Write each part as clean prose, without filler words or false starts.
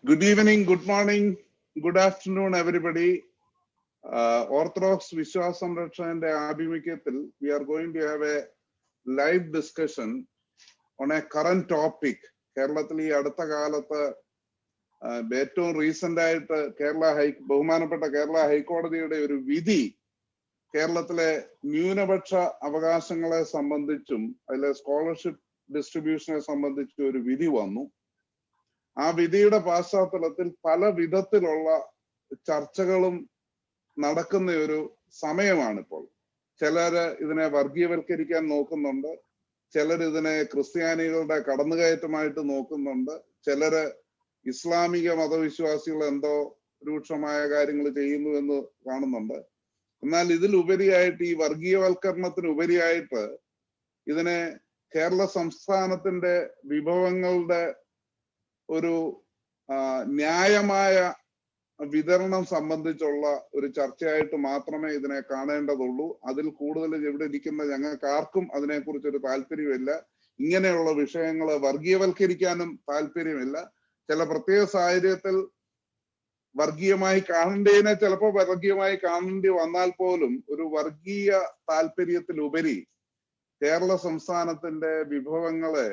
Good evening, good morning, good afternoon, everybody. Orthodox Vishwas Samrakshana's Abhimukyathil, we are going to have a live discussion on a current topic. കേരളത്തിൽ ഈ അടുത്ത കാലത്ത് ഏറ്റവും recent ആയിട്ട് ബഹുമാനപ്പെട്ട കേരള ഹൈക്കോടതിയുടെ ഒരു വിധി കേരളത്തിലെ ന്യൂനപക്ഷ അവകാശങ്ങളെ സംബന്ധിച്ചും അതിലെ സ്കോളർഷിപ്പ് ഡിസ്ട്രിബ്യൂഷനെ സംബന്ധിച്ചും ഒരു വിധി വന്നു. ആ വിധിയുടെ പശ്ചാത്തലത്തിൽ പല വിധത്തിലുള്ള ചർച്ചകളും നടക്കുന്ന ഒരു സമയമാണിപ്പോൾ. ചിലര് ഇതിനെ വർഗീയവൽക്കരിക്കാൻ നോക്കുന്നുണ്ട്, ചിലർ ഇതിനെ ക്രിസ്ത്യാനികളുടെ കടന്നുകയറ്റമായിട്ട് നോക്കുന്നുണ്ട്, ചിലര് ഇസ്ലാമിക മതവിശ്വാസികൾ എന്തോ രൂക്ഷമായ കാര്യങ്ങൾ ചെയ്യുന്നു എന്ന് കാണുന്നുണ്ട്. എന്നാൽ ഇതിലുപരിയായിട്ട്, ഈ വർഗീയവൽക്കരണത്തിന് ഉപരിയായിട്ട് ഇതിനെ കേരള സംസ്ഥാനത്തിന്റെ വിഭവങ്ങളുടെ ഒരു ന്യായമായ വിതരണം സംബന്ധിച്ചുള്ള ഒരു ചർച്ചയായിട്ട് മാത്രമേ ഇതിനെ കാണേണ്ടതുള്ളൂ. അതിൽ കൂടുതൽ ഇവിടെ ഇരിക്കുന്ന ഞങ്ങൾക്ക് ആർക്കും അതിനെക്കുറിച്ചൊരു താല്പര്യമില്ല. ഇങ്ങനെയുള്ള വിഷയങ്ങളെ വർഗീയവൽക്കരിക്കാനും താല്പര്യമില്ല. ചില പ്രത്യേക സാഹചര്യത്തിൽ വർഗീയമായി കാണേണ്ടതിനെ ചിലപ്പോൾ വർഗീയമായി കാണേണ്ടി വന്നാൽ പോലും ഒരു വർഗീയ താല്പര്യത്തിലുപരി കേരള സംസ്ഥാനത്തിന്റെ വിഭവങ്ങളെ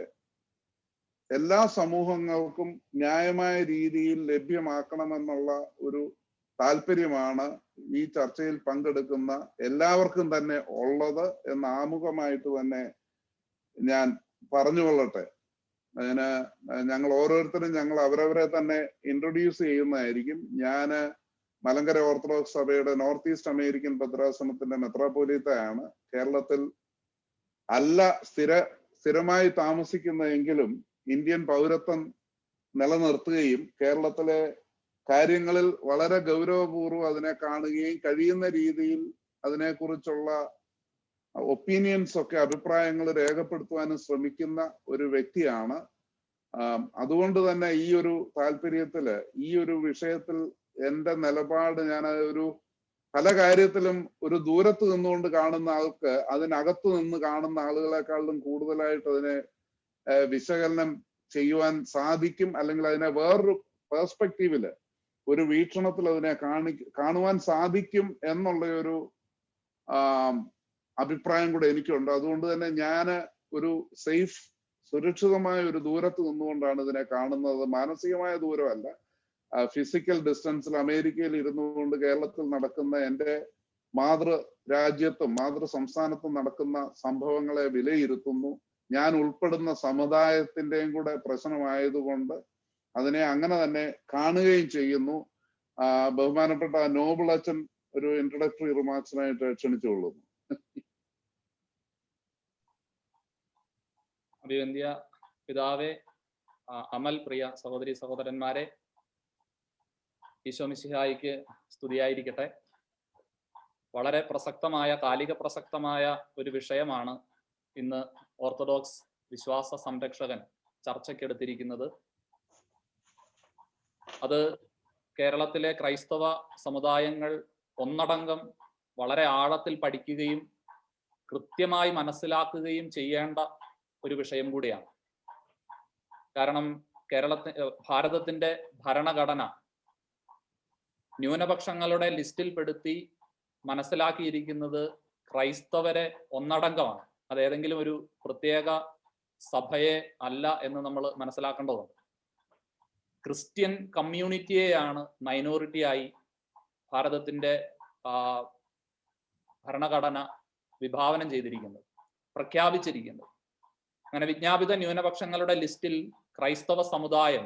എല്ലാ സമൂഹങ്ങൾക്കും ന്യായമായ രീതിയിൽ ലഭ്യമാക്കണമെന്നുള്ള ഒരു താല്പര്യമാണ് ഈ ചർച്ചയിൽ പങ്കെടുക്കുന്ന എല്ലാവർക്കും തന്നെ ഉള്ളത് എന്ന് ആമുഖമായിട്ട് തന്നെ ഞാൻ പറഞ്ഞുകൊള്ളട്ടെ. അതിന് ഞങ്ങൾ ഓരോരുത്തരും അവരവരെ തന്നെ ഇൻട്രൊഡ്യൂസ് ചെയ്യുന്നതായിരിക്കും. ഞാന് മലങ്കര ഓർത്തഡോക്സ് സഭയുടെ നോർത്ത് ഈസ്റ്റ് അമേരിക്കൻ ഭദ്രാസനത്തിന്റെ മെത്രാപ്പോലീത്തയാണ്. കേരളത്തിൽ അല്ല സ്ഥിരമായി താമസിക്കുന്നതെങ്കിലും ഇന്ത്യൻ പൗരത്വം നിലനിർത്തുകയും കേരളത്തിലെ കാര്യങ്ങളിൽ വളരെ ഗൗരവപൂർവ്വം അതിനെ കാണുകയും കഴിയുന്ന രീതിയിൽ അതിനെക്കുറിച്ചുള്ള ഒപ്പീനിയൻസ് ഒക്കെ അഭിപ്രായങ്ങൾ രേഖപ്പെടുത്തുവാനും ശ്രമിക്കുന്ന ഒരു വ്യക്തിയാണ്. അതുകൊണ്ട് തന്നെ ഈ ഒരു താല്പര്യത്തില് ഈ ഒരു വിഷയത്തിൽ എന്റെ നിലപാട് ഞാൻ പല കാര്യത്തിലും ഒരു ദൂരത്ത് നിന്നുകൊണ്ട് കാണുന്ന ആൾക്ക് അതിനകത്ത് നിന്ന് കാണുന്ന ആളുകളെക്കാളും കൂടുതലായിട്ട് അതിനെ വിശകലനം ചെയ്യുവാൻ സാധിക്കും, അല്ലെങ്കിൽ അതിനെ വേറൊരു പേഴ്സ്പെക്റ്റീവില് ഒരു വീക്ഷണത്തിൽ അതിനെ കാണുവാൻ സാധിക്കും എന്നുള്ള ഒരു അഭിപ്രായം കൂടെ എനിക്കുണ്ട്. അതുകൊണ്ട് തന്നെ ഞാൻ ഒരു സുരക്ഷിതമായ ഒരു ദൂരത്ത് നിന്നുകൊണ്ടാണ് ഇതിനെ കാണുന്നത്. മാനസികമായ ദൂരമല്ല, ഫിസിക്കൽ ഡിസ്റ്റൻസിൽ അമേരിക്കയിൽ ഇരുന്നുകൊണ്ട് കേരളത്തിൽ നടക്കുന്ന എൻ്റെ മാതൃരാജ്യത്തും മാതൃ സംസ്ഥാനത്തും നടക്കുന്ന സംഭവങ്ങളെ വിലയിരുത്തുന്നു. ഞാൻ ഉൾപ്പെടുന്ന സമുദായത്തിന്റെയും കൂടെ പ്രശ്നമായതുകൊണ്ട് അതിനെ അങ്ങനെ തന്നെ കാണുകയും ചെയ്യുന്നു. ബഹുമാനപ്പെട്ട നോബിൾ അച്ഛൻ ഒരു ഇൻട്രൊഡക്ടറി റിമാർക്സിനായിട്ട് ക്ഷണിച്ചുകൊള്ളുന്നു. അഭിവന്ദ്യ പിതാവേ, അമൽ, പ്രിയ സഹോദരി സഹോദരന്മാരെ, ഈശോ മിശിഹായിക്ക് സ്തുതിയായിരിക്കട്ടെ. വളരെ പ്രസക്തമായ, കാലിക പ്രസക്തമായ ഒരു വിഷയമാണ് ഇന്ന് ഓർത്തഡോക്സ് വിശ്വാസ സംരക്ഷകൻ ചർച്ചയ്ക്കെടുത്തിരിക്കുന്നത്. അത് കേരളത്തിലെ ക്രൈസ്തവ സമുദായങ്ങൾ ഒന്നടങ്കം വളരെ ആഴത്തിൽ പഠിക്കുകയും കൃത്യമായി മനസ്സിലാക്കുകയും ചെയ്യേണ്ട ഒരു വിഷയം കൂടിയാണ്. കാരണം ഭാരതത്തിന്റെ ഭരണഘടന ന്യൂനപക്ഷങ്ങളുടെ ലിസ്റ്റിൽപ്പെടുത്തി മനസ്സിലാക്കിയിരിക്കുന്നത് ക്രൈസ്തവരെ ഒന്നടങ്കമാണ്. അത് ഏതെങ്കിലും ഒരു പ്രത്യേക സഭയെ അല്ല എന്ന് നമ്മൾ മനസ്സിലാക്കേണ്ടതുണ്ട്. ക്രിസ്ത്യൻ കമ്മ്യൂണിറ്റിയെയാണ് മൈനോറിറ്റിയായി ഭാരതത്തിന്റെ ഭരണഘടന വിഭാവനം ചെയ്തിരിക്കുന്നത്, പ്രഖ്യാപിച്ചിരിക്കുന്നത്. അങ്ങനെ വിജ്ഞാപിത ന്യൂനപക്ഷങ്ങളുടെ ലിസ്റ്റിൽ ക്രൈസ്തവ സമുദായം,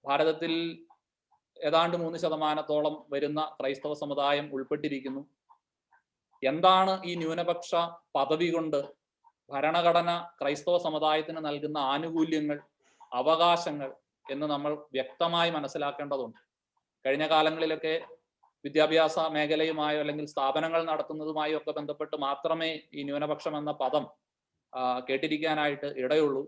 ഭാരതത്തിൽ ഏതാണ്ട് 3% വരുന്ന ക്രൈസ്തവ സമുദായം ഉൾപ്പെട്ടിരിക്കുന്നു. എന്താണ് ഈ ന്യൂനപക്ഷ പദവി കൊണ്ട് ഭരണഘടന ക്രൈസ്തവ സമുദായത്തിന് നൽകുന്ന ആനുകൂല്യങ്ങൾ, അവകാശങ്ങൾ എന്ന് നമ്മൾ വ്യക്തമായി മനസ്സിലാക്കേണ്ടതുണ്ട്. കഴിഞ്ഞ കാലങ്ങളിലൊക്കെ വിദ്യാഭ്യാസ മേഖലയുമായോ അല്ലെങ്കിൽ സ്ഥാപനങ്ങൾ നടത്തുന്നതുമായോ ഒക്കെ ബന്ധപ്പെട്ട് മാത്രമേ ഈ ന്യൂനപക്ഷം എന്ന പദം കേട്ടിരിക്കാനായിട്ട് ഇടയുള്ളൂ.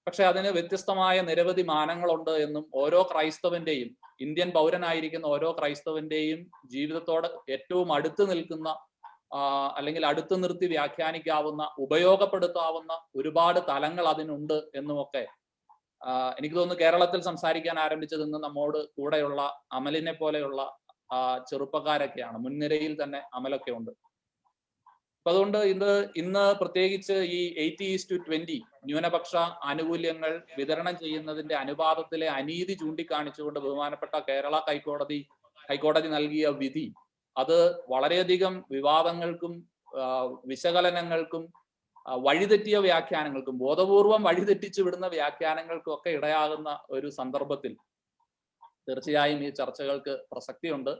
പക്ഷെ അതിന് വ്യത്യസ്തമായ നിരവധി മാനങ്ങളുണ്ട് എന്നും ഓരോ ക്രൈസ്തവന്റെയും, ഇന്ത്യൻ പൗരനായിരിക്കുന്ന ഓരോ ക്രൈസ്തവന്റെയും ജീവിതത്തോട് ഏറ്റവും അടുത്ത് നിൽക്കുന്ന അല്ലെങ്കിൽ അടുത്ത് നിർത്തി വ്യാഖ്യാനിക്കാവുന്ന, ഉപയോഗപ്പെടുത്താവുന്ന ഒരുപാട് തലങ്ങൾ അതിനുണ്ട് എന്നുമൊക്കെ എനിക്ക് തോന്നുന്നു കേരളത്തിൽ സംസാരിക്കാൻ ആരംഭിച്ചത് ഇന്ന് നമ്മോട് കൂടെയുള്ള അമലിനെ പോലെയുള്ള ചെറുപ്പക്കാരൊക്കെയാണ്. മുൻനിരയിൽ തന്നെ അമലൊക്കെ ഉണ്ട്. അപ്പൊ അതുകൊണ്ട് ഇന്ന് പ്രത്യേകിച്ച് ഈ 80:20 ന്യൂനപക്ഷ ആനുകൂല്യങ്ങൾ വിതരണം ചെയ്യുന്നതിന്റെ അനുപാതത്തിലെ അനീതി ചൂണ്ടിക്കാണിച്ചുകൊണ്ട് ബഹുമാനപ്പെട്ട കേരള ഹൈക്കോടതി നൽകിയ വിധി അത് വളരെയധികം വിവാദങ്ങൾക്കും വിശകലനങ്ങൾക്കും വഴിതെറ്റിയ വ്യാഖ്യാനങ്ങൾക്കും ബോധപൂർവം വഴിതെറ്റിച്ചു വിടുന്ന വ്യാഖ്യാനങ്ങൾക്കും ഒക്കെ ഇടയാകുന്ന ഒരു സന്ദർഭത്തിൽ തീർച്ചയായും ഈ ചർച്ചകൾക്ക് പ്രസക്തിയുണ്ട്.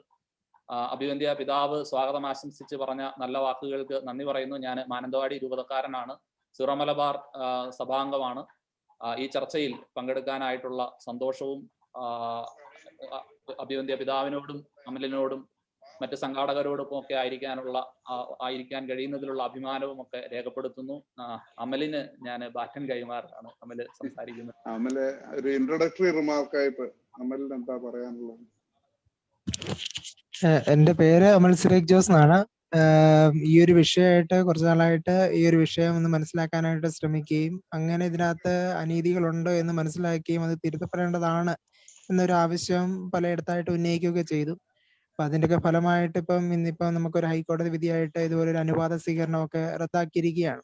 അഭിവന്ദ്യ പിതാവ് സ്വാഗതം ആശംസിച്ച് പറഞ്ഞ നല്ല വാക്കുകൾക്ക് നന്ദി പറയുന്നു. ഞാൻ മാനന്തവാടി രൂപതക്കാരനാണ്, സിറോ മലബാർ സഭാംഗമാണ്. ഈ ചർച്ചയിൽ പങ്കെടുക്കാനായിട്ടുള്ള സന്തോഷവും അഭിവന്ദ്യ പിതാവിനോടും അമലിനോടും മറ്റ് സംഘാടകരോടൊപ്പം ഒക്കെ ആയിരിക്കാൻ കഴിയുന്നതിലുള്ള അഭിമാനവും ഒക്കെ രേഖപ്പെടുത്തുന്നു. അമലിന് ഞാൻ ബാറ്റൻ കൈമാറാണ്. അമല് സംസാരിക്കുന്നത്. അമല് ഒരു ഇൻട്രൊഡക്ടറി റിമാർക്കായിട്ട് അമലിന് എന്താ പറയാനുള്ളത്? എന്റെ പേര് അമൽ സുരേഖ് ജോസ് എന്നാണ്. ഈ ഒരു വിഷയമായിട്ട് കുറച്ചു നാളായിട്ട് ഈ ഒരു വിഷയം ഒന്ന് മനസ്സിലാക്കാനായിട്ട് ശ്രമിക്കുകയും അങ്ങനെ ഇതിനകത്ത് അനീതികളുണ്ടോ എന്ന് മനസ്സിലാക്കുകയും അത് തിരുത്തപ്പെടേണ്ടതാണ് എന്നൊരു ആവശ്യം പലയിടത്തായിട്ട് ഉന്നയിക്കുകയൊക്കെ ചെയ്തു. അപ്പൊ അതിന്റെയൊക്കെ ഫലമായിട്ട് ഇന്നിപ്പം നമുക്കൊരു ഹൈക്കോടതി വിധിയായിട്ട് ഇതുപോലെ ഒരു അനുവാദ സ്വീകരണമൊക്കെ റദ്ദാക്കിയിരിക്കുകയാണ്.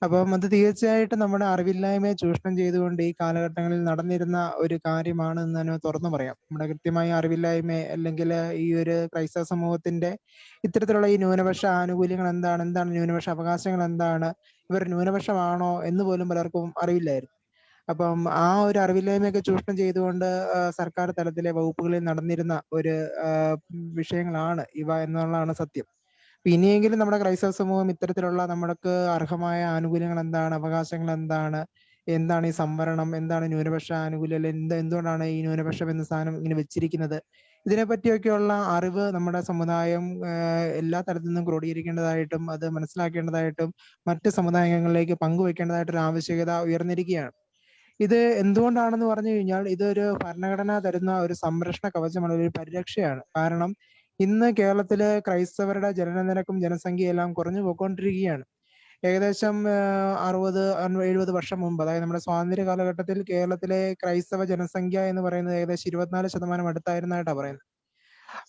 അപ്പം അത് തീർച്ചയായിട്ടും നമ്മുടെ അറിവില്ലായ്മയെ ചൂഷണം ചെയ്തുകൊണ്ട് ഈ കാലഘട്ടങ്ങളിൽ നടന്നിരുന്ന ഒരു കാര്യമാണ് എന്ന് തന്നെ തുറന്നു പറയാം. നമ്മുടെ കൃത്യമായ അറിവില്ലായ്മയെ അല്ലെങ്കിൽ ഈ ഒരു ക്രൈസ്തവ സമൂഹത്തിന്റെ ഇത്തരത്തിലുള്ള ഈ ന്യൂനപക്ഷ ആനുകൂല്യങ്ങൾ എന്താണ് ന്യൂനപക്ഷ അവകാശങ്ങൾ എന്താണ്, ഇവർ ന്യൂനപക്ഷമാണോ എന്ന് പോലും പലർക്കും അറിവില്ലായിരുന്നു. അപ്പം ആ ഒരു അറിവില്ലായ്മയൊക്കെ ചൂഷണം ചെയ്തുകൊണ്ട് സർക്കാർ തലത്തിലെ വകുപ്പുകളിൽ നടന്നിരുന്ന ഒരു വിഷയങ്ങളാണ് ഇവ എന്നുള്ളതാണ് സത്യം. ഇനിയെങ്കിലും നമ്മുടെ ക്രൈസ്തവ സമൂഹം ഇത്തരത്തിലുള്ള നമ്മൾക്ക് അർഹമായ ആനുകൂല്യങ്ങൾ എന്താണ്, അവകാശങ്ങൾ എന്താണ് ഈ സംവരണം, എന്താണ് ന്യൂനപക്ഷ ആനുകൂല്യം, എന്തുകൊണ്ടാണ് ഈ ന്യൂനപക്ഷം എന്ന സാധനം ഇങ്ങനെ വെച്ചിരിക്കുന്നത്, ഇതിനെപ്പറ്റിയൊക്കെയുള്ള അറിവ് നമ്മുടെ സമുദായം എല്ലാ തരത്തിൽ നിന്നും ക്രോഡീകരിക്കേണ്ടതായിട്ടും അത് മനസ്സിലാക്കേണ്ടതായിട്ടും മറ്റ് സമുദായങ്ങളിലേക്ക് പങ്കുവെക്കേണ്ടതായിട്ടൊരു ആവശ്യകത ഉയർന്നിരിക്കുകയാണ്. ഇത് എന്തുകൊണ്ടാണെന്ന് പറഞ്ഞു കഴിഞ്ഞാൽ ഇതൊരു ഭരണഘടന തരുന്ന ഒരു സംരക്ഷണ കവചമാണ്, ഒരു പരിരക്ഷയാണ്. കാരണം ഇന്ന് കേരളത്തിലെ ക്രൈസ്തവരുടെ ജനനനിരക്കും ജനസംഖ്യയും എല്ലാം കുറഞ്ഞു പോയിക്കൊണ്ടിരിക്കുകയാണ്. ഏകദേശം 60-70 വർഷം മുമ്പ്, അതായത് നമ്മുടെ സ്വാതന്ത്ര്യ കാലഘട്ടത്തിൽ കേരളത്തിലെ ക്രൈസ്തവ ജനസംഖ്യ എന്ന് പറയുന്നത് ഏകദേശം 24% അടുത്തായിരുന്നായിട്ടാണ് പറയുന്നത്.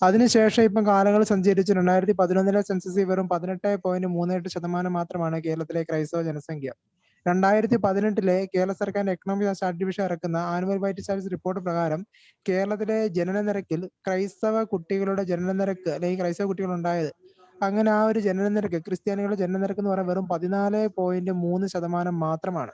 അതിനുശേഷം ഇപ്പം കാലങ്ങൾ സഞ്ചരിച്ച് 2011 സെൻസസിൽ വെറും 18.38% മാത്രമാണ് കേരളത്തിലെ ക്രൈസ്തവ ജനസംഖ്യ. 2018 കേരള സർക്കാരിന്റെ എക്കണോമിക് സ്റ്റാറ്റ് ഡിവിഷൻ ഇറക്കുന്ന ആനുവൽ വൈറ്റ് സ്റ്റാറ്റസ് റിപ്പോർട്ട് പ്രകാരം കേരളത്തിലെ ജനനനിരക്കിൽ ക്രൈസ്തവ കുട്ടികളുടെ ജനനനിരക്ക് അല്ലെങ്കിൽ ക്രൈസ്തവ കുട്ടികൾ ഉണ്ടായത് അങ്ങനെ ആ ഒരു ജനനനിരക്ക് ക്രിസ്ത്യാനികളുടെ ജനനനിരക്ക് എന്ന് പറയുന്നത് വെറും 14.3% മാത്രമാണ്.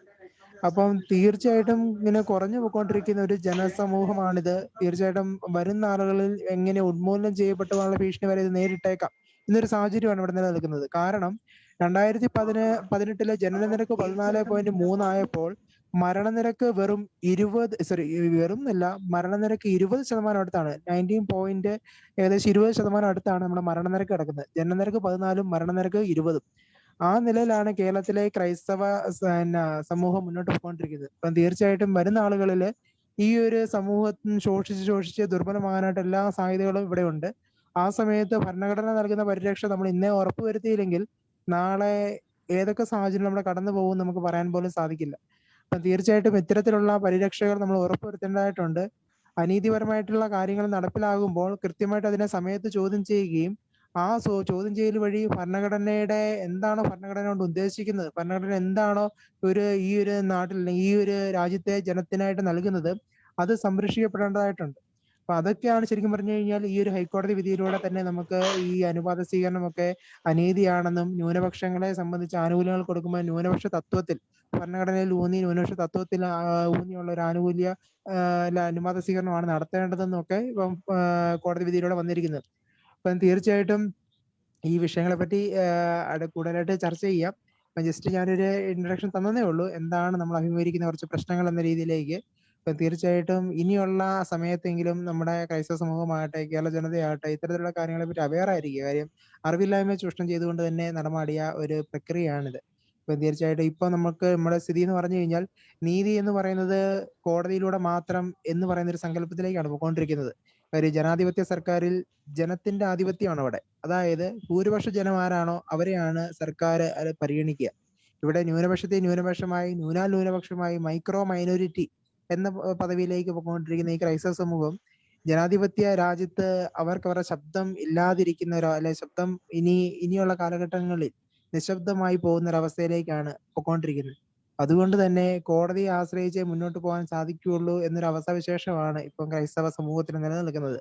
അപ്പം തീർച്ചയായിട്ടും ഇങ്ങനെ കുറഞ്ഞു പോയിക്കൊണ്ടിരിക്കുന്ന ഒരു ജനസമൂഹമാണിത്. തീർച്ചയായിട്ടും വരുന്ന ആളുകളിൽ എങ്ങനെ ഉന്മൂലനം ചെയ്യപ്പെട്ടുള്ള ഭീഷണി വരെ ഇത് നേരിട്ടേക്കാം എന്നൊരു സാഹചര്യമാണ് ഇവിടെ നിലനിൽക്കുന്നത്. കാരണം 2018 ജനനനിരക്ക് 14.3 ആയപ്പോൾ മരണനിരക്ക് മരണനിരക്ക് 20% അടുത്താണ്. 20% അടുത്താണ് നമ്മുടെ മരണനിരക്ക് കിടക്കുന്നത്. ജനനനിരക്ക് 14 മരണനിരക്ക് 20. ആ നിലയിലാണ് കേരളത്തിലെ ക്രൈസ്തവ സമൂഹം മുന്നോട്ട് പോയിക്കൊണ്ടിരിക്കുന്നത്. അപ്പം തീർച്ചയായിട്ടും വരുന്ന ആളുകളിൽ ഈ ഒരു സമൂഹത്തിന് ശോഷിച്ച് ദുർബലമാകാനായിട്ട് എല്ലാ സാധ്യതകളും ഇവിടെ ഉണ്ട്. ആ സമയത്ത് ഭരണഘടന നൽകുന്ന പരിരക്ഷ നമ്മൾ ഇന്നേ ഉറപ്പുവരുത്തിയില്ലെങ്കിൽ നാളെ ഏതൊക്കെ സാഹചര്യം നമ്മുടെ കടന്നു പോകും നമുക്ക് പറയാൻ പോലും സാധിക്കില്ല. അപ്പം തീർച്ചയായിട്ടും ഇത്തരത്തിലുള്ള പരിരക്ഷകൾ നമ്മൾ ഉറപ്പുവരുത്തേണ്ടതായിട്ടുണ്ട്. അനീതിപരമായിട്ടുള്ള കാര്യങ്ങൾ നടപ്പിലാകുമ്പോൾ കൃത്യമായിട്ട് അതിനെ സമയത്ത് ചോദ്യം ചെയ്യുകയും ആ ചോദ്യം ചെയ്യൽ വഴി എന്താണ് ഭരണഘടന കൊണ്ട് ഉദ്ദേശിക്കുന്നത്, ഭരണഘടന എന്താണോ ഈ ഒരു നാട്ടിൽ ഈ ഒരു രാജ്യത്തെ ജനത്തിനായിട്ട് നൽകുന്നത് അത് സംരക്ഷിക്കപ്പെടേണ്ടതായിട്ടുണ്ട്. അപ്പൊ അതൊക്കെയാണ് ശരിക്കും പറഞ്ഞു കഴിഞ്ഞാൽ ഈ ഒരു ഹൈക്കോടതി വിധിയിലൂടെ തന്നെ നമുക്ക് ഈ അനുവാദ സ്വീകരണമൊക്കെ അനീതിയാണെന്നും ന്യൂനപക്ഷങ്ങളെ സംബന്ധിച്ച് ആനുകൂല്യങ്ങൾ കൊടുക്കുമ്പോൾ ന്യൂനപക്ഷ തത്വത്തിൽ ഭരണഘടനയിൽ ന്യൂനപക്ഷ തത്വത്തിൽ ഊന്നിയുള്ള ഒരു ആനുകൂല്യ അനുവാദ സ്വീകരണമാണ് നടത്തേണ്ടതെന്നും ഒക്കെ ഇപ്പം കോടതി വിധിയിലൂടെ വന്നിരിക്കുന്നത്. അപ്പം തീർച്ചയായിട്ടും ഈ വിഷയങ്ങളെ പറ്റി കൂടുതലായിട്ട് ചർച്ച ചെയ്യാം. അപ്പം ജസ്റ്റ് ഞാനൊരു ഇൻട്രൊഡക്ഷൻ തന്നതേ ഉള്ളൂ, എന്താണ് നമ്മൾ അഭിമുഖീകരിക്കുന്ന കുറച്ച് പ്രശ്നങ്ങൾ എന്ന രീതിയിലേക്ക്. അപ്പം തീർച്ചയായിട്ടും ഇനിയുള്ള സമയത്തെങ്കിലും നമ്മുടെ ക്രൈസ്തവ സമൂഹമാകട്ടെ കേരള ജനതയാകട്ടെ ഇത്തരത്തിലുള്ള കാര്യങ്ങളെ പറ്റി അവെയർ ആയിരിക്കുക. കാര്യം അറിവില്ലായ്മ ചൂഷണം ചെയ്തുകൊണ്ട് തന്നെ നടമാടിയ ഒരു പ്രക്രിയയാണിത്. അപ്പം തീർച്ചയായിട്ടും ഇപ്പൊ നമ്മുടെ സ്ഥിതി എന്ന് പറഞ്ഞു കഴിഞ്ഞാൽ നീതി എന്ന് പറയുന്നത് കോടതിയിലൂടെ മാത്രം എന്ന് പറയുന്ന ഒരു സങ്കല്പത്തിലേക്കാണ് പോയിക്കൊണ്ടിരിക്കുന്നത്. ഒരു ജനാധിപത്യ സർക്കാരിൽ ജനത്തിന്റെ ആധിപത്യമാണ് അവിടെ. അതായത് ഭൂരിപക്ഷ ജനം ആരാണോ അവരെയാണ് സർക്കാർ പരിഗണിക്കുക. ഇവിടെ ന്യൂനപക്ഷത്തെ ന്യൂനപക്ഷമായി ന്യൂനാൽന്യൂനപക്ഷമായി മൈക്രോ മൈനോറിറ്റി എന്ന പദവിയിലേക്ക് പോയിക്കൊണ്ടിരിക്കുന്ന ഈ ക്രൈസ്തവ സമൂഹം ജനാധിപത്യ രാജ്യത്ത് അവരുടെ ശബ്ദം ഇല്ലാതിരിക്കുന്നവരോ അല്ലെ ശബ്ദം ഇനിയുള്ള കാലഘട്ടങ്ങളിൽ നിശബ്ദമായി പോകുന്ന ഒരവസ്ഥയിലേക്കാണ് പോയിക്കൊണ്ടിരിക്കുന്നത്. അതുകൊണ്ട് തന്നെ കോടതിയെ ആശ്രയിച്ചേ മുന്നോട്ട് പോകാൻ സാധിക്കുകയുള്ളൂ എന്നൊരു അവസ്ഥാവിശേഷമാണ് ഇപ്പം ക്രൈസ്തവ സമൂഹത്തിൽ നിലനിൽക്കുന്നത്.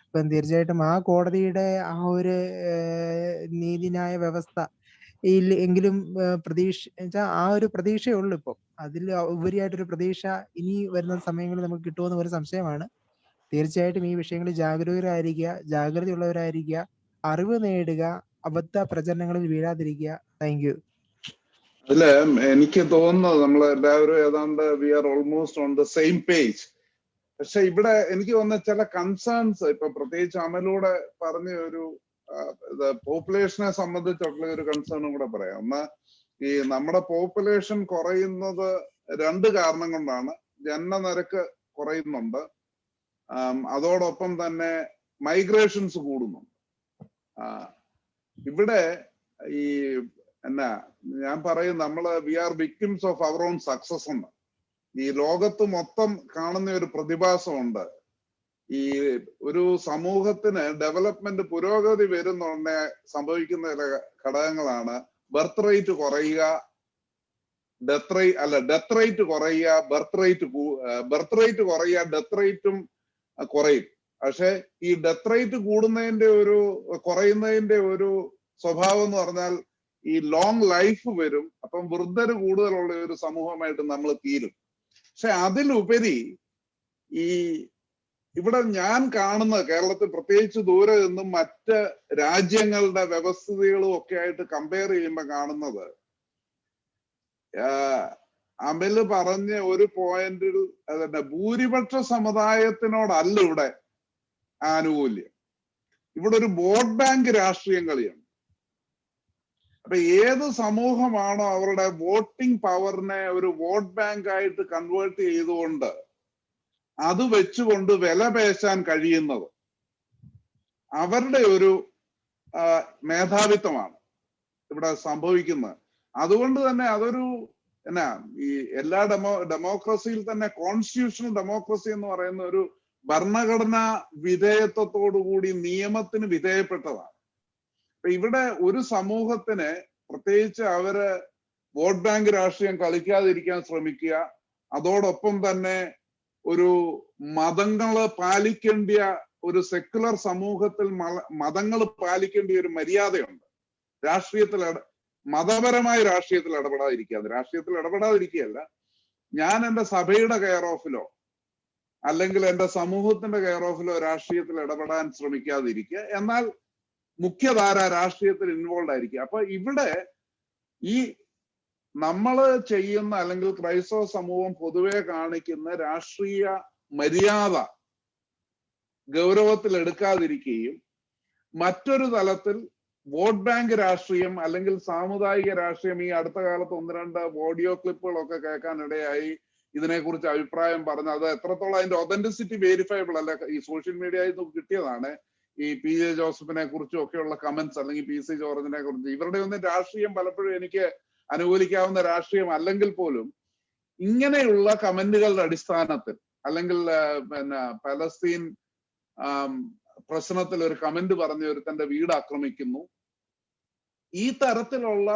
ഇപ്പം തീർച്ചയായിട്ടും ആ കോടതിയുടെ ആ ഒരു നീതിന്യായ വ്യവസ്ഥ എങ്കിലും പ്രതീക്ഷ വെച്ചാൽ ആ ഒരു പ്രതീക്ഷയേ ഉള്ളൂ ഇപ്പം. അതിൽ ഉപരിയായിട്ടൊരു പ്രതീക്ഷ ഇനി വരുന്ന സമയങ്ങളിൽ നമുക്ക് കിട്ടുമെന്ന് ഒരു സംശയമാണ്. തീർച്ചയായിട്ടും ഈ വിഷയങ്ങളിൽ ജാഗ്രതയുള്ളവരായിരിക്കുക, അറിവ് നേടുക, അബദ്ധ പ്രചരണങ്ങളിൽ വീഴാതിരിക്കുക. Thank you. അതില് എനിക്ക് തോന്നുന്നത് നമ്മൾ എല്ലാവരും ഏതാണ്ട് we are almost on the same page. പക്ഷെ ഇവിടെ എനിക്ക് തോന്നുന്ന ചില കൺസേൺസ് ഇപ്പൊ പ്രത്യേകിച്ച് അമലൂടെ പറഞ്ഞ ഒരു പോപ്പുലേഷനെ സംബന്ധിച്ചുള്ള ഒരു കൺസേണും കൂടെ പറയാം. ഒന്ന്, ഈ നമ്മുടെ പോപ്പുലേഷൻ കുറയുന്നത് 2 കാരണം കൊണ്ടാണ്. ജനനനിരക്ക് കുറയുന്നുണ്ട്, അതോടൊപ്പം തന്നെ മൈഗ്രേഷൻസ് കൂടുന്നുണ്ട്. ഇവിടെ ഈ ഞാൻ പറയും നമ്മള് we are victims of our own success എന്ന്. ഈ ലോകത്ത് മൊത്തം കാണുന്ന ഒരു പ്രതിഭാസമുണ്ട്. ഈ ഒരു സമൂഹത്തിന് ഡെവലപ്മെന്റ് പുരോഗതി വരുന്നുണ്ടെ സംഭവിക്കുന്ന ചില ഘടകങ്ങളാണ് ബർത്ത് റേറ്റ് കുറയുക, ഡെത്ത് റേറ്റ് കുറയുക, ബർത്ത് റേറ്റ് കുറയുക, ഡെത്ത് റേറ്റും കുറയും. പക്ഷെ ഈ ഡെത്ത് റേറ്റ് കുറയുന്നതിന്റെ ഒരു സ്വഭാവം എന്ന് പറഞ്ഞാൽ ഈ ലോങ് ലൈഫ് വരും. അപ്പം വൃദ്ധര് കൂടുതലുള്ള ഒരു സമൂഹമായിട്ട് നമ്മൾ തീരും. പക്ഷെ അതിലുപരി ഇവിടെ ഞാൻ കാണുന്ന കേരളത്തിൽ പ്രത്യേകിച്ച് ദൂരെ നിന്നും മറ്റ് രാജ്യങ്ങളുടെ വ്യവസ്ഥിതികളും ഒക്കെ ആയിട്ട് കമ്പയർ ചെയ്യുമ്പോൾ കാണുന്നത്, അമല് പറഞ്ഞ ഒരു പോയിന്റിൽ അതന്നെ ഭൂരിപക്ഷ സമുദായത്തിനോടല്ല ഇവിടെ ആനുകൂല്യം. ഇവിടെ ഒരു വോട്ട് ബാങ്ക് രാഷ്ട്രീയം കളിയാണ്. അപ്പൊ ഏത് സമൂഹമാണോ അവരുടെ വോട്ടിംഗ് പവറിനെ ഒരു വോട്ട് ബാങ്ക് ആയിട്ട് കൺവേർട്ട് ചെയ്തുകൊണ്ട് അത് വെച്ചുകൊണ്ട് വില പേശാൻ കഴിയുന്നത് അവരുടെ ഒരു മേധാവിത്വമാണ് ഇവിടെ സംഭവിക്കുന്നത്. അതുകൊണ്ട് തന്നെ അതൊരു ഈ എല്ലാ ഡെമോക്രസിയിൽ തന്നെ കോൺസ്റ്റിറ്റ്യൂഷണൽ ഡെമോക്രസി എന്ന് പറയുന്ന ഒരു ഭരണഘടനാ വിധേയത്വത്തോടുകൂടി നിയമത്തിന് വിധേയപ്പെട്ടതാണ്. അപ്പൊ ഇവിടെ ഒരു സമൂഹത്തിന് പ്രത്യേകിച്ച് അവര് വോട്ട് ബാങ്ക് രാഷ്ട്രീയം കളിക്കാതിരിക്കാൻ ശ്രമിക്കുക, അതോടൊപ്പം തന്നെ ഒരു മതങ്ങള് പാലിക്കേണ്ട ഒരു സെക്യുലർ സമൂഹത്തിൽ മതങ്ങൾ പാലിക്കേണ്ട ഒരു മര്യാദയുണ്ട്. മതപരമായ രാഷ്ട്രീയത്തിൽ ഇടപെടാതിരിക്കുകയല്ല, ഞാൻ എൻ്റെ സഭയുടെ കെയർ ഓഫിലോ അല്ലെങ്കിൽ എൻ്റെ സമൂഹത്തിന്റെ കെയർ ഓഫിലോ രാഷ്ട്രീയത്തിൽ ഇടപെടാൻ ശ്രമിക്കാതിരിക്കുക, എന്നാൽ മുഖ്യധാര രാഷ്ട്രീയത്തിൽ ഇൻവോൾവ് ആയിരിക്കുക. അപ്പൊ ഇവിടെ ഈ നമ്മള് ചെയ്യുന്ന അല്ലെങ്കിൽ ക്രൈസ്തവ സമൂഹം പൊതുവെ കാണിക്കുന്ന രാഷ്ട്രീയ മര്യാദ ഗൗരവത്തിൽ എടുക്കാതിരിക്കുകയും മറ്റൊരു തലത്തിൽ വോട്ട് ബാങ്ക് രാഷ്ട്രീയം അല്ലെങ്കിൽ സാമുദായിക രാഷ്ട്രീയം, ഈ അടുത്ത കാലത്ത് 1-2 ഓഡിയോ ക്ലിപ്പുകളൊക്കെ കേൾക്കാനിടയായി ഇതിനെക്കുറിച്ച് അഭിപ്രായം പറഞ്ഞ് അത് എത്രത്തോളം അതിന്റെ ഒതന്റിസിറ്റി വെരിഫയബിൾ അല്ല, ഈ സോഷ്യൽ മീഡിയയിൽ നിന്ന് കിട്ടിയതാണ്. ഈ PJ ജോസഫിനെ കുറിച്ചും ഒക്കെയുള്ള കമന്റ്സ് അല്ലെങ്കിൽ PC ജോർജിനെ കുറിച്ച് ഇവരുടെ ഒന്നും രാഷ്ട്രീയം പലപ്പോഴും എനിക്ക് അനുകൂലിക്കാവുന്ന രാഷ്ട്രീയം അല്ലെങ്കിൽ പോലും ഇങ്ങനെയുള്ള കമന്റുകളുടെ അടിസ്ഥാനത്തിൽ അല്ലെങ്കിൽ പലസ്തീൻ പ്രശ്നത്തിൽ ഒരു കമന്റ് പറഞ്ഞ ഒരുത്തന്റെ വീട് ആക്രമിക്കുന്നു, ഈ തരത്തിലുള്ള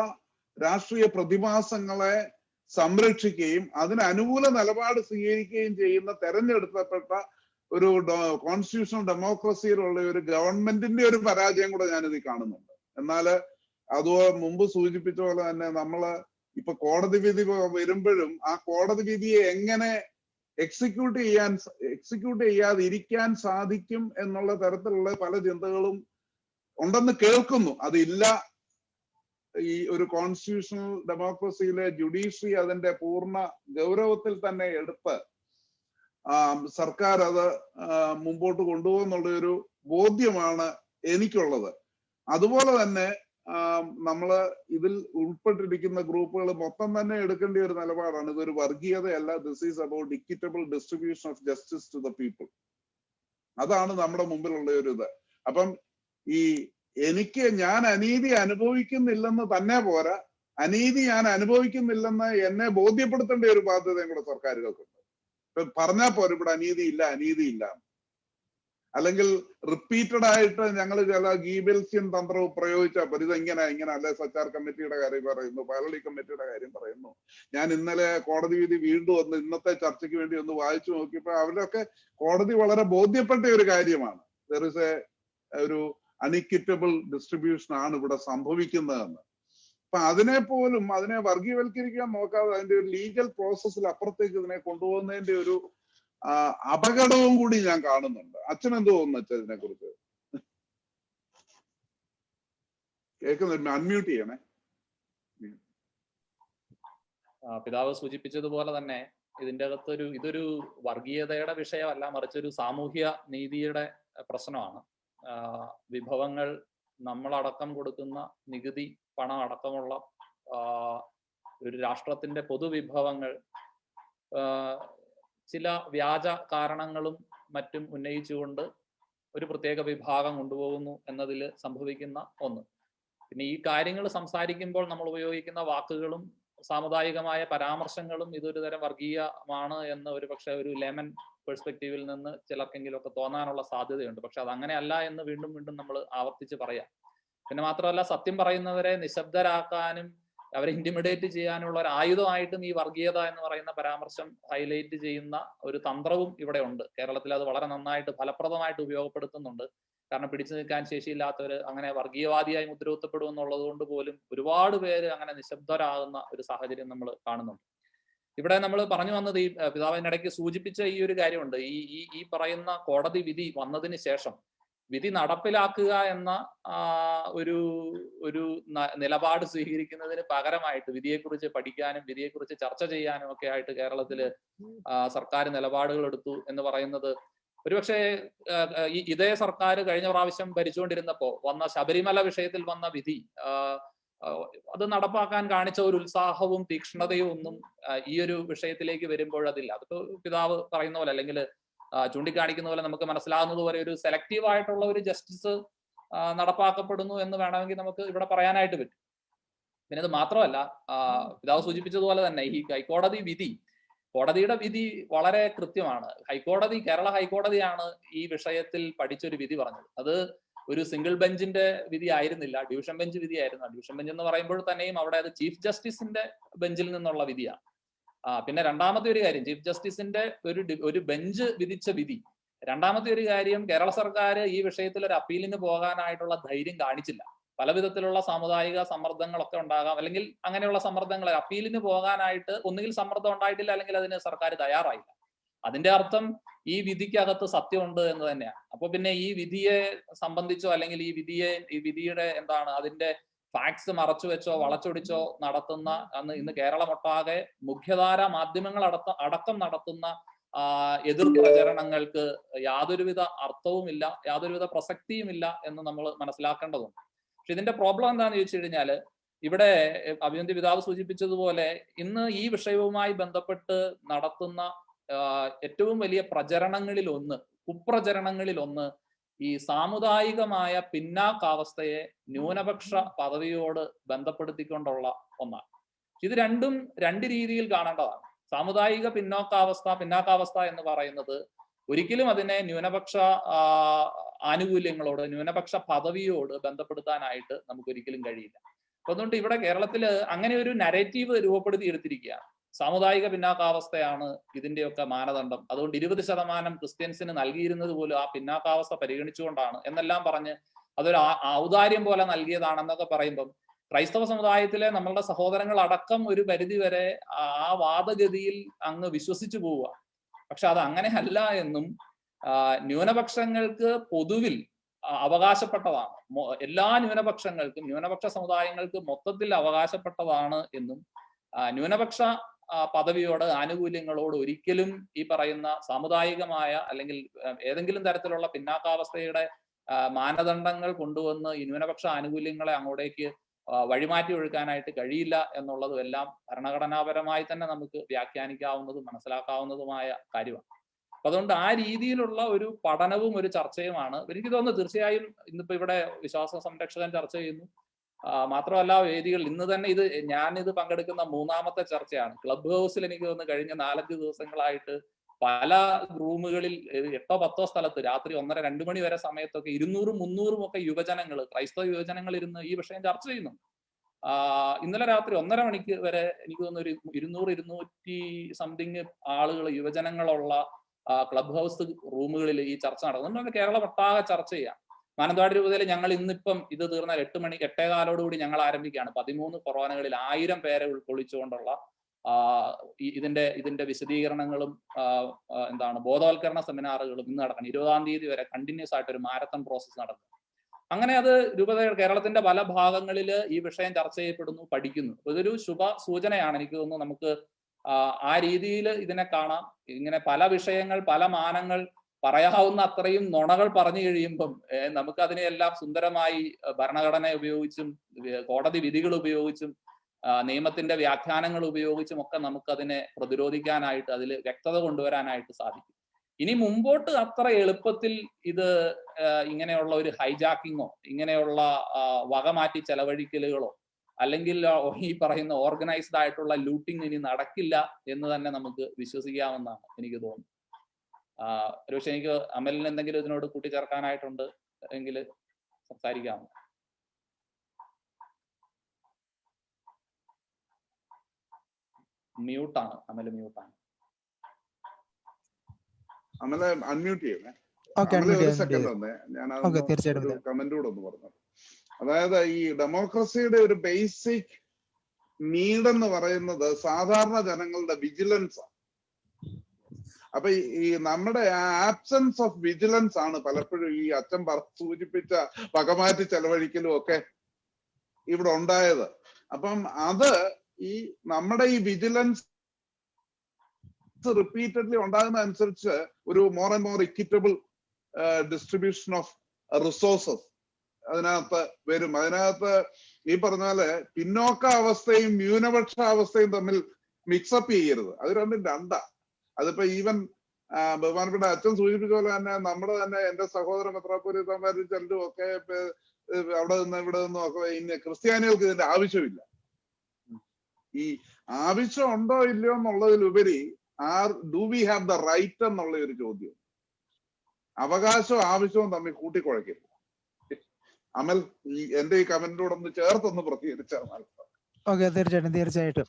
രാഷ്ട്രീയ പ്രതിഭാസങ്ങളെ സംരക്ഷിക്കുകയും അതിന് അനുകൂല നിലപാട് സ്വീകരിക്കുകയും ചെയ്യുന്ന തെരഞ്ഞെടുക്കപ്പെട്ട ഒരു കോൺസ്റ്റിറ്റ്യൂഷണൽ ഡെമോക്രസിയിലുള്ള ഒരു ഗവൺമെന്റിന്റെ ഒരു പരാജയം കൂടെ ഞാനിത് കാണുന്നുണ്ട്. എന്നാല് അത് മുമ്പ് സൂചിപ്പിച്ച പോലെ തന്നെ നമ്മള് ഇപ്പൊ കോടതി വിധി വരുമ്പോഴും ആ കോടതി വിധിയെ എങ്ങനെ എക്സിക്യൂട്ട് ചെയ്യാതിരിക്കാൻ സാധിക്കും എന്നുള്ള തരത്തിലുള്ള പല ചിന്തകളും ഉണ്ടെന്ന് കേൾക്കുന്നു. അതില്ല, ഈ ഒരു കോൺസ്റ്റിറ്റ്യൂഷണൽ ഡെമോക്രസിയിലെ ജുഡീഷ്യറി അതിന്റെ പൂർണ്ണ ഗൗരവത്തിൽ തന്നെ എടുത്ത് സർക്കാർ അത് മുമ്പോട്ട് കൊണ്ടുപോകുന്നുള്ള ഒരു ബോധ്യമാണ് എനിക്കുള്ളത്. അതുപോലെ തന്നെ നമ്മള് ഇതിൽ ഉൾപ്പെട്ടിരിക്കുന്ന ഗ്രൂപ്പുകൾ മൊത്തം തന്നെ എടുക്കേണ്ട ഒരു നിലപാടാണ്. ഇതൊരു വർഗീയതയല്ല, this is about equitable distribution of justice to the people. അതാണ് നമ്മുടെ മുമ്പിലുള്ള ഒരു ഇത്. അപ്പം ഞാൻ അനീതി അനുഭവിക്കുന്നില്ലെന്ന് തന്നെ പോരാ, അനീതി ഞാൻ അനുഭവിക്കുന്നില്ലെന്ന് എന്നെ ബോധ്യപ്പെടുത്തേണ്ട ഒരു ബാധ്യതയും കൂടെ സർക്കാരുകൾക്കുണ്ട്. പറഞ്ഞാൽ പോലും ഇവിടെ അനീതിയില്ല. അല്ലെങ്കിൽ റിപ്പീറ്റഡ് ആയിട്ട് ഞങ്ങൾ ചില ഗീബെൽസ്യൻ തന്ത്രവും പ്രയോഗിച്ചാൽ ഇത് ഇങ്ങനെ അല്ലെ സച്ചാർ കമ്മിറ്റിയുടെ കാര്യം പറയുന്നു, പാലളി കമ്മിറ്റിയുടെ കാര്യം പറയുന്നു. ഞാൻ ഇന്നലെ കോടതി വിധി വീണ്ടും ഒന്ന് ഇന്നത്തെ ചർച്ചയ്ക്ക് വേണ്ടി ഒന്ന് വായിച്ചു നോക്കിയപ്പോൾ അവരൊക്കെ കോടതി വളരെ ബോധ്യപ്പെട്ട ഒരു കാര്യമാണ്. ദർ ഇസ് ഒരു അൺഇക്വിറ്റബിൾ ഡിസ്ട്രിബ്യൂഷൻ ആണ് ഇവിടെ സംഭവിക്കുന്നതെന്ന്. അപ്പൊ അതിനെ വർഗീയവൽക്കരിക്കാൻ നോക്കാതെ അതിന്റെ ഒരു ലീഗൽ പ്രോസസ്സിൽ അപ്പുറത്തേക്ക് ഇതിനെ കൊണ്ടുപോകുന്നതിന്റെ ഒരു അപകടവും കൂടി ഞാൻ കാണുന്നുണ്ട്. അച്ഛൻ എന്ത് തോന്നുന്നു അച്ഛൻ ഇതിനെ കുറിച്ച്? കേൾക്കുന്നുണ്ട്, അൺമ്യൂട്ട് ചെയ്യണേ. പിതാവ് സൂചിപ്പിച്ചതുപോലെ തന്നെ ഇതിന്റെ അകത്തൊരു ഇതൊരു വർഗീയതയുടെ വിഷയമല്ല, മറിച്ച് ഒരു സാമൂഹ്യ നീതിയുടെ പ്രശ്നമാണ്. വിഭവങ്ങൾ നമ്മളടക്കം കൊടുക്കുന്ന നികുതി പണം അടക്കമുള്ള ഒരു രാഷ്ട്രത്തിന്റെ പൊതുവിഭവങ്ങൾ ചില വ്യാജ കാരണങ്ങളും മറ്റും ഉന്നയിച്ചുകൊണ്ട് ഒരു പ്രത്യേക വിഭാഗം കൊണ്ടുപോകുന്നു എന്നതിൽ സംഭവിക്കുന്ന ഒന്ന്. പിന്നെ ഈ കാര്യങ്ങൾ സംസാരിക്കുമ്പോൾ നമ്മൾ ഉപയോഗിക്കുന്ന വാക്കുകളും സാമുദായികമായ പരാമർശങ്ങളും ഇതൊരു തരം വർഗീയമാണ് എന്ന് ഒരു ലെമൻ പെർസ്പെക്റ്റീവിൽ നിന്ന് ചിലർക്കെങ്കിലും ഒക്കെ തോന്നാനുള്ള സാധ്യതയുണ്ട്. പക്ഷെ അത് അങ്ങനെയല്ല എന്ന് വീണ്ടും നമ്മൾ ആവർത്തിച്ച് പറയാം. പിന്നെ മാത്രമല്ല, സത്യം പറയുന്നവരെ നിശബ്ദരാക്കാനും അവരെ ഇന്റിമിഡേറ്റ് ചെയ്യാനുള്ള ഒരു ആയുധമായിട്ടും ഈ വർഗീയത എന്ന് പറയുന്ന പരാമർശം ഹൈലൈറ്റ് ചെയ്യുന്ന ഒരു തന്ത്രവും ഇവിടെ ഉണ്ട്. കേരളത്തിൽ അത് വളരെ നന്നായിട്ട് ഫലപ്രദമായിട്ട് ഉപയോഗപ്പെടുത്തുന്നുണ്ട്. കാരണം പിടിച്ചു നിൽക്കാൻ ശേഷിയില്ലാത്തവർ അങ്ങനെ വർഗീയവാദിയായി മുദ്രകുത്തപ്പെടും എന്നുള്ളത് കൊണ്ട് പോലും ഒരുപാട് പേര് അങ്ങനെ നിശബ്ദരാകുന്ന ഒരു സാഹചര്യം നമ്മൾ കാണുന്നുണ്ട്. ഇവിടെ നമ്മൾ പറഞ്ഞു വന്നത് ഈ പിതാവിനിടയ്ക്ക് സൂചിപ്പിച്ച ഈ ഒരു കാര്യമുണ്ട്. ഈ പറയുന്ന കോടതി വിധി വന്നതിന് ശേഷം വിധി നടപ്പിലാക്കുക എന്ന ഒരു നിലപാട് സ്വീകരിക്കുന്നതിന് പകരമായിട്ട് വിധിയെക്കുറിച്ച് പഠിക്കാനും വിധിയെക്കുറിച്ച് ചർച്ച ചെയ്യാനും ഒക്കെ ആയിട്ട് കേരളത്തില് സർക്കാർ നിലപാടുകൾ എടുത്തു എന്ന് പറയുന്നത് ഒരുപക്ഷെ ഇതേ സർക്കാർ കഴിഞ്ഞ പ്രാവശ്യം ഭരിച്ചുകൊണ്ടിരുന്നപ്പോ വന്ന ശബരിമല വിഷയത്തിൽ വന്ന വിധി അത് നടപ്പാക്കാൻ കാണിച്ച ഒരു ഉത്സാഹവും തീക്ഷ്ണതയും ഒന്നും ഈ ഒരു വിഷയത്തിലേക്ക് വരുമ്പോൾ അതില്ല. അതിപ്പോ പിതാവ് പറയുന്ന പോലെ അല്ലെങ്കിൽ ചൂണ്ടിക്കാണിക്കുന്ന പോലെ നമുക്ക് മനസ്സിലാകുന്നത് പോലെ ഒരു സെലക്റ്റീവ് ആയിട്ടുള്ള ഒരു ജസ്റ്റിസ് നടപ്പാക്കപ്പെടുന്നു എന്ന് വേണമെങ്കിൽ നമുക്ക് ഇവിടെ പറയാനായിട്ട് പറ്റും. പിന്നെ ഇത് മാത്രമല്ല, പിതാവ് സൂചിപ്പിച്ചതുപോലെ തന്നെ ഈ കോടതിയുടെ വിധി വളരെ കൃത്യമാണ്. കേരള ഹൈക്കോടതിയാണ് ഈ വിഷയത്തിൽ പഠിച്ചൊരു വിധി പറഞ്ഞത്. അത് ഒരു സിംഗിൾ ബെഞ്ചിന്റെ വിധി ആയിരുന്നില്ല, ഡിവിഷൻ ബെഞ്ച് വിധിയായിരുന്നു. ഡിവിഷൻ ബെഞ്ച് എന്ന് പറയുമ്പോൾ തന്നെയും അവിടെ അത് ചീഫ് ജസ്റ്റിസിന്റെ ബെഞ്ചിൽ നിന്നുള്ള വിധിയാണ്. പിന്നെ രണ്ടാമത്തെ ഒരു കാര്യം, ചീഫ് ജസ്റ്റിസിന്റെ ഒരു ബെഞ്ച് വിധിച്ച വിധി. രണ്ടാമത്തെ ഒരു കാര്യം, കേരള സർക്കാർ ഈ വിഷയത്തിൽ ഒരു അപ്പീലിന് പോകാനായിട്ടുള്ള ധൈര്യം കാണിച്ചില്ല. പല വിധത്തിലുള്ള സാമുദായിക സമ്മർദ്ദങ്ങളൊക്കെ ഉണ്ടാകാം, അല്ലെങ്കിൽ അങ്ങനെയുള്ള സമ്മർദ്ദങ്ങൾ അപ്പീലിന് പോകാനായിട്ട് ഒന്നുകിൽ സമ്മർദ്ദം ഉണ്ടായിട്ടില്ല, അല്ലെങ്കിൽ അതിന് സർക്കാർ തയ്യാറായില്ല. അതിന്റെ അർത്ഥം ഈ വിധിക്കകത്ത് സത്യമുണ്ട് എന്ന് തന്നെയാണ്. അപ്പൊ പിന്നെ ഈ വിധിയെ സംബന്ധിച്ചോ അല്ലെങ്കിൽ ഈ വിധിയുടെ അതിന്റെ ഫാക്ട്സ് മറച്ചു വെച്ചോ വളച്ചൊടിച്ചോ നടത്തുന്ന ഇന്ന് കേരളമൊട്ടാകെ മുഖ്യധാര മാധ്യമങ്ങൾ അടക്കം നടത്തുന്ന എതിർ പ്രചരണങ്ങൾക്ക് യാതൊരുവിധ അർത്ഥവുമില്ല, യാതൊരുവിധ പ്രസക്തിയുമില്ല എന്ന് നമ്മൾ മനസ്സിലാക്കേണ്ടതുണ്ട്. പക്ഷെ ഇതിന്റെ പ്രോബ്ലം എന്താണെന്ന് ചോദിച്ചു കഴിഞ്ഞാല്, ഇവിടെ അഭിനന്ദി പിതാവ് സൂചിപ്പിച്ചതുപോലെ ഇന്ന് ഈ വിഷയവുമായി ബന്ധപ്പെട്ട് നടത്തുന്ന ഏറ്റവും വലിയ കുപ്രചരണങ്ങളിൽ ഒന്ന് ഈ സാമുദായികമായ പിന്നാക്കാവസ്ഥയെ ന്യൂനപക്ഷ പദവിയോട് ബന്ധപ്പെടുത്തിക്കൊണ്ടുള്ള ഒന്നാണ്. ഇത് രണ്ടും രണ്ട് രീതിയിൽ കാണേണ്ടതാണ്. സാമുദായിക പിന്നാക്കാവസ്ഥ എന്ന് പറയുന്നത് ഒരിക്കലും അതിനെ ന്യൂനപക്ഷ ആനുകൂല്യങ്ങളോട്, ന്യൂനപക്ഷ പദവിയോട് ബന്ധപ്പെടുത്താനായിട്ട് നമുക്ക് ഒരിക്കലും കഴിയില്ല. അപ്പൊ അതുകൊണ്ട് ഇവിടെ കേരളത്തിൽ അങ്ങനെ ഒരു നരേറ്റീവ് രൂപപ്പെടുത്തി എടുത്തിരിക്കുകയാണ്. സാമുദായിക പിന്നാക്കാവസ്ഥയാണ് ഇതിന്റെയൊക്കെ മാനദണ്ഡം. അതുകൊണ്ട് 20% ക്രിസ്ത്യൻസിന് നൽകിയിരുന്നത് പോലും ആ പിന്നാക്കാവസ്ഥ പരിഗണിച്ചുകൊണ്ടാണ് എന്നെല്ലാം പറഞ്ഞ് അതൊരു ഔദാര്യം പോലെ നൽകിയതാണെന്നൊക്കെ പറയുമ്പം ക്രൈസ്തവ സമുദായത്തിലെ നമ്മളുടെ സഹോദരങ്ങൾ അടക്കം ഒരു പരിധി വരെ ആ വാദഗതിയിൽ അങ്ങ് വിശ്വസിച്ചു പോവുക. പക്ഷെ അത് അങ്ങനെ അല്ല എന്നും ന്യൂനപക്ഷങ്ങൾക്ക് പൊതുവിൽ അവകാശപ്പെട്ടതാണ്, എല്ലാ ന്യൂനപക്ഷങ്ങൾക്കും, ന്യൂനപക്ഷ സമുദായങ്ങൾക്ക് മൊത്തത്തിൽ അവകാശപ്പെട്ടതാണ് എന്നും ന്യൂനപക്ഷ പദവിയോട്, ആനുകൂല്യങ്ങളോട് ഒരിക്കലും ഈ പറയുന്ന സാമുദായികമായ അല്ലെങ്കിൽ ഏതെങ്കിലും തരത്തിലുള്ള പിന്നാക്കാവസ്ഥയുടെ മാനദണ്ഡങ്ങൾ കൊണ്ടുവന്ന് ഈ ന്യൂനപക്ഷ ആനുകൂല്യങ്ങളെ അങ്ങോട്ടേക്ക് വഴിമാറ്റി ഒഴുക്കാനായിട്ട് കഴിയില്ല എന്നുള്ളതും എല്ലാം ഭരണഘടനാപരമായി തന്നെ നമുക്ക് വ്യാഖ്യാനിക്കാവുന്നതും മനസ്സിലാക്കാവുന്നതുമായ കാര്യമാണ്. അപ്പൊ അതുകൊണ്ട് ആ രീതിയിലുള്ള ഒരു പഠനവും ഒരു ചർച്ചയുമാണ് എനിക്ക് തോന്നുന്നത്. തീർച്ചയായും ഇന്നിപ്പോ ഇവിടെ വിശ്വാസ സംരക്ഷകൻ ചർച്ച ചെയ്യുന്നു, മാത്രമല്ല വേദികൾ ഇന്ന് തന്നെ ഞാനിത് പങ്കെടുക്കുന്ന 3ാമത്തെ ചർച്ചയാണ്. ക്ലബ് ഹൗസിൽ എനിക്ക് തോന്നുന്നു കഴിഞ്ഞ 4-5 ദിവസങ്ങളായിട്ട് പല റൂമുകളിൽ 8-10 സ്ഥലത്ത് രാത്രി 1:30-2 മണി വരെ സമയത്തൊക്കെ 200-300 ഒക്കെ യുവജനങ്ങൾ, ക്രൈസ്തവ യുവജനങ്ങൾ ഇരുന്ന് ഈ വിഷയം ചർച്ച ചെയ്യുന്നു. ഇന്നലെ രാത്രി 1:30 മണിക്ക് വരെ എനിക്ക് തോന്നുന്നു ഒരു 200-200 സംതിങ് ആളുകൾ, യുവജനങ്ങളുള്ള ക്ലബ് ഹൗസ് റൂമുകളിൽ ഈ ചർച്ച നടക്കുന്നു. കേരള ഒട്ടാകെ ചർച്ച ചെയ്യാം. മാനന്തവാടി രൂപതയിൽ ഞങ്ങൾ ഇന്നിപ്പം ഇത് തീർന്നാൽ 8:15 ഞങ്ങൾ ആരംഭിക്കുകയാണ്. 13 കൊറോനകളിൽ 1000 പേരെ ഉൾക്കൊള്ളിച്ചുകൊണ്ടുള്ള ഇതിന്റെ വിശദീകരണങ്ങളും ബോധവൽക്കരണ സെമിനാറുകളും ഇന്ന് നടക്കണം. 20-ാം തീയതി വരെ കണ്ടിന്യൂസ് ആയിട്ട് ഒരു മാരത്തൺ പ്രോസസ് നടക്കും. അങ്ങനെ അത് കേരളത്തിന്റെ പല ഭാഗങ്ങളിൽ ഈ വിഷയം ചർച്ച ചെയ്യപ്പെടുന്നു, പഠിക്കുന്നു. ഇതൊരു ശുഭ സൂചനയാണ്. എനിക്ക് തോന്നുന്നു നമുക്ക് ആ രീതിയിൽ ഇതിനെ കാണാം. ഇങ്ങനെ പല വിഷയങ്ങൾ, പല മാനങ്ങൾ, പറയാവുന്ന അത്രയും നുണകൾ പറഞ്ഞു കഴിയുമ്പം നമുക്ക് അതിനെയെല്ലാം സുന്ദരമായി ഭരണഘടന ഉപയോഗിച്ചും കോടതി വിധികൾ ഉപയോഗിച്ചും നിയമത്തിന്റെ വ്യാഖ്യാനങ്ങൾ ഉപയോഗിച്ചും ഒക്കെ നമുക്കതിനെ പ്രതിരോധിക്കാനായിട്ട്, അതിൽ വ്യക്തത കൊണ്ടുവരാനായിട്ട് സാധിക്കും. ഇനി മുമ്പോട്ട് അത്ര എളുപ്പത്തിൽ ഇത് ഇങ്ങനെയുള്ള ഒരു ഹൈജാക്കിങ്ങോ ഇങ്ങനെയുള്ള വകമാറ്റി ചെലവഴിക്കലുകളോ അല്ലെങ്കിൽ ഈ പറയുന്ന ഓർഗനൈസ്ഡ് ആയിട്ടുള്ള ലൂട്ടിങ് ഇനി നടക്കില്ല എന്ന് തന്നെ നമുക്ക് വിശ്വസിക്കാമെന്നാണ് എനിക്ക് തോന്നുന്നത്. ഒരുപക്ഷെ എനിക്ക് അമലിന് എന്തെങ്കിലും ഇതിനോട് കൂട്ടിച്ചേർക്കാനായിട്ടുണ്ട് എങ്കിൽ സംസാരിക്കാമോ? മ്യൂട്ടാണ്, അമല് മ്യൂട്ടാണ്. അമലെ അൺമ്യൂട്ട് ചെയ്യണേ. ഒരു സെക്കൻഡ് തന്നെ ഞാൻ കമന്റ് കൂടെ ഒന്ന് പറഞ്ഞത്. അതായത് ഈ ഡെമോക്രസിയുടെ ഒരു ബേസിക് നീഡ് എന്ന് പറയുന്നത് സാധാരണ ജനങ്ങളുടെ വിജിലൻസ് ആണ്. അപ്പൊ ഈ നമ്മുടെ ആബ്സെൻസ് ഓഫ് വിജിലൻസ് ആണ് പലപ്പോഴും ഈ അച്ഛൻ സൂചിപ്പിച്ച വകമാറ്റി ചെലവഴിക്കലും ഒക്കെ ഇവിടെ ഉണ്ടായത്. അപ്പം അത് ഈ നമ്മുടെ ഈ വിജിലൻസ് റിപ്പീറ്റഡ്ലി ഉണ്ടാകുന്ന അനുസരിച്ച് ഒരു more and more equitable distribution of resources അതിനകത്ത് വരും. അതിനകത്ത് ഈ പറഞ്ഞ പോലെ പിന്നോക്ക അവസ്ഥയും ന്യൂനപക്ഷ അവസ്ഥയും തമ്മിൽ മിക്സപ്പ് ചെയ്യരുത്. അത് രണ്ടും രണ്ടാ. അതിപ്പോ ഈവൻ ബഹുമാനപ്പെട്ട അച്ഛൻ സൂചിപ്പിച്ച പോലെ തന്നെ നമ്മുടെ തന്നെ എന്റെ സഹോദര മെത്രാപ്പൊലീത്തമാരും ചിലരും ഒക്കെ അവിടെ നിന്ന് ഇവിടെ നിന്നും ഒക്കെ ഇന്ന് ക്രിസ്ത്യാനികൾക്ക് ഇതിന്റെ ആവശ്യമില്ല. ഈ ആവശ്യം ഉണ്ടോ ഇല്ലയോ എന്നുള്ളതിലുപരി do we have the right എന്നുള്ള ഒരു ചോദ്യം, അവകാശവും ആവശ്യവും തമ്മിൽ കൂട്ടിക്കുഴയ്ക്കരുത്. അമൽ എന്റെ ഈ കമന്റിനോട് ഒന്ന് ചേർത്തൊന്ന് പ്രതികരിച്ചാൽ. ഓക്കെ, തീർച്ചയായിട്ടും.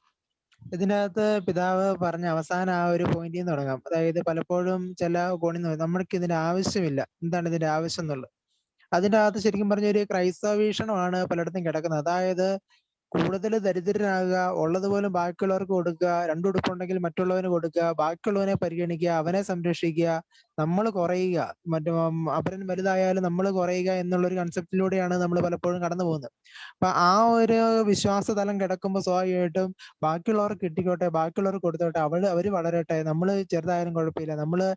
ഇതിനകത്ത് പിതാവ് പറഞ്ഞ അവസാന ആ ഒരു പോയിന്റിൽ നിന്ന് തുടങ്ങാം. അതായത് പലപ്പോഴും ചില കോണിൽ നിന്ന് നമ്മൾക്ക് ഇതിന്റെ ആവശ്യമില്ല, എന്താണ് ഇതിന്റെ ആവശ്യം എന്നുള്ളത്. അതിന്റെ അകത്ത് ശരിക്കും പറഞ്ഞ ഒരു ക്രൈസ്തവ വീക്ഷണമാണ് പലയിടത്തും കിടക്കുന്നത്. അതായത് കൂടുതൽ ദരിദ്രനാകുക, ഉള്ളതുപോലും ബാക്കിയുള്ളവർക്ക് കൊടുക്കുക, രണ്ടുടുപ്പുണ്ടെങ്കിൽ മറ്റുള്ളവന് കൊടുക്കുക, ബാക്കിയുള്ളവനെ പരിഗണിക്കുക, അവനെ സംരക്ഷിക്കുക, നമ്മൾ കുറയുക, അപരൻ വലുതായാലും നമ്മൾ കുറയുക എന്നുള്ളൊരു കൺസെപ്റ്റിലൂടെയാണ് നമ്മൾ പലപ്പോഴും കടന്നു പോകുന്നത്. അപ്പൊ ആ ഒരു വിശ്വാസ തലം കിടക്കുമ്പോൾ സ്വാഭാവികമായിട്ടും ബാക്കിയുള്ളവർക്ക് കിട്ടിക്കോട്ടെ, ബാക്കിയുള്ളവർക്ക് കൊടുത്തോട്ടെ, അവര് വളരട്ടെ, നമ്മൾ ചെറുതായാലും കുഴപ്പമില്ല, നമ്മള്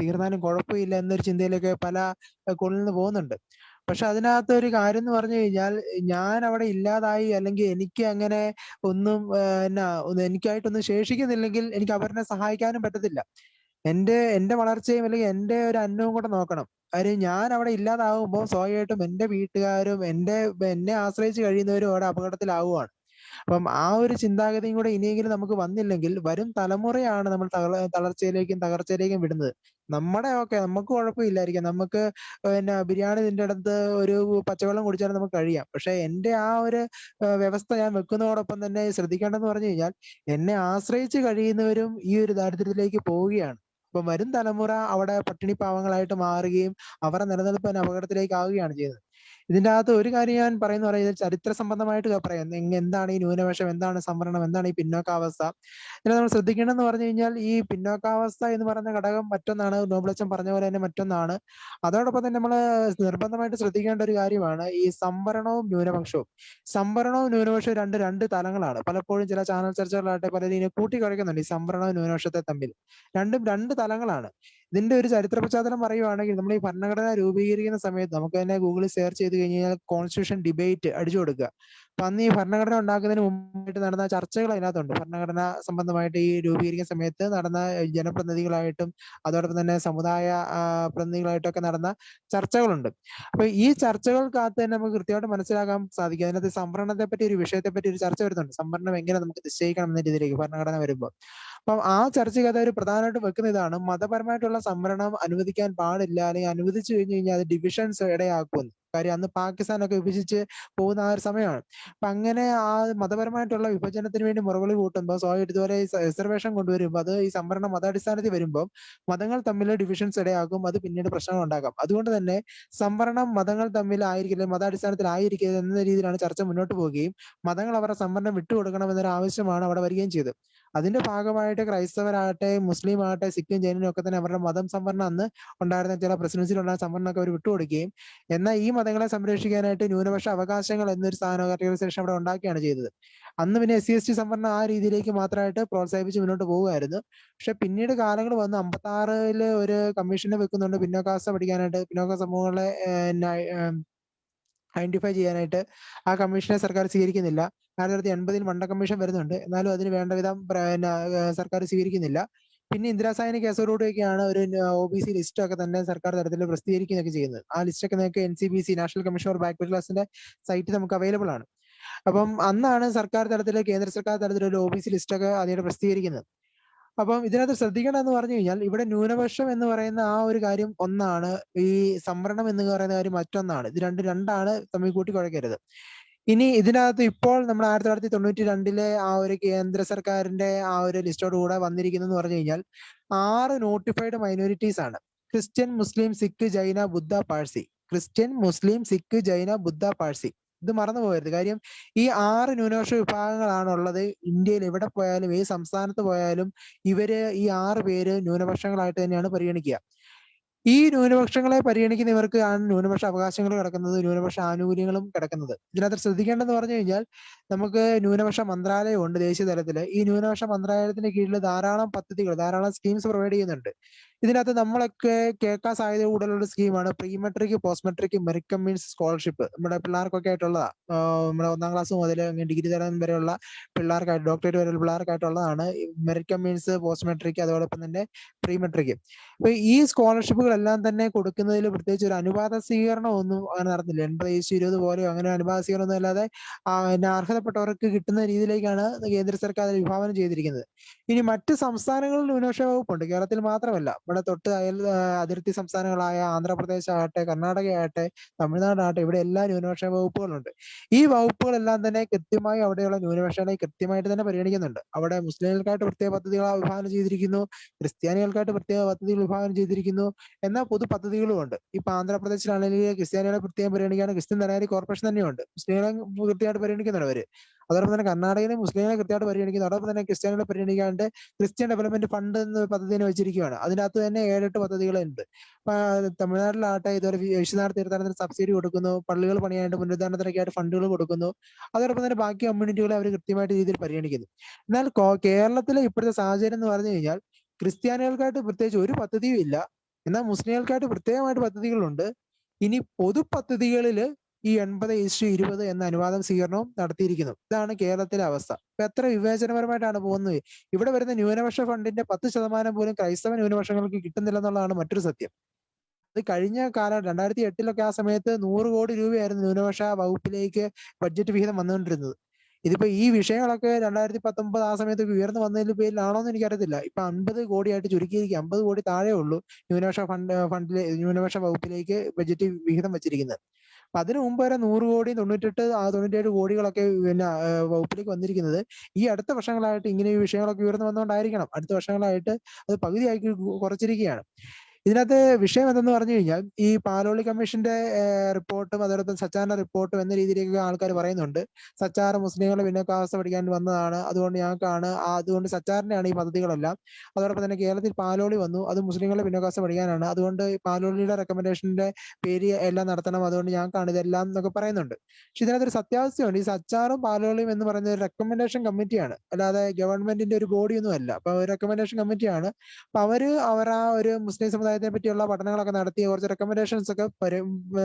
തീർന്നാലും കുഴപ്പമില്ല എന്നൊരു ചിന്തയിലേക്ക് പല കോണിൽ നിന്ന് പോകുന്നുണ്ട്. പക്ഷെ അതിനകത്ത് ഒരു കാര്യം എന്ന് പറഞ്ഞു കഴിഞ്ഞാൽ, ഞാൻ അവിടെ ഇല്ലാതായി അല്ലെങ്കിൽ എനിക്ക് അങ്ങനെ ഒന്നും എനിക്കായിട്ടൊന്നും ശേഷിക്കുന്നില്ലെങ്കിൽ എനിക്ക് അവരെ സഹായിക്കാനും പറ്റത്തില്ല. എന്റെ വളർച്ചയും അല്ലെങ്കിൽ എന്റെ ഒരു അന്നവും കൂടെ നോക്കണം. കാര്യം ഞാൻ അവിടെ ഇല്ലാതാകുമ്പോൾ സ്വാഭാവികമായിട്ടും എന്റെ വീട്ടുകാരും എന്നെ ആശ്രയിച്ച് കഴിയുന്നവരും അവിടെ അപകടത്തിലാവുകയാണ്. അപ്പം ആ ഒരു ചിന്താഗതിയും കൂടെ ഇനിയെങ്കിലും നമുക്ക് വന്നില്ലെങ്കിൽ വരും തലമുറയാണ് നമ്മൾ തളർച്ചയിലേക്കും തകർച്ചയിലേക്കും വിടുന്നത്. നമുക്ക് കുഴപ്പമില്ലായിരിക്കാം, നമുക്ക് ബിരിയാണി തിന്റെ അടുത്ത് ഒരു പച്ചവെള്ളം കുടിച്ചാലും നമുക്ക് കഴിയാം. പക്ഷെ എന്റെ ആ ഒരു വ്യവസ്ഥ ഞാൻ വെക്കുന്നതോടൊപ്പം തന്നെ ശ്രദ്ധിക്കേണ്ടതെന്ന് പറഞ്ഞു കഴിഞ്ഞാൽ, എന്നെ ആശ്രയിച്ച് കഴിയുന്നവരും ഈ ഒരു ദാരിദ്ര്യത്തിലേക്ക് പോവുകയാണ്. അപ്പൊ വരും തലമുറ അവിടെ പട്ടിണി പാവങ്ങളായിട്ട് മാറുകയും അവരുടെ നിലനിൽപ്പ് തന്നെ അപകടത്തിലേക്ക് ആവുകയാണ് ചെയ്യുന്നത്. ഇതിന്റെ അകത്ത് ഒരു കാര്യം ഞാൻ പറയുന്നത് ചരിത്ര സംബന്ധമായിട്ട് പറയാം. എന്താണ് ഈ ന്യൂനപക്ഷം, എന്താണ് സംവരണം, എന്താണ് ഈ പിന്നോക്കാവസ്ഥ. ഇതിനെ നമ്മൾ ശ്രദ്ധിക്കേണ്ടതെന്ന് പറഞ്ഞു കഴിഞ്ഞാൽ, ഈ പിന്നോക്കാവസ്ഥ എന്ന് പറയുന്ന ഘടകം മറ്റൊന്നാണ്, നോബിളച്ചൻ പറഞ്ഞ പോലെ തന്നെ മറ്റൊന്നാണ്. അതോടൊപ്പം തന്നെ നമ്മൾ നിർബന്ധമായിട്ട് ശ്രദ്ധിക്കേണ്ട ഒരു കാര്യമാണ് ഈ സംവരണവും ന്യൂനപക്ഷവും. സംവരണവും ന്യൂനപക്ഷവും രണ്ട് തലങ്ങളാണ്. പലപ്പോഴും ചില ചാനൽ ചർച്ചകളായിട്ട് പലരും ഇതിനെ കൂട്ടിക്കുറയ്ക്കുന്നുണ്ട് ഈ സംവരണവും ന്യൂനപക്ഷത്തെ തമ്മിൽ. രണ്ട് തലങ്ങളാണ്. ഇതിന്റെ ഒരു ചരിത്ര പശ്ചാത്തലം പറയുവാണെങ്കിൽ, നമ്മൾ ഈ ഭരണഘടന രൂപീകരിക്കുന്ന സമയത്ത് നമുക്ക് തന്നെ ഗൂഗിളിൽ സെർച്ച് ചെയ്ത് കഴിഞ്ഞാൽ കോൺസ്റ്റിറ്റ്യൂഷൻ ഡിബേറ്റ് അടിച്ചു കൊടുക്കുക. അപ്പൊ അന്ന് ഈ ഭരണഘടന ഉണ്ടാക്കുന്നതിന് മുമ്പായിട്ട് നടന്ന ചർച്ചകൾ അതിനകത്തുണ്ട്. ഭരണഘടന സംബന്ധമായിട്ട് ഈ രൂപീകരിക്കുന്ന സമയത്ത് നടന്ന ജനപ്രതിനിധികളായിട്ടും അതോടൊപ്പം തന്നെ സമുദായ പ്രതിനിധികളായിട്ടും ഒക്കെ നടന്ന ചർച്ചകളുണ്ട്. അപ്പൊ ഈ ചർച്ചകൾക്കകത്ത് തന്നെ നമുക്ക് കൃത്യമായിട്ട് മനസ്സിലാക്കാൻ സാധിക്കും. അതിനകത്ത് സംവരണത്തെ പറ്റി ഒരു വിഷയത്തെ പറ്റി ഒരു ചർച്ച വരുന്നുണ്ട്. സംവരണം എങ്ങനെ നമുക്ക് നിശ്ചയിക്കണം എന്ന രീതിയിലേക്ക് ഭരണഘടന വരുമ്പോൾ. അപ്പം ആ ചർച്ചയ്ക്കകത്ത് അവർ പ്രധാനമായിട്ടും വെക്കുന്ന ഇതാണ്, മതപരമായിട്ടുള്ള സംവരണം അനുവദിക്കാൻ പാടില്ല, അല്ലെങ്കിൽ അനുവദിച്ചു കഴിഞ്ഞു കഴിഞ്ഞാൽ അത് ഡിവിഷൻസ് ഇടയാക്കുമെന്ന്. കാര്യം അന്ന് പാകിസ്ഥാനൊക്കെ വിഭജിച്ച് പോകുന്ന ആ ഒരു സമയമാണ്. അപ്പൊ അങ്ങനെ ആ മതപരമായിട്ടുള്ള വിഭജനത്തിന് വേണ്ടി മുറവിളി കൂട്ടുമ്പോൾ സ്വാഭാവികം ഇതുപോലെ ഈ റിസർവേഷൻ കൊണ്ടുവരുമ്പോൾ അത് ഈ സംവരണം മതാടിസ്ഥാനത്തിൽ വരുമ്പോൾ മതങ്ങൾ തമ്മിൽ ഡിവിഷൻസ് ഇടയാക്കും, അത് പിന്നീട് പ്രശ്നങ്ങൾ ഉണ്ടാക്കാം. അതുകൊണ്ട് തന്നെ സംവരണം മതങ്ങൾ തമ്മിൽ ആയിരിക്കില്ല, മതാടിസ്ഥാനത്തിൽ ആയിരിക്കരുത് എന്ന രീതിയിലാണ് ചർച്ച മുന്നോട്ട് പോവുകയും മതങ്ങൾ അവരുടെ സംവരണം വിട്ടുകൊടുക്കണം എന്നൊരു ആവശ്യമാണ് അവിടെ വരികയും ചെയ്തത്. അതിന്റെ ഭാഗമായിട്ട് ക്രൈസ്തവരാകട്ടെ, മുസ്ലിം ആകട്ടെ, സിഖും ജൈനും ഒക്കെ തന്നെ അവരുടെ മതം സംവരണം അന്ന് ഉണ്ടായിരുന്ന ചില പ്രസിഡൻസിലുണ്ടായ സംവരണമൊക്കെ അവർ വിട്ടുകൊടുക്കുകയും എന്നാൽ ഈ മതങ്ങളെ സംരക്ഷിക്കാനായിട്ട് ന്യൂനപക്ഷ അവകാശങ്ങൾ എന്നൊരു സാധനം കാറ്റഗറൈസേഷൻ അവിടെ ഉണ്ടാക്കുകയാണ് ചെയ്തത്. അന്ന് പിന്നെ SC ST സംവരണം ആ രീതിയിലേക്ക് മാത്രമായിട്ട് പ്രോത്സാഹിപ്പിച്ച് മുന്നോട്ട് പോവുകയായിരുന്നു. പക്ഷെ പിന്നീട് കാലങ്ങൾ വന്ന് 56 ഒരു കമ്മീഷനെ വെക്കുന്നുണ്ട് പിന്നോക്കാവസ്ഥ പഠിക്കാനായിട്ട്, പിന്നോക്ക സമൂഹങ്ങളെ ഐഡന്റിഫൈ ചെയ്യാനായിട്ട്. ആ കമ്മീഷനെ സർക്കാർ സ്വീകരിക്കുന്നില്ല. 1980 മണ്ട കമ്മീഷൻ വരുന്നുണ്ട്, എന്നാലും അതിന് വേണ്ട വിധം സർക്കാർ സ്വീകരിക്കുന്നില്ല. പിന്നെ ഇന്ദിരാസായനി കേസോടുകൂടിയൊക്കെയാണ് ഒരു OBC ലിസ്റ്റ് ഒക്കെ തന്നെ സർക്കാർ തലത്തിൽ പ്രസിദ്ധീകരിക്കുകയൊക്കെ ചെയ്യുന്നത്. ആ ലിസ്റ്റൊക്കെ നിങ്ങൾക്ക് NCBC national commission for backward ക്ലാസിന്റെ സൈറ്റ് നമുക്ക് അവൈലബിൾ ആണ്. അപ്പം അന്നാണ് സർക്കാർ തലത്തിൽ, കേന്ദ്ര സർക്കാർ തലത്തിൽ ഒരു OBC ലിസ്റ്റൊക്കെ ആദ്യമായിട്ട് പ്രസിദ്ധീകരിക്കുന്നത്. അപ്പം ഇതിനകത്ത് ശ്രദ്ധിക്കേണ്ടതെന്ന് പറഞ്ഞു കഴിഞ്ഞാൽ ഇവിടെ ന്യൂനപക്ഷം എന്ന് പറയുന്ന ആ ഒരു കാര്യം ഒന്നാണ്, ഈ സംവരണം എന്ന് പറയുന്ന കാര്യം മറ്റൊന്നാണ്. ഇത് രണ്ടാണ് തമ്മിൽ കൂട്ടിക്കുഴയ്ക്കരുത്. ഇനി ഇതിനകത്ത് ഇപ്പോൾ നമ്മൾ 1992 ആ ഒരു കേന്ദ്ര സർക്കാരിന്റെ ആ ഒരു ലിസ്റ്റോട് കൂടെ വന്നിരിക്കുന്നതെന്ന് പറഞ്ഞു കഴിഞ്ഞാൽ 6 നോട്ടിഫൈഡ് മൈനോറിറ്റീസ് ആണ്. ക്രിസ്ത്യൻ, മുസ്ലിം, സിഖ്, ജൈന, ബുദ്ധ, പാഴ്സി. ക്രിസ്ത്യൻ, മുസ്ലിം, സിഖ്, ജൈന, ബുദ്ധ, പാഴ്സി. ഇത് മറന്നു പോകരുത്. കാര്യം ഈ 6 ന്യൂനപക്ഷ വിഭാഗങ്ങളാണ് ഉള്ളത്. ഇന്ത്യയിൽ എവിടെ പോയാലും ഏത് സംസ്ഥാനത്ത് പോയാലും ഇവര് ഈ 6 പേര് ന്യൂനപക്ഷങ്ങളായിട്ട് തന്നെയാണ് പരിഗണിക്കുക. ഈ ന്യൂനപക്ഷങ്ങളെ പരിഗണിക്കുന്നവർക്ക് ആണ് ന്യൂനപക്ഷ അവകാശങ്ങൾ കിടക്കുന്നത്, ന്യൂനപക്ഷ ആനുകൂല്യങ്ങളും കിടക്കുന്നത്. ഇതിനകത്ത് ശ്രദ്ധിക്കേണ്ടതെന്ന് പറഞ്ഞു കഴിഞ്ഞാൽ നമുക്ക് ന്യൂനപക്ഷ മന്ത്രാലയം ഉണ്ട് ദേശീയ തലത്തിൽ. ഈ ന്യൂനപക്ഷ മന്ത്രാലയത്തിന്റെ കീഴിൽ ധാരാളം പദ്ധതികൾ, ധാരാളം സ്കീംസ് പ്രൊവൈഡ് ചെയ്യുന്നുണ്ട്. ഇതിനകത്ത് നമ്മളൊക്കെ കേൾക്കാൻ സാധ്യത കൂടുതലുള്ള സ്കീമാണ് pre metric, post metric, merit cum means scholarship. നമ്മുടെ പിള്ളേർക്കൊക്കെ ആയിട്ടുള്ളതാണ്. നമ്മുടെ 1ാം ക്ലാസ് മുതൽ ഡിഗ്രി തലം വരെയുള്ള പിള്ളേർക്കായിട്ട്, ഡോക്ടറേറ്റ് വരെയുള്ള പിള്ളേർക്കായിട്ടുള്ളതാണ് merit cum means, post matric, അതോടൊപ്പം തന്നെ പ്രീ മെട്രിക്. അപ്പൊ ഈ സ്കോളർഷിപ്പുകളെല്ലാം തന്നെ കൊടുക്കുന്നതിൽ പ്രത്യേകിച്ച് ഒരു അനുപാത സ്വീകരണം ഒന്നും അങ്ങനെ നടന്നില്ല. 80:20 പോലെയോ അങ്ങനെ അനുപാത സ്വീകരണം ഒന്നും അല്ലാതെ അർഹതപ്പെട്ടവർക്ക് കിട്ടുന്ന രീതിയിലേക്കാണ് കേന്ദ്ര സർക്കാർ അത് വിഭാവനം ചെയ്തിരിക്കുന്നത്. ഇനി മറ്റ് സംസ്ഥാനങ്ങളിൽ ന്യൂനപക്ഷ വകുപ്പുണ്ട്, കേരളത്തിൽ മാത്രമല്ല. ഇവിടെ തൊട്ട് അതിർത്തി സംസ്ഥാനങ്ങളായ ആന്ധ്രാപ്രദേശ് ആകട്ടെ, കർണാടക ആകട്ടെ, തമിഴ്നാടാകട്ടെ, ഇവിടെ എല്ലാ ന്യൂനപക്ഷ വകുപ്പുകളുണ്ട്. ഈ വകുപ്പുകളെല്ലാം തന്നെ കൃത്യമായി അവിടെയുള്ള ന്യൂനപക്ഷങ്ങളെ കൃത്യമായിട്ട് തന്നെ പരിഗണിക്കുന്നുണ്ട്. അവിടെ മുസ്ലിങ്ങൾക്കായിട്ട് പ്രത്യേക പദ്ധതികൾ വിഭാവനം ചെയ്തിരിക്കുന്നു, ക്രിസ്ത്യാനികൾക്കായിട്ട് പ്രത്യേക പദ്ധതികൾ വിഭാവനം ചെയ്തിരിക്കുന്നു, എന്നാൽ പൊതു പദ്ധതികളും ഉണ്ട്. ഇപ്പൊ ആന്ധ്രാപ്രദേശിലാണെങ്കിൽ ക്രിസ്ത്യാനികളെ പ്രത്യേകം പരിഗണിക്കുകയാണ്, ക്രിസ്ത്യൻ ധനകാര്യ കോർപ്പറേഷൻ തന്നെയുണ്ട്. മുസ്ലിങ്ങളെ കൃത്യമായിട്ട് പരിഗണിക്കുന്നുണ്ട് അവര്. അതോടൊപ്പം തന്നെ കർണാടകയിലെ മുസ്ലിങ്ങളെ കൃത്യമായിട്ട് പരിഗണിക്കുന്നു. അതോടൊപ്പം തന്നെ ക്രിസ്ത്യാനികളെ പരിഗണിക്കാണ്ട് ക്രിസ്ത്യൻ ഡെവലപ്മെന്റ് ഫണ്ട് എന്ന പദ്ധതിനെ വെച്ചിരിക്കുകയാണ്. അതിനകത്ത് തന്നെ 7-8 പദ്ധതികളുണ്ട്. തമിഴ്നാട്ടിലാകട്ടെ ഇതുപോലെ വിശ്വനാഥ തീർത്ഥാടനത്തിന് സബ്സിഡി കൊടുക്കുന്നു, പള്ളികൾ പണിയാനായിട്ട് പുനരുദ്ധാരണത്തിനൊക്കെ ആയിട്ട് ഫണ്ടുകൾ കൊടുക്കുന്നു. അതോടൊപ്പം തന്നെ ബാക്കി കമ്മ്യൂണിറ്റികളെ അവർ കൃത്യമായിട്ട് രീതിയിൽ പരിഗണിക്കുന്നു. എന്നാൽ കേരളത്തിലെ ഇപ്പോഴത്തെ സാഹചര്യം എന്ന് പറഞ്ഞു കഴിഞ്ഞാൽ ക്രിസ്ത്യാനികൾക്കായിട്ട് പ്രത്യേകിച്ച് ഒരു പദ്ധതിയും ഇല്ല, എന്നാൽ മുസ്ലിങ്ങൾക്കായിട്ട് പ്രത്യേകമായിട്ട് പദ്ധതികളുണ്ട്. ഇനി പൊതു പദ്ധതികളിൽ ഈ 80:20 എന്ന അനുപാതം സ്വീകരണവും നടത്തിയിരിക്കുന്നു. ഇതാണ് കേരളത്തിലെ അവസ്ഥ. ഇപ്പൊ എത്ര വിവേചനപരമായിട്ടാണ് പോകുന്നത്. ഇവിടെ വരുന്ന ന്യൂനപക്ഷ ഫണ്ടിന്റെ 10% പോലും ക്രൈസ്തവ ന്യൂനപക്ഷങ്ങൾക്ക് കിട്ടുന്നില്ല എന്നുള്ളതാണ് മറ്റൊരു സത്യം. അത് കഴിഞ്ഞ കാലം 2008 ആ സമയത്ത് 100 കോടി രൂപയായിരുന്നു ന്യൂനപക്ഷ വകുപ്പിലേക്ക് ബഡ്ജറ്റ് വിഹിതം വന്നുകൊണ്ടിരുന്നത്. ഇതിപ്പോ ഈ വിഷയങ്ങളൊക്കെ 2019 ആ സമയത്തൊക്കെ ഉയർന്നു വന്നതിന്റെ പേരിലാണോ എന്ന് എനിക്കറിയത്തില്ല. ഇപ്പൊ 50 കോടിയായിട്ട് ചുരുക്കിയിരിക്കുക. 50 കോടി താഴെ ഉള്ളൂ ഫണ്ടിലെ ന്യൂനപക്ഷ വകുപ്പിലേക്ക് ബഡ്ജറ്റ് വിഹിതം വെച്ചിരിക്കുന്നത്. അപ്പൊ അതിനു മുമ്പ് വരെ 100 കോടി, 97 കോടികളൊക്കെ പിന്നെ വകുപ്പിലേക്ക് വന്നിരിക്കുന്നത് ഈ അടുത്ത വർഷങ്ങളായിട്ട് ഇങ്ങനെ ഈ വിഷയങ്ങളൊക്കെ ഉയർന്നു വന്നുകൊണ്ടായിരിക്കണം. അടുത്ത വർഷങ്ങളായിട്ട് അത് പകുതിയാക്കി കുറച്ചിരിക്കുകയാണ്. ഇതിനകത്ത് വിഷയം എന്തെന്ന് പറഞ്ഞു കഴിഞ്ഞാൽ ഈ പാലോളി കമ്മീഷന്റെ റിപ്പോർട്ടും അതോടൊപ്പം സച്ചാറിന്റെ റിപ്പോർട്ടും എന്ന രീതിയിലേക്ക് ആൾക്കാർ പറയുന്നുണ്ട്. സച്ചാർ മുസ്ലിങ്ങളെ പിന്നോക്കാവസ്ഥ പഠിക്കാൻ വന്നതാണ്, അതുകൊണ്ട് ഞങ്ങൾക്കാണ്, അതുകൊണ്ട് സച്ചാറിന്റെയാണ് ഈ പദ്ധതികളെല്ലാം. അതോടൊപ്പം തന്നെ കേരളത്തിൽ പാലോളി വന്നു, അത് മുസ്ലിങ്ങളെ പിന്നോക്കാവസ്ഥ പഠിക്കാനാണ്, അതുകൊണ്ട് പാലോളിയുടെ റെക്കമെൻഡേഷന്റെ പേര് എല്ലാം നടത്തണം, അതുകൊണ്ട് ഞങ്ങൾക്കാണ് ഇതെല്ലാം എന്നൊക്കെ പറയുന്നുണ്ട്. പക്ഷെ ഇതിനകത്തൊരു സത്യാവസ്ഥയുണ്ട്. ഈ സച്ചാറും പാലോളിയും എന്ന് പറയുന്നത് ഒരു റെക്കമെൻഡേഷൻ കമ്മിറ്റിയാണ്, അല്ലാതെ ഗവൺമെന്റിന്റെ ഒരു ബോഡിയൊന്നും അല്ല. അപ്പൊ റെക്കമെൻഡേഷൻ കമ്മിറ്റിയാണ്. അപ്പൊ അവർ ആ ഒരു മുസ്ലിം സമുദായത്തെ പറ്റിയുള്ള പഠനങ്ങളൊക്കെ നടത്തി കുറച്ച് റെക്കമെൻഡേഷൻസ് ഒക്കെ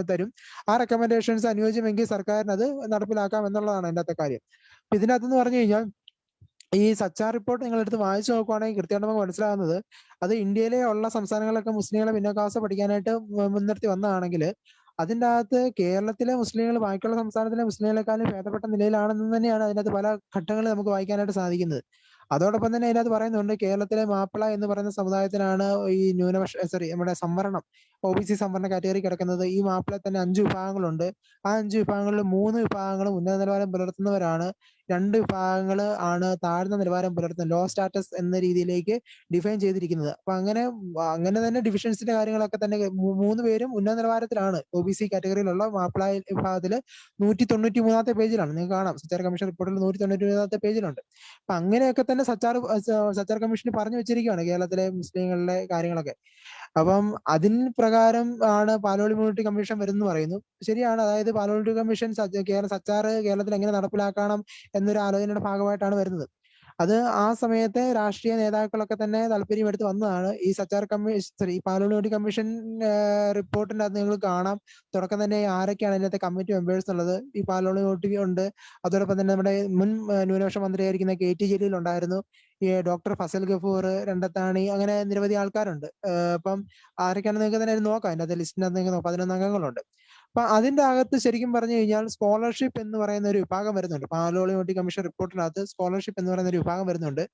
തരും. ആ റെക്കമെൻഡേഷൻസ് അനുയോജ്യമെങ്കിൽ സർക്കാരിന് അത് നടപ്പിലാക്കാം എന്നുള്ളതാണ് അതിന്റെ കാര്യം. അപ്പൊ ഇതിനകത്തെന്ന് പറഞ്ഞു കഴിഞ്ഞാൽ ഈ സച്ചാർ റിപ്പോർട്ട് നിങ്ങൾ എടുത്ത് വായിച്ചു നോക്കുവാണെങ്കിൽ കൃത്യമായിട്ട് നമുക്ക് മനസ്സിലാകുന്നത് അത് ഇന്ത്യയിലെ ഉള്ള സംസ്ഥാനങ്ങളിലൊക്കെ മുസ്ലിങ്ങളെ പിന്നോക്കാവസ്ഥ പഠിക്കാനായിട്ട് മുൻനിർത്തി വന്നതാണെങ്കിൽ അതിൻ്റെ അകത്ത് കേരളത്തിലെ മുസ്ലിങ്ങൾ ബാക്കിയുള്ള സംസ്ഥാനത്തിലെ മുസ്ലിങ്ങളെക്കാളും ഭേദപ്പെട്ട നിലയിലാണെന്ന് തന്നെയാണ് അതിനകത്ത് പല ഘട്ടങ്ങളിൽ നമുക്ക് വായിക്കാനായിട്ട് സാധിക്കുന്നത്. അതോടൊപ്പം തന്നെ അതിനകത്ത് പറയുന്നുണ്ട് കേരളത്തിലെ മാപ്പിള എന്ന് പറയുന്ന സമുദായത്തിനാണ് ഈ നമ്മുടെ സംവരണം OBC സംവരണ കാറ്റഗറി കിടക്കുന്നത്. ഈ മാപ്പിള തന്നെ 5 വിഭാഗങ്ങളുണ്ട്. ആ 5 വിഭാഗങ്ങളിൽ 3 വിഭാഗങ്ങളും ഉന്നത നിലവാരം പുലർത്തുന്നവരാണ്. 2 വിഭാഗങ്ങൾ ആണ് താഴ്ന്ന നിലവാരം പുലർത്തുന്നത്, ലോ സ്റ്റാറ്റസ് എന്ന രീതിയിലേക്ക് ഡിഫൈൻ ചെയ്തിരിക്കുന്നത്. അപ്പൊ അങ്ങനെ തന്നെ ഡിവിഷൻസിന്റെ കാര്യങ്ങളൊക്കെ തന്നെ 3 പേരും ഉന്നത നിലവാരത്തിലാണ്. OBC കാറ്റഗറിയിലുള്ള മാപ്പിള വിഭാഗത്തില് 193 പേജിലാണ് നിങ്ങൾക്ക് കാണാം. സച്ചാർ കമ്മീഷൻ റിപ്പോർട്ടിൽ 193 പേജിലുണ്ട്. അപ്പൊ അങ്ങനെയൊക്കെ തന്നെ സച്ചാർ കമ്മീഷൻ പറഞ്ഞു വെച്ചിരിക്കുകയാണ് കേരളത്തിലെ മുസ്ലിങ്ങളുടെ കാര്യങ്ങളൊക്കെ. അപ്പം അതിൻ പ്രകാരം ആണ് പാലോളി മ്യൂണിറ്റി കമ്മീഷൻ വരുന്നു പറയുന്നു. ശരിയാണ്. അതായത് പാലോളി കമ്മീഷൻ സച്ചാർ കേരളത്തിൽ എങ്ങനെ നടപ്പിലാക്കണം എന്നൊരു ആലോചനയുടെ ഭാഗമായിട്ടാണ് വരുന്നത്. അത് ആ സമയത്തെ രാഷ്ട്രീയ നേതാക്കളൊക്കെ തന്നെ താല്പര്യമെടുത്ത് വന്നതാണ്. ഈ പാലോളി മ്യൂണിറ്റി കമ്മീഷൻ റിപ്പോർട്ടിന്റെ അത് നിങ്ങൾ കാണാം. തുടക്കം തന്നെ ആരൊക്കെയാണ് അതിനകത്തെ കമ്മിറ്റി മെമ്പേഴ്സ് ഉള്ളത്. ഈ പാലോളി മ്യൂണിറ്റി ഉണ്ട്. അതോടൊപ്പം തന്നെ നമ്മുടെ മുൻ ന്യൂനപക്ഷ മന്ത്രിയായിരിക്കുന്ന KT ജലീൽ ഉണ്ടായിരുന്നു. ഈ ഡോക്ടർ ഫസൽ ഗഫൂർ, രണ്ടത്താണി, അങ്ങനെ നിരവധി ആൾക്കാരുണ്ട്. അപ്പം ആരൊക്കെയാണെന്ന് നിങ്ങൾക്ക് തന്നെ നോക്കാം. അതിനകത്ത് ലിസ്റ്റിനകത്ത് നിങ്ങൾക്ക് 11 അംഗങ്ങളുണ്ട്. അപ്പൊ അതിന്റെ അകത്ത് ശരിക്കും പറഞ്ഞു കഴിഞ്ഞാൽ സ്കോളർഷിപ്പ് എന്ന് പറയുന്ന ഒരു വിഭാഗം വരുന്നുണ്ട്. പാലോളി മ്യൂണിറ്റി കമ്മീഷൻ റിപ്പോർട്ടിനകത്ത് സ്കോളർഷിപ്പ് എന്ന് പറയുന്ന ഒരു വിഭാഗം വരുന്നുണ്ട്.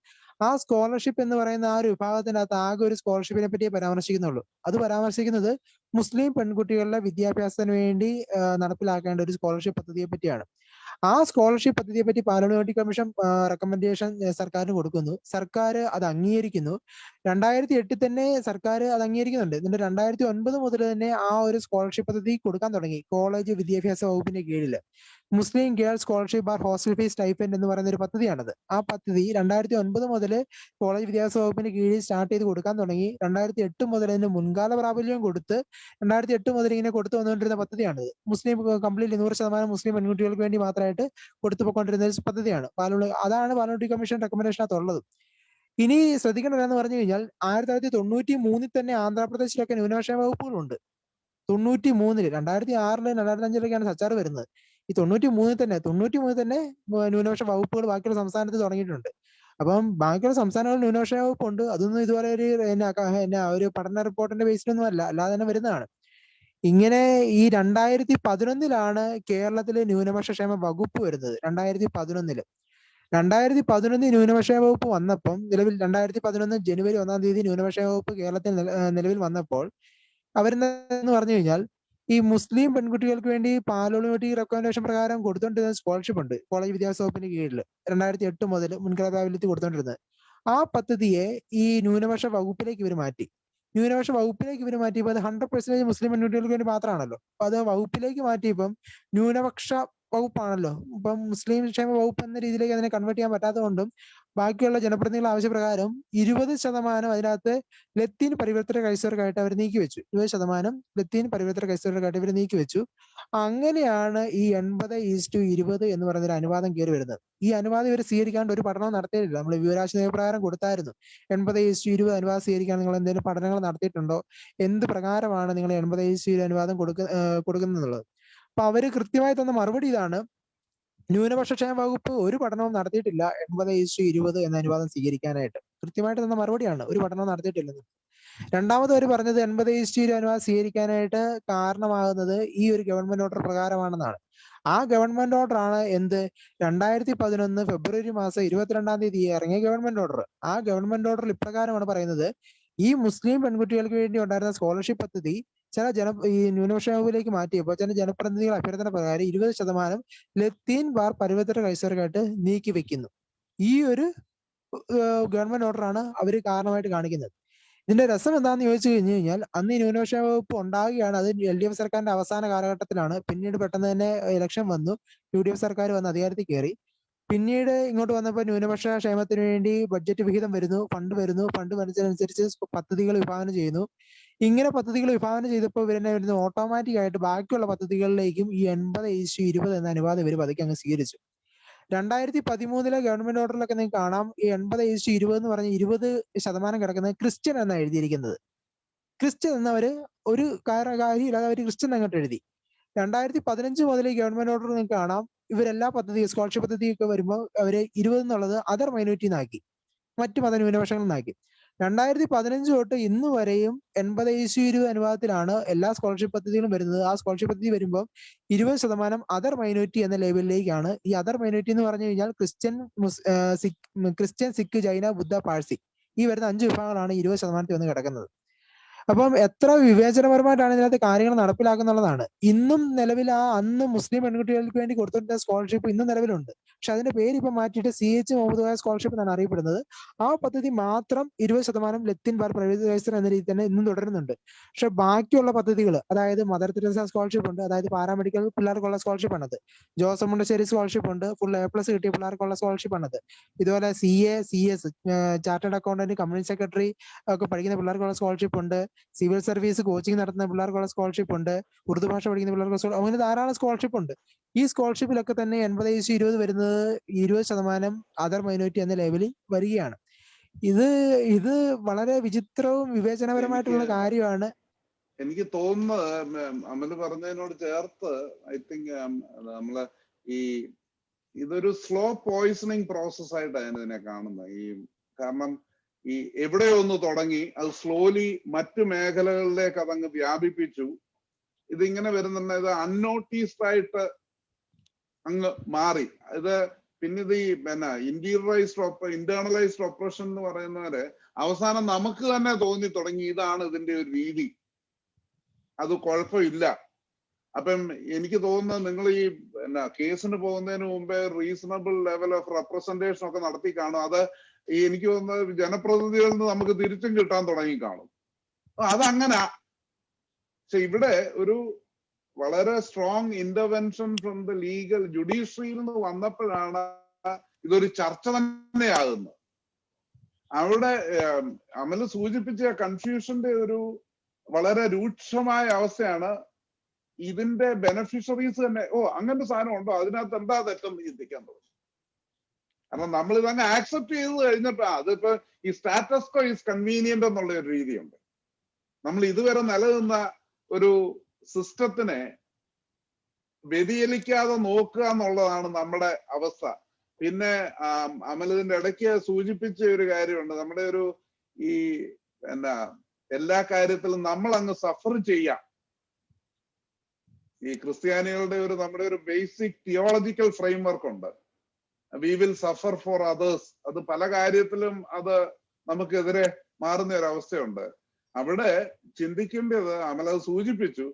ആ സ്കോളർഷിപ്പ് എന്ന് പറയുന്ന ആ ഒരു വിഭാഗത്തിനകത്ത് ആകെ ഒരു സ്കോളർഷിപ്പിനെ പറ്റിയേ പരാമർശിക്കുന്നുള്ളൂ. അത് പരാമർശിക്കുന്നത് മുസ്ലിം പെൺകുട്ടികളുടെ വിദ്യാഭ്യാസത്തിന് വേണ്ടി നടപ്പിലാക്കേണ്ട ഒരു സ്കോളർഷിപ്പ് പദ്ധതിയെ പറ്റിയാണ്. ആ സ്കോളർഷിപ്പ് പദ്ധതിയെ പറ്റി പാലോളി മ്യൂണിറ്റി കമ്മീഷൻ റെക്കമെൻഡേഷൻ സർക്കാരിന് കൊടുക്കുന്നു. സർക്കാർ അത് അംഗീകരിക്കുന്നു. 2008 തന്നെ സർക്കാർ അത് അംഗീകരിക്കുന്നുണ്ട്. എന്നിട്ട് 2009 മുതൽ തന്നെ ആ ഒരു സ്കോളർഷിപ്പ് പദ്ധതി കൊടുക്കാൻ തുടങ്ങി. കോളേജ് വിദ്യാഭ്യാസ വകുപ്പിന്റെ കീഴിൽ മുസ്ലിം ഗേൾസ് സ്കോളർഷിപ്പ് ബാർ ഹോസ്റ്റൽ ഫീസ് സ്റ്റൈപ്പൻഡ് എന്ന് പറയുന്ന ഒരു പദ്ധതിയാണത്. ആ പദ്ധതി 2009 മുതൽ കോളേജ് വിദ്യാഭ്യാസ വകുപ്പിന്റെ കീഴിൽ സ്റ്റാർട്ട് ചെയ്ത് കൊടുക്കാൻ തുടങ്ങി. 2008 മുതൽ അതിന് മുൻകാല പ്രാബല്യം കൊടുത്ത് 2008 മുതൽ ഇങ്ങനെ കൊടുത്തു വന്നുകൊണ്ടിരുന്ന പദ്ധതിയാണിത്. കംപ്ലീറ്റ്ലി 100% മുസ്ലിം പെൺകുട്ടികൾക്ക് വേണ്ടി മാത്രമായിട്ട് കൊടുത്തു പോയിക്കൊണ്ടിരുന്ന ഒരു പദ്ധതിയാണ്. അതാണ് പാലോളി കമ്മീഷൻ റെക്കമെൻഡേഷനകത്ത് ഉള്ളത്. ഇനി ശ്രദ്ധിക്കേണ്ടതെന്ന് പറഞ്ഞു കഴിഞ്ഞാൽ 1993 തന്നെ ആന്ധ്രാപ്രദേശിലൊക്കെ ന്യൂനപക്ഷ വകുപ്പുകളുണ്ട്. 93 2006 2005 സച്ചാർ വരുന്നത്. ഈ 93 തന്നെ ന്യൂനപക്ഷ വകുപ്പുകൾ ബാക്കിയുള്ള സംസ്ഥാനത്ത് തുടങ്ങിയിട്ടുണ്ട്. അപ്പം ബാക്കിയുള്ള സംസ്ഥാനങ്ങളിൽ ന്യൂനപക്ഷ വകുപ്പുണ്ട്. അതൊന്നും ഇതുപോലെ ഒരു പഠന റിപ്പോർട്ടിന്റെ ബേസിലൊന്നും അല്ലാതെ തന്നെ വരുന്നതാണ്. ഇങ്ങനെ ഈ 2011 കേരളത്തിലെ ന്യൂനപക്ഷ ക്ഷേമ വകുപ്പ് വരുന്നത്. 2011 ന്യൂനപക്ഷ വകുപ്പ് വന്നപ്പം നിലവിൽ 2011 ജനുവരി 1 തീയതി ന്യൂനപക്ഷ വകുപ്പ് കേരളത്തിൽ നിലവിൽ വന്നപ്പോൾ അവരെന്ന് പറഞ്ഞു കഴിഞ്ഞാൽ ഈ മുസ്ലിം പെൺകുട്ടികൾക്ക് വേണ്ടി പാലോളി മ്യൂണിറ്റി റെക്കമെൻഡേഷൻ പ്രകാരം കൊടുത്തോണ്ടിരുന്ന സ്കോളർഷിപ്പ് ഉണ്ട് കോളേജ് വിദ്യാഭ്യാസ വകുപ്പിന്റെ കീഴിൽ 2008 മുതൽ മുൻകാല പ്രാബല്യത്തിൽ കൊടുത്തോണ്ടിരുന്നത്. ആ പദ്ധതിയെ ഈ ന്യൂനപക്ഷ വകുപ്പിലേക്ക് ഇവർ മാറ്റി. മാറ്റിയപ്പോൾ അത് 100% മുസ്ലിം പെൺകുട്ടികൾക്ക് വേണ്ടി മാത്രമാണല്ലോ. അപ്പൊ അത് വകുപ്പിലേക്ക് മാറ്റിയപ്പം ന്യൂനപക്ഷ വകുപ്പാണല്ലോ. ഇപ്പം മുസ്ലിം ക്ഷേമ വകുപ്പ് എന്ന രീതിയിലേക്ക് അതിനെ കൺവേർട്ട് ചെയ്യാൻ പറ്റാത്തതുകൊണ്ടും ബാക്കിയുള്ള ജനപ്രതിനിധികളുടെ ആവശ്യപ്രകാരം 20% അതിനകത്ത് ലത്തീൻ പരിവർത്തന ക്രൈസ്തവർക്കായിട്ട് അവർ നീക്കിവെച്ചു. 20% ലത്തീൻ പരിവർത്തന ക്രൈസ്തവർക്കായിട്ട് ഇവർ നീക്കിവെച്ചു. അങ്ങനെയാണ് ഈ 80:20 എന്ന് പറയുന്ന ഒരു അനുവാദം കയറി വരുന്നത്. ഈ അനുവാദം ഇവർ സ്വീകരിക്കാണ്ട് ഒരു പഠനവും നടത്തിയിട്ടില്ല. നമ്മൾ വിവരാശ നിയമപ്രകാരം കൊടുത്തായിരുന്നു 80:20 അനുവാദം സ്വീകരിക്കാൻ നിങ്ങൾ എന്തെങ്കിലും പഠനങ്ങൾ നടത്തിയിട്ടുണ്ടോ, എന്ത് പ്രകാരമാണ് നിങ്ങൾ 80:20 അനുവാദം കൊടുക്കുന്നുള്ളത്. അപ്പൊ അവര് കൃത്യമായി തന്ന മറുപടി ഇതാണ്: ന്യൂനപക്ഷ ക്ഷേമ വകുപ്പ് ഒരു പഠനവും നടത്തിയിട്ടില്ല 80:20 എന്ന അനുവാദം സ്വീകരിക്കാനായിട്ട്. കൃത്യമായിട്ട് തന്ന മറുപടിയാണ്, ഒരു പഠനവും നടത്തിയിട്ടില്ലെന്ന്. രണ്ടാമത് അവർ പറഞ്ഞത് 80:20 അനുവാദം സ്വീകരിക്കാനായിട്ട് കാരണമാകുന്നത് ഈ ഒരു ഗവൺമെന്റ് ഓർഡർ പ്രകാരമാണെന്നാണ്. ആ ഗവൺമെന്റ് ഓർഡർ ആണ് 2011 ഫെബ്രുവരി മാസം 22 തീയതി ഇറങ്ങിയ ഗവൺമെന്റ് ഓർഡർ. ആ ഗവൺമെന്റ് ഓർഡറിൽ ഇപ്രകാരമാണ് പറയുന്നത്: ഈ മുസ്ലിം പെൺകുട്ടികൾക്ക് വേണ്ടി ഉണ്ടായിരുന്ന സ്കോളർഷിപ്പ് പദ്ധതി ഈ ന്യൂനപക്ഷ വകുപ്പിലേക്ക് മാറ്റിയപ്പോൾ ചില ജനപ്രതിനിധികൾ അഭ്യർത്ഥന പ്രകാരം 20% ലത്തീൻ ബാർ പരിവർത്തന ക്രൈസ്തവർക്കായിട്ട് നീക്കി വെക്കുന്നു. ഈ ഒരു ഗവൺമെന്റ് ഓർഡറാണ് അവർ കാരണമായിട്ട് കാണിക്കുന്നത്. ഇതിന്റെ രസം എന്താണെന്ന് ചോദിച്ചു കഴിഞ്ഞാൽ അന്ന് ഈ ന്യൂനപക്ഷ വകുപ്പ് ഉണ്ടാകുകയാണ്. അത് LDF സർക്കാരിന്റെ അവസാന കാലഘട്ടത്തിലാണ്. പിന്നീട് പെട്ടെന്ന് തന്നെ ഇലക്ഷൻ വന്നു, UDF സർക്കാർ വന്ന് അധികാരത്തിൽ കയറി. പിന്നീട് ഇങ്ങോട്ട് വന്നപ്പോൾ ന്യൂനപക്ഷ ക്ഷേമത്തിന് വേണ്ടി ബഡ്ജറ്റ് വിഹിതം വരുന്നു, ഫണ്ട് വരുന്നതനുസരിച്ച് പദ്ധതികൾ വിഭാവനം ചെയ്യുന്നു. ഇങ്ങനെ പദ്ധതികൾ വിഭാവനം ചെയ്തപ്പോൾ ഇവരെന്നെ വരുന്ന ഓട്ടോമാറ്റിക് ആയിട്ട് ബാക്കിയുള്ള പദ്ധതികളിലേക്കും ഈ 80:20 എന്ന അനുവാദം ഇവർ പതുക്കെ അങ്ങ് സ്വീകരിച്ചു. 2013 ഗവൺമെന്റ് ഓർഡറിലൊക്കെ നിങ്ങൾക്ക് കാണാം ഈ 80:20 എന്ന് പറഞ്ഞ 20% കിടക്കുന്നത് ക്രിസ്ത്യൻ എന്നാണ് എഴുതിയിരിക്കുന്നത്. ക്രിസ്ത്യൻ എന്നവര് ഒരു കാര്യമില്ലാതെ അവർ ക്രിസ്ത്യൻ അങ്ങോട്ട് എഴുതി. 2015 മുതൽ ഈ ഗവൺമെന്റ് ഓർഡർ നിങ്ങൾക്ക് കാണാം ഇവരെല്ലാ സ്കോളർഷിപ്പ് പദ്ധതിയൊക്കെ വരുമ്പോൾ അവര് 20 എന്നുള്ളത് അതർ മൈനോറിറ്റി എന്നാക്കി, മറ്റു മത ന്യൂനപക്ഷങ്ങളിൽ നിന്നാക്കി. 2015 തൊട്ട് ഇന്ന് വരെയും 80/20 അനുപാതത്തിലാണ് എല്ലാ സ്കോളർഷിപ്പ് പദ്ധതികളും വരുന്നത്. ആ സ്കോളർഷിപ്പ് പദ്ധതി വരുമ്പോൾ 20% അതർ മൈനോറിറ്റി എന്ന ലേബലിലേക്കാണ്. ഈ അതർ മൈനോറിറ്റി എന്ന് പറഞ്ഞു കഴിഞ്ഞാൽ ക്രിസ്ത്യൻ, സിഖ്, ജൈന, ബുദ്ധ, പാഴ്സി ഈ വരുന്ന 5 വിഭാഗങ്ങളാണ് 20% വന്ന് കിടക്കുന്നത്. അപ്പം എത്ര വിവേചനപരമായിട്ടാണ് ഇതിനകത്ത് കാര്യങ്ങൾ നടപ്പിലാക്കുന്നുള്ളതാണ്. ഇന്നും നിലവിൽ അന്ന് മുസ്ലിം പെൺകുട്ടികൾക്ക് വേണ്ടി കൊടുത്തിരുന്ന സ്കോളർഷിപ്പ് ഇന്നും നിലവിലുണ്ട്. പക്ഷെ അതിന്റെ പേര് ഇപ്പൊ മാറ്റിയിട്ട് CH മുഹമ്മദ് കോയ സ്കോളർഷിപ്പ് എന്നാണ് അറിയപ്പെടുന്നത്. ആ പദ്ധതി മാത്രം 20% ലത്തിൻ ബാർ പ്രൈവറ്റൈസർ എന്ന രീതിയിൽ തന്നെ ഇന്നും തുടരുന്നുണ്ട്. പക്ഷെ ബാക്കിയുള്ള പദ്ധതികൾ, അതായത് മദർ തെരേസ സ്കോളർഷിപ്പ് ഉണ്ട്, അതായത് പാരാമെഡിക്കൽ പിള്ളേർക്കുള്ള സ്കോളർഷിപ്പ് ആണത്. ജോസഫ് മുണ്ടശ്ശേരി സ്കോളർഷിപ്പ് ഉണ്ട്, ഫുൾ A+ കിട്ടിയ പിള്ളേർക്കുള്ള സ്കോളർഷിപ്പ് ആണത്. ഇതുപോലെ CA, CS chartered accountant, community secretary ഒക്കെ പഠിക്കുന്ന പിള്ളേർക്കുള്ള സ്കോളർഷിപ്പ് ഉണ്ട്. സിവിൽ സർവീസ് കോച്ചിങ് നടത്തുന്ന പിള്ളേർക്കുള്ള സ്കോളർഷിപ്പ് ഉണ്ട്. ഉറുദു ഭാഷ പഠിക്കുന്ന പിള്ളേർക്ക് അങ്ങനെ ധാരാളം സ്കോളർഷിപ്പ് ഉണ്ട്. ഈ സ്കോളർഷിപ്പിലൊക്കെ തന്നെ 80/20 വരുന്നത് 20% അതർ മൈനോറിറ്റി എന്ന ലെവലിൽ വരികയാണ്. ഇത് വളരെ വിചിത്രവും വിവേചനപരമായിട്ടുള്ള കാര്യമാണ്. എനിക്ക് തോന്നുന്നത് അമല് പറഞ്ഞതിനോട് ചേർത്ത് ഐ തിങ്ക് നമ്മളെ ഇതൊരു സ്ലോ പോയിസണിങ് പ്രോസസ് ആയിട്ടാണ് ഇതിനെ കാണുന്നത്. കാരണം എവിടെയോ ഒന്ന് തുടങ്ങി അത് സ്ലോലി മറ്റു മേഖലകളിലേക്ക് അതങ്ങ് വ്യാപിപ്പിച്ചു. ഇതിങ്ങനെ വരുന്നുണ്ട്, ഇത് അൺനോട്ടീസ്ഡ് ആയിട്ട് അങ്ങ് മാറി. ഇത് പിന്നെ ഇത് ഇന്റേണലൈസ്ഡ് ഓപ്പറേഷൻ എന്ന് പറയുന്നവരെ അവസാനം നമുക്ക് തന്നെ തോന്നി തുടങ്ങി ഇതാണ് ഇതിന്റെ ഒരു രീതി, അത് കുഴപ്പമില്ല. അപ്പം എനിക്ക് തോന്നുന്നത് നിങ്ങൾ കേസിന് പോകുന്നതിന് മുമ്പേ റീസണബിൾ ലെവൽ ഓഫ് റെപ്രസെന്റേഷൻ ഒക്കെ നടത്തി കാണും. അത് എനിക്ക് തോന്നുന്നത് ജനപ്രതിനിധികളിൽ നിന്ന് നമുക്ക് തിരിച്ചും കിട്ടാൻ തുടങ്ങി കാണും. അതങ്ങനെ. പക്ഷെ ഇവിടെ ഒരു വളരെ strong intervention from the legal ജുഡീഷ്യറിയിൽ നിന്ന് വന്നപ്പോഴാണ് ഇതൊരു ചർച്ച തന്നെയാകുന്നത്. അവിടെ അമല് സൂചിപ്പിച്ച കൺഫ്യൂഷന്റെ ഒരു വളരെ രൂക്ഷമായ അവസ്ഥയാണ്. ഇതിന്റെ ബെനഫിഷ്യറീസ് തന്നെ അങ്ങനത്തെ സാധനം ഉണ്ടോ, അതിനകത്ത് എന്താ തെറ്റെന്ന് ചിന്തിക്കാൻ തുടങ്ങി. കാരണം നമ്മൾ ഇതങ്ങ് ആക്സെപ്റ്റ് ചെയ്ത് കഴിഞ്ഞപ്പോ അതിപ്പോ ഈ സ്റ്റാറ്റസ് കോ ഈസ് കൺവീനിയന്റ് എന്നുള്ള ഒരു രീതിയുണ്ട്. നമ്മൾ ഇതുവരെ നിലനിന്ന ഒരു സിസ്റ്റത്തിനെ വ്യതിചലിക്കാതെ നോക്കുക എന്നുള്ളതാണ് നമ്മുടെ അവസ്ഥ. പിന്നെ അമലിന്റെ ഇടയ്ക്ക് സൂചിപ്പിച്ച ഒരു കാര്യമുണ്ട്, നമ്മുടെ ഒരു എല്ലാ കാര്യത്തിലും നമ്മൾ അങ്ങ് സഫർ ചെയ്യാം. ഈ ക്രിസ്ത്യാനികളുടെ നമ്മുടെ ഒരു ബേസിക് തിയോളജിക്കൽ ഫ്രെയിംവർക്ക് ഉണ്ട്, we will Zafar for others. അത് പല കാര്യത്തിലും അത് നമുക്കെതിരെ മാറുന്ന ഒരു അവസ്ഥയുണ്ട്. അവിടെ ചിന്തിക്കേണ്ടത് അമലത് സൂചിപ്പിച്ചു,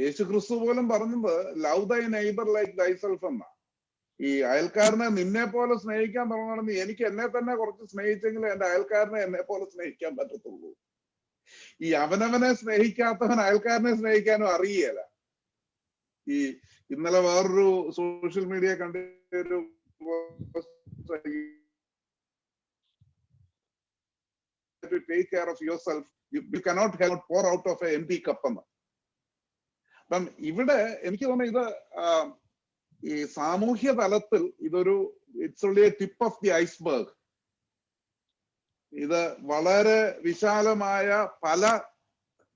യേശു ക്രിസ്തു പോലും പറഞ്ഞത് ലവ് ദൈ നെയ്ബർ ലൈക്ക് ദൈസെൽഫ് എന്ന. ഈ അയൽക്കാരനെ നിന്നെ പോലെ സ്നേഹിക്കാൻ തുടങ്ങണമെന്ന് എനിക്ക് എന്നെ തന്നെ കുറച്ച് സ്നേഹിച്ചെങ്കിലും എന്റെ അയൽക്കാരനെ എന്നെ പോലെ സ്നേഹിക്കാൻ പറ്റത്തുള്ളൂ. ഈ അവനവനെ സ്നേഹിക്കാത്തവൻ അയൽക്കാരനെ സ്നേഹിക്കാനും അറിയില്ല. ഈ ഇന്നലെ വേറൊരു സോഷ്യൽ മീഡിയ കണ്ടൊരു to take care of yourself, you cannot help pour out of an empty cup എന്ന്. അപ്പം ഇവിടെ എനിക്ക് തോന്നുന്നു ഇത് ഈ സാമൂഹ്യ തലത്തിൽ ഇതൊരു it's only A tip of the iceberg. ഇത് വളരെ വിശാലമായ പല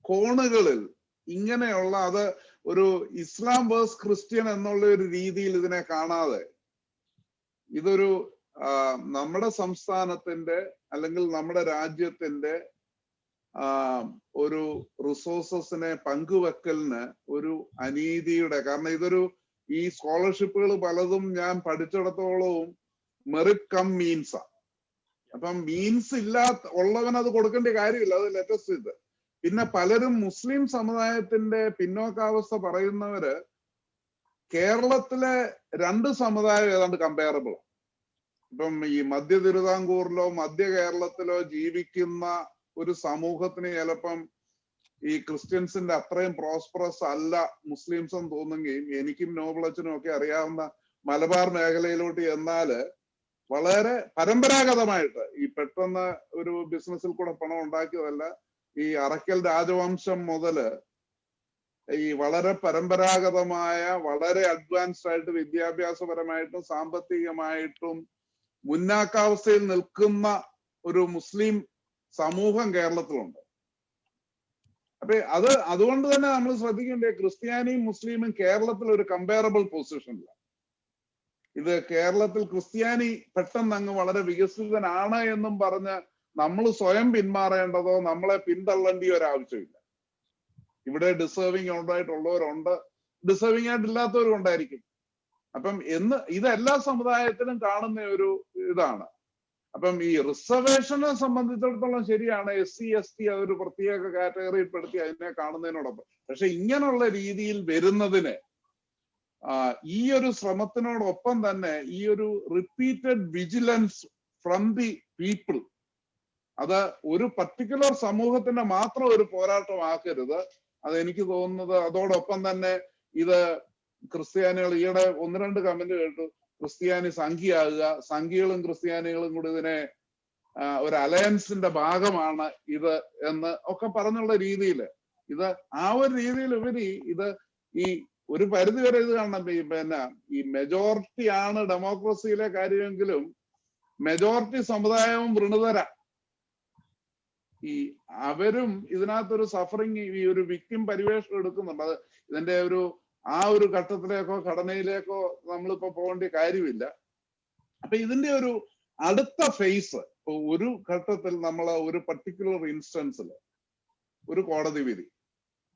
കോണുകളിൽ ഇങ്ങനെയുള്ള അത് ഒരു ഇസ്ലാം വേഴ്സ് ക്രിസ്ത്യൻ എന്നുള്ള ഒരു രീതിയിൽ ഇതിനെ കാണാതെ ഇതൊരു നമ്മുടെ സംസ്ഥാനത്തിന്റെ അല്ലെങ്കിൽ നമ്മുടെ രാജ്യത്തിന്റെ ഒരു റിസോഴ്സസിനെ പങ്കുവെക്കലിന് ഒരു അനീതിയുടെ, കാരണം ഇതൊരു ഈ സ്കോളർഷിപ്പുകൾ പലതും ഞാൻ പഠിച്ചിടത്തോളവും മെറിറ്റ് കം മീൻസാ. അപ്പം മീൻസ് ഉള്ളവൻ അത് കൊടുക്കേണ്ട കാര്യമില്ല, അത് ലേറ്റസ്റ്റ് ഇത്. പിന്നെ പലരും മുസ്ലിം സമുദായത്തിന്റെ പിന്നോക്കാവസ്ഥ പറയുന്നവര് കേരളത്തിലെ രണ്ട് സമുദായം ഏതാണ്ട് കമ്പയറബിൾ. ഇപ്പം ഈ മധ്യ തിരുവിതാംകൂറിലോ മധ്യ കേരളത്തിലോ ജീവിക്കുന്ന ഒരു സമൂഹത്തിന് ചിലപ്പം ഈ ക്രിസ്ത്യൻസിന്റെ അത്രയും പ്രോസ്പറസ് അല്ല മുസ്ലിംസ് എന്ന് തോന്നുകയും എനിക്കും നോബിളച്ചനും ഒക്കെ അറിയാവുന്ന മലബാർ മേഖലയിലോട്ട് ചെന്നാല് വളരെ പരമ്പരാഗതമായിട്ട് ഈ പെട്ടെന്ന് ഒരു ബിസിനസ്സിൽ കൂടെ പണം ഉണ്ടാക്കിയതല്ല, ഈ അറക്കൽ രാജവംശം മുതല് ഈ വളരെ പരമ്പരാഗതമായ വളരെ അഡ്വാൻസ്ഡ് ആയിട്ട് വിദ്യാഭ്യാസപരമായിട്ടും സാമ്പത്തികമായിട്ടും മുന്നാക്കാവസ്ഥയിൽ നിൽക്കുന്ന ഒരു മുസ്ലിം സമൂഹം കേരളത്തിലുണ്ട്. അപ്പൊ അതുകൊണ്ട് തന്നെ നമ്മൾ ശ്രദ്ധിക്കേണ്ടത് ക്രിസ്ത്യാനിയും മുസ്ലിമും കേരളത്തിൽ ഒരു കമ്പയറബിൾ പൊസിഷനില്ല. ഇത് കേരളത്തിൽ ക്രിസ്ത്യാനി പെട്ടെന്ന് അങ്ങ് വളരെ വികസിതനാണ് എന്നും പറഞ്ഞ് നമ്മൾ സ്വയം പിന്മാറേണ്ടതോ നമ്മളെ പിന്തള്ളേണ്ടിയോ ഒരാവശ്യമില്ല. ഇവിടെ ഡിസേർവിങ് ഉണ്ടായിട്ടുള്ളവരുണ്ട്, ഡിസേർവിങ് ആയിട്ടില്ലാത്തവരും ഉണ്ടായിരിക്കും. അപ്പം ഇത് എല്ലാ സമുദായത്തിലും കാണുന്ന ഒരു ഇതാണ്. അപ്പം ഈ റിസർവേഷനെ സംബന്ധിച്ചിടത്തോളം ശരിയാണ്, SC ST അതൊരു പ്രത്യേക കാറ്റഗറിയിൽ പെടുത്തി അതിനെ കാണുന്നതിനോടൊപ്പം. പക്ഷെ ഇങ്ങനെയുള്ള രീതിയിൽ വരുന്നതിന് ഈ ഒരു ശ്രമത്തിനോടൊപ്പം തന്നെ ഈ ഒരു repeated vigilance from the people, അത് ഒരു പർട്ടിക്കുലർ സമൂഹത്തിന്റെ മാത്രം ഒരു പോരാട്ടമാക്കരുത്. അതെനിക്ക് തോന്നുന്നത് അതോടൊപ്പം തന്നെ ഇത് ക്രിസ്ത്യാനികൾ, ഈയിടെ 1-2 കമന്റ് കേട്ടു, ക്രിസ്ത്യാനി സംഖ്യയാകുക, സംഖ്യകളും ക്രിസ്ത്യാനികളും കൂടി ഇതിനെ ഒരു അലയൻസിന്റെ ഭാഗമാണ് ഇത് എന്ന് ഒക്കെ പറഞ്ഞുള്ള രീതിയിൽ, ഇത് ആ ഒരു രീതിയിൽ ഉപരി ഇത് ഈ ഒരു പരിധി വരെ ഇത് കാണണം. പിന്നെ ഈ മെജോറിറ്റി ആണ് ഡെമോക്രസിയിലെ കാര്യമെങ്കിലും മെജോറിറ്റി സമുദായവും വൃണതര, ഈ അവരും ഇതിനകത്തൊരു സഫറിങ്, ഈ ഒരു വിക്ടിം പരിവേഷം എടുക്കുന്നുണ്ട്. അത് ഇതിന്റെ ഒരു ഘട്ടത്തിലേക്കോ ഘടനയിലേക്കോ നമ്മളിപ്പോ പോകേണ്ട കാര്യമില്ല. അപ്പൊ ഇതിന്റെ ഒരു അടുത്ത ഫേസ്, ഇപ്പൊ ഒരു ഘട്ടത്തിൽ നമ്മൾ ഒരു പർട്ടിക്കുലർ ഇൻസ്റ്റൻസിൽ ഒരു കോടതി വിധി,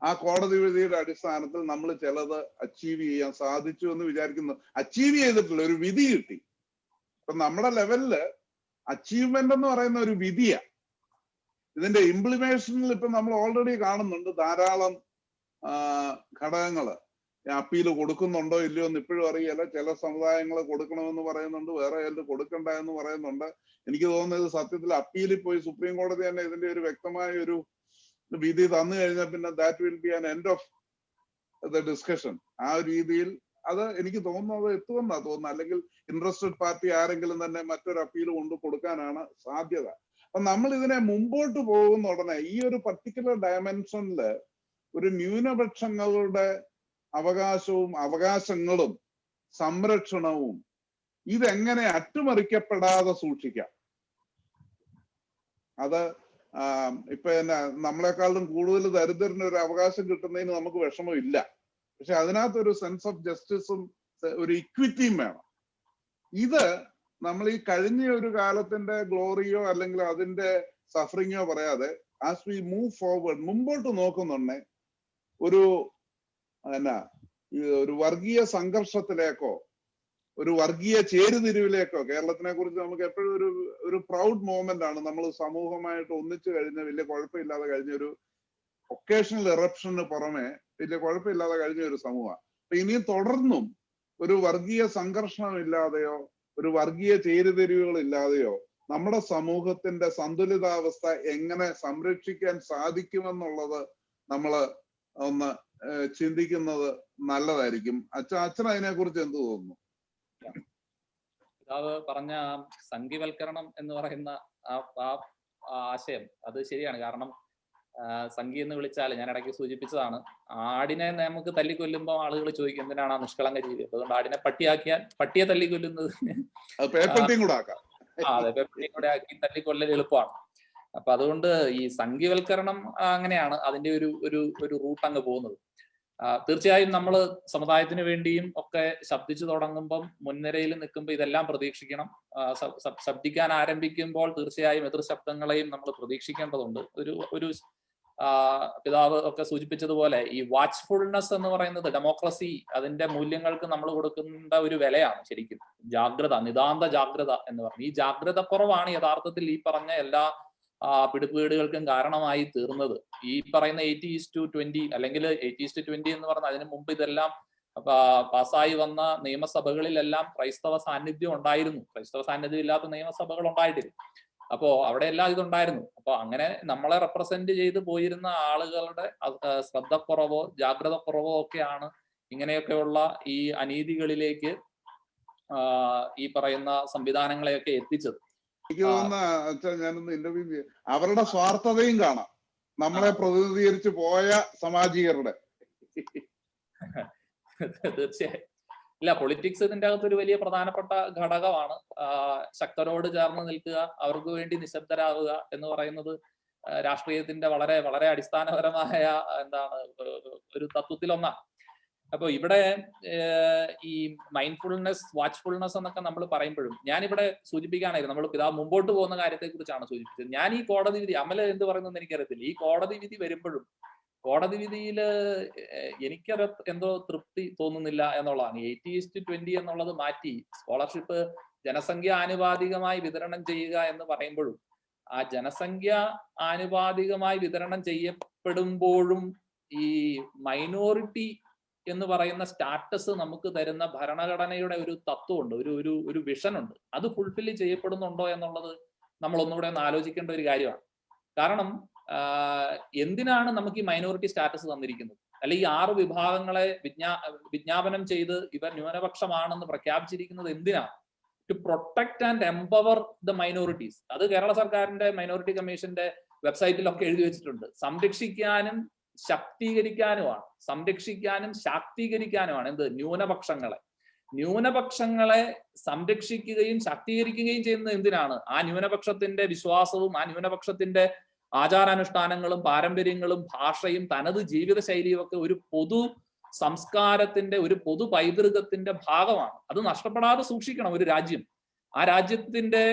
ആ കോടതി വിധിയുടെ അടിസ്ഥാനത്തിൽ നമ്മൾ ചിലത് അച്ചീവ് ചെയ്യാൻ സാധിച്ചു എന്ന് വിചാരിക്കുന്നു. അച്ചീവ് ചെയ്തിട്ടില്ല, ഒരു വിധി കിട്ടി. ഇപ്പൊ നമ്മുടെ ലെവലില് അച്ചീവ്മെന്റ് എന്ന് പറയുന്ന ഒരു വിധിയാ. ഇതിന്റെ ഇംപ്ലിമേഷനിൽ ഇപ്പൊ നമ്മൾ ഓൾറെഡി കാണുന്നുണ്ട് ധാരാളം ഘടകങ്ങള്. അപ്പീല് കൊടുക്കുന്നുണ്ടോ ഇല്ലയോ എന്ന് ഇപ്പോഴും അറിയില്ല. ചില സമുദായങ്ങൾ കൊടുക്കണമെന്ന് പറയുന്നുണ്ട്, വേറെ ചിലർ കൊടുക്കണ്ട എന്ന് പറയുന്നുണ്ട്. എനിക്ക് തോന്നുന്നത് സത്യത്തിൽ അപ്പീലിൽ പോയി സുപ്രീം കോടതി തന്നെ ഇതിന്റെ ഒരു വ്യക്തമായ ഒരു വിധി തന്നു കഴിഞ്ഞാൽ പിന്നെ that will be an end of the discussion. ആ രീതിയിൽ അത് എനിക്ക് തോന്നുന്നത് എത്തുമെന്നാ തോന്നുന്നത്. അല്ലെങ്കിൽ ഇൻട്രസ്റ്റഡ് പാർട്ടി ആരെങ്കിലും തന്നെ മറ്റൊരു അപ്പീൽ കൊണ്ട് കൊടുക്കാനാണ് സാധ്യത. അപ്പൊ നമ്മൾ ഇതിനെ മുമ്പോട്ട് പോകുന്ന ഉടനെ ഈ ഒരു പർട്ടിക്കുലർ ഡയമെൻഷനില് ഒരു ന്യൂനപക്ഷങ്ങളുടെ അവകാശങ്ങളും സംരക്ഷണവും ഇതെങ്ങനെ അട്ടിമറിക്കപ്പെടാതെ സൂക്ഷിക്കാം. അത് ഇപ്പൊ തന്നെ നമ്മളെക്കാളും കൂടുതൽ ദരിദ്രന് ഒരു അവകാശം കിട്ടുന്നതിന് നമുക്ക് വിഷമമില്ല. പക്ഷെ അതിനകത്തൊരു സെൻസ് ഓഫ് ജസ്റ്റിസും ഒരു ഇക്വിറ്റിയും വേണം. ഇത് നമ്മൾ ഈ കഴിഞ്ഞ ഒരു കാലത്തിന്റെ ഗ്ലോറിയോ അല്ലെങ്കിൽ അതിന്റെ സഫറിങ്ങോ പറയാതെ ആസ് വി മൂവ് ഫോർവേഡ്, മുമ്പോട്ട് നോക്കുന്നുണ്ടേ ഒരു വർഗീയ സംഘർഷത്തിലേക്കോ ഒരു വർഗീയ ചേരുതിരിവിലേക്കോ, കേരളത്തിനെ കുറിച്ച് നമുക്ക് എപ്പോഴും ഒരു പ്രൗഡ് മൂമെന്റ് ആണ്. നമ്മൾ സമൂഹമായിട്ട് ഒന്നിച്ചു കഴിഞ്ഞ വലിയ കുഴപ്പമില്ലാതെ കഴിഞ്ഞ ഒരു ഒക്കേഷണൽ ഇറപ്ഷന് പുറമെ വലിയ കുഴപ്പമില്ലാതെ കഴിഞ്ഞ ഒരു സമൂഹം. അപ്പൊ ഇനിയും തുടർന്നും ഒരു വർഗീയ സംഘർഷമില്ലാതെയോ ഒരു വർഗീയ ചേരുതിരിവുകൾ ഇല്ലാതെയോ നമ്മുടെ സമൂഹത്തിന്റെ സന്തുലിതാവസ്ഥ എങ്ങനെ സംരക്ഷിക്കാൻ സാധിക്കുമെന്നുള്ളത് നമ്മള് ഒന്ന് ചിന്തിക്കുന്നത് നല്ലതായിരിക്കും. അച്ഛൻ അതിനെ കുറിച്ച് എന്ത് തോന്നുന്നു? പിതാവ് പറഞ്ഞ സംഘീവൽക്കരണം എന്ന് പറയുന്ന ആ ആശയം അത് ശരിയാണ്. കാരണം സംഘി എന്ന് വിളിച്ചാൽ, ഞാൻ ഇടയ്ക്ക് സൂചിപ്പിച്ചതാണ്, ആടിനെ നമുക്ക് തല്ലിക്കൊല്ലുമ്പോൾ ആളുകൾ ചോദിക്കും എന്തിനാണ് ആ നിഷ്കളങ്ക ജീവി. അതുകൊണ്ട് ആടിനെ പട്ടിയാക്കിയാൽ പട്ടിയെ തല്ലിക്കൊല്ലുന്നത് അതെ, പേപ്പട്ടിയും കൂടെ ആക്കി തല്ലിക്കൊല്ലൽ എളുപ്പമാണ്. അപ്പൊ അതുകൊണ്ട് ഈ സംഘീവൽക്കരണം അങ്ങനെയാണ് അതിന്റെ ഒരു റൂട്ട് അങ്ങ് പോകുന്നത്. തീർച്ചയായും നമ്മൾ സമുദായത്തിന് വേണ്ടിയും ഒക്കെ ശബ്ദിച്ചു തുടങ്ങുമ്പം മുൻനിരയിൽ നിൽക്കുമ്പോൾ ഇതെല്ലാം പ്രതീക്ഷിക്കണം. ശബ്ദിക്കാൻ ആരംഭിക്കുമ്പോൾ തീർച്ചയായും എതിർ ശബ്ദങ്ങളെയും നമ്മൾ പ്രതീക്ഷിക്കേണ്ടതുണ്ട്. ഒരു പിതാവ് ഒക്കെ സൂചിപ്പിച്ചതുപോലെ ഈ വാച്ച്ഫുൾനെസ് എന്ന് പറയുന്നത് ഡെമോക്രസി അതിന്റെ മൂല്യങ്ങൾക്ക് നമ്മൾ കൊടുക്കേണ്ട ഒരു വിലയാണ്. ശരിക്കും ജാഗ്രത, നിതാന്ത ജാഗ്രത എന്ന് പറഞ്ഞു. ഈ ജാഗ്രത കുറവാണ് യഥാർത്ഥത്തിൽ ഈ പറഞ്ഞ എല്ലാ പിടിപ്പുകേടുകൾക്കും കാരണമായി തീർന്നത്. ഈ പറയുന്ന 80:20 അല്ലെങ്കിൽ 80:20 എന്ന് പറഞ്ഞ അതിനു മുമ്പ് ഇതെല്ലാം പാസ്സായി വന്ന നിയമസഭകളിലെല്ലാം ക്രൈസ്തവ സാന്നിധ്യം ഉണ്ടായിരുന്നു. ക്രൈസ്തവ സാന്നിധ്യം ഇല്ലാത്ത നിയമസഭകൾ ഉണ്ടായിട്ടില്ല. അപ്പോ അവിടെ എല്ലാം ഇതുണ്ടായിരുന്നു. അപ്പൊ അങ്ങനെ നമ്മളെ റെപ്രസെന്റ് ചെയ്ത് പോയിരുന്ന ആളുകളുടെ ശ്രദ്ധക്കുറവോ ജാഗ്രത കുറവോ ഒക്കെയാണ് ഇങ്ങനെയൊക്കെയുള്ള ഈ അനീതികളിലേക്ക് ഈ പറയുന്ന സംവിധാനങ്ങളെയൊക്കെ എത്തിച്ചത്. എനിക്ക് തോന്നുന്ന അച്ഛാ, ഞാനൊന്ന് ഇന്റർവ്യൂ അവരുടെ സ്വാർത്ഥതയും കാണാം നമ്മളെ പ്രതിനിധീകരിച്ച് പോയ സാമാജികരുടെ. തീർച്ചയായും ഇല്ല, പൊളിറ്റിക്സ് ഇതിന്റെ അകത്ത് ഒരു വലിയ പ്രധാനപ്പെട്ട ഘടകമാണ്. ശക്തരോട് ചേർന്ന് നിൽക്കുക, അവർക്ക് വേണ്ടി നിശബ്ദരാകുക എന്ന് പറയുന്നത് രാഷ്ട്രീയത്തിന്റെ വളരെ വളരെ അടിസ്ഥാനപരമായ ഒരു തത്വത്തിലൊന്നാണ്. അപ്പൊ ഇവിടെ ഈ മൈൻഡ്ഫുൾനെസ്, വാച്ച്ഫുൾനെസ് എന്നൊക്കെ നമ്മൾ പറയുമ്പോഴും ഞാനിവിടെ സൂചിപ്പിക്കാനായിരുന്നു, നമ്മൾ പിതാവ് മുമ്പോട്ട് പോകുന്ന കാര്യത്തെ കുറിച്ചാണ് സൂചിപ്പിച്ചത്. ഞാൻ ഈ കോടതി വിധി, അമൽ എന്ത് പറയുന്നതെന്ന് എനിക്കറിയത്തില്ല, ഈ കോടതി വിധി വരുമ്പോഴും കോടതി വിധിയിൽ എനിക്കത് എന്തോ തൃപ്തി തോന്നുന്നില്ല എന്നുള്ളതാണ്. 80:20 എന്നുള്ളത് മാറ്റി സ്കോളർഷിപ്പ് ജനസംഖ്യ ആനുപാതികമായി വിതരണം ചെയ്യുക എന്ന് പറയുമ്പോഴും ആ ജനസംഖ്യ ആനുപാതികമായി വിതരണം ചെയ്യപ്പെടുമ്പോഴും ഈ മൈനോറിറ്റി എന്ന് പറയുന്ന സ്റ്റാറ്റസ് നമുക്ക് തരുന്ന ഭരണഘടനയുടെ ഒരു തത്വമുണ്ട്, ഒരു വിഷൻ ഉണ്ട്. അത് ഫുൾഫിൽ ചെയ്യപ്പെടുന്നുണ്ടോ എന്നുള്ളത് നമ്മൾ ഒന്നുകൂടെ ഒന്ന് ആലോചിക്കേണ്ട ഒരു കാര്യമാണ്. കാരണം എന്തിനാണ് നമുക്ക് ഈ മൈനോറിറ്റി സ്റ്റാറ്റസ് തന്നിരിക്കുന്നത്? അല്ലെങ്കിൽ 6 വിഭാഗങ്ങളെ വിജ്ഞാപനം ചെയ്ത് ഇവർ ന്യൂനപക്ഷമാണെന്ന് പ്രഖ്യാപിച്ചിരിക്കുന്നത് എന്തിനാണ്? To protect and empower the minorities. അത് കേരള സർക്കാരിന്റെ മൈനോറിറ്റി കമ്മീഷന്റെ വെബ്സൈറ്റിലൊക്കെ എഴുതി വെച്ചിട്ടുണ്ട്. സംരക്ഷിക്കാനും ശാക്തീകരിക്കാനുമാണ്. എന്ത്? ന്യൂനപക്ഷങ്ങളെ സംരക്ഷിക്കുകയും ശാക്തീകരിക്കുകയും ചെയ്യുന്നത് എന്തിനാണ്? ആ ന്യൂനപക്ഷത്തിന്റെ വിശ്വാസവും ആ ന്യൂനപക്ഷത്തിന്റെ ആചാരാനുഷ്ഠാനങ്ങളും പാരമ്പര്യങ്ങളും ഭാഷയും തനത് ജീവിത ശൈലിയും ഒക്കെ ഒരു പൊതു സംസ്കാരത്തിന്റെ, ഒരു പൊതു പൈതൃകത്തിന്റെ ഭാഗമാണ്. അത് നഷ്ടപ്പെടാതെ സൂക്ഷിക്കണം ഒരു രാജ്യം. ആ രാജ്യത്തിന്റെ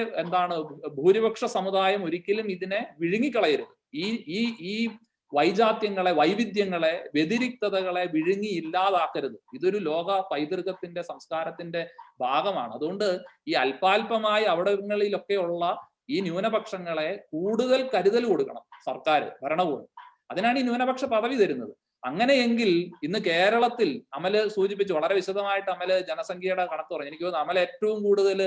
ഭൂരിപക്ഷ സമുദായം ഒരിക്കലും ഇതിനെ വിഴുങ്ങിക്കളയരുത്. ഈ വൈജാത്യങ്ങളെ, വൈവിധ്യങ്ങളെ, വ്യതിരിക്തതകളെ വിഴുങ്ങി ഇല്ലാതാക്കരുത്. ഇതൊരു ലോക പൈതൃകത്തിന്റെ, സംസ്കാരത്തിന്റെ ഭാഗമാണ്. അതുകൊണ്ട് ഈ അല്പാൽപമായ അവിടങ്ങളിലൊക്കെയുള്ള ഈ ന്യൂനപക്ഷങ്ങളെ കൂടുതൽ കരുതൽ കൊടുക്കണം സർക്കാർ, ഭരണകൂടം. അതിനാണ് ഈ ന്യൂനപക്ഷ പദവി തരുന്നത്. അങ്ങനെയെങ്കിൽ ഇന്ന് കേരളത്തിൽ അമല് സൂചിപ്പിച്ചു, വളരെ വിശദമായിട്ട് അമല് ജനസംഖ്യയുടെ കണക്ക് പറഞ്ഞു. എനിക്ക് തോന്നുന്നു അമൽ ഏറ്റവും കൂടുതൽ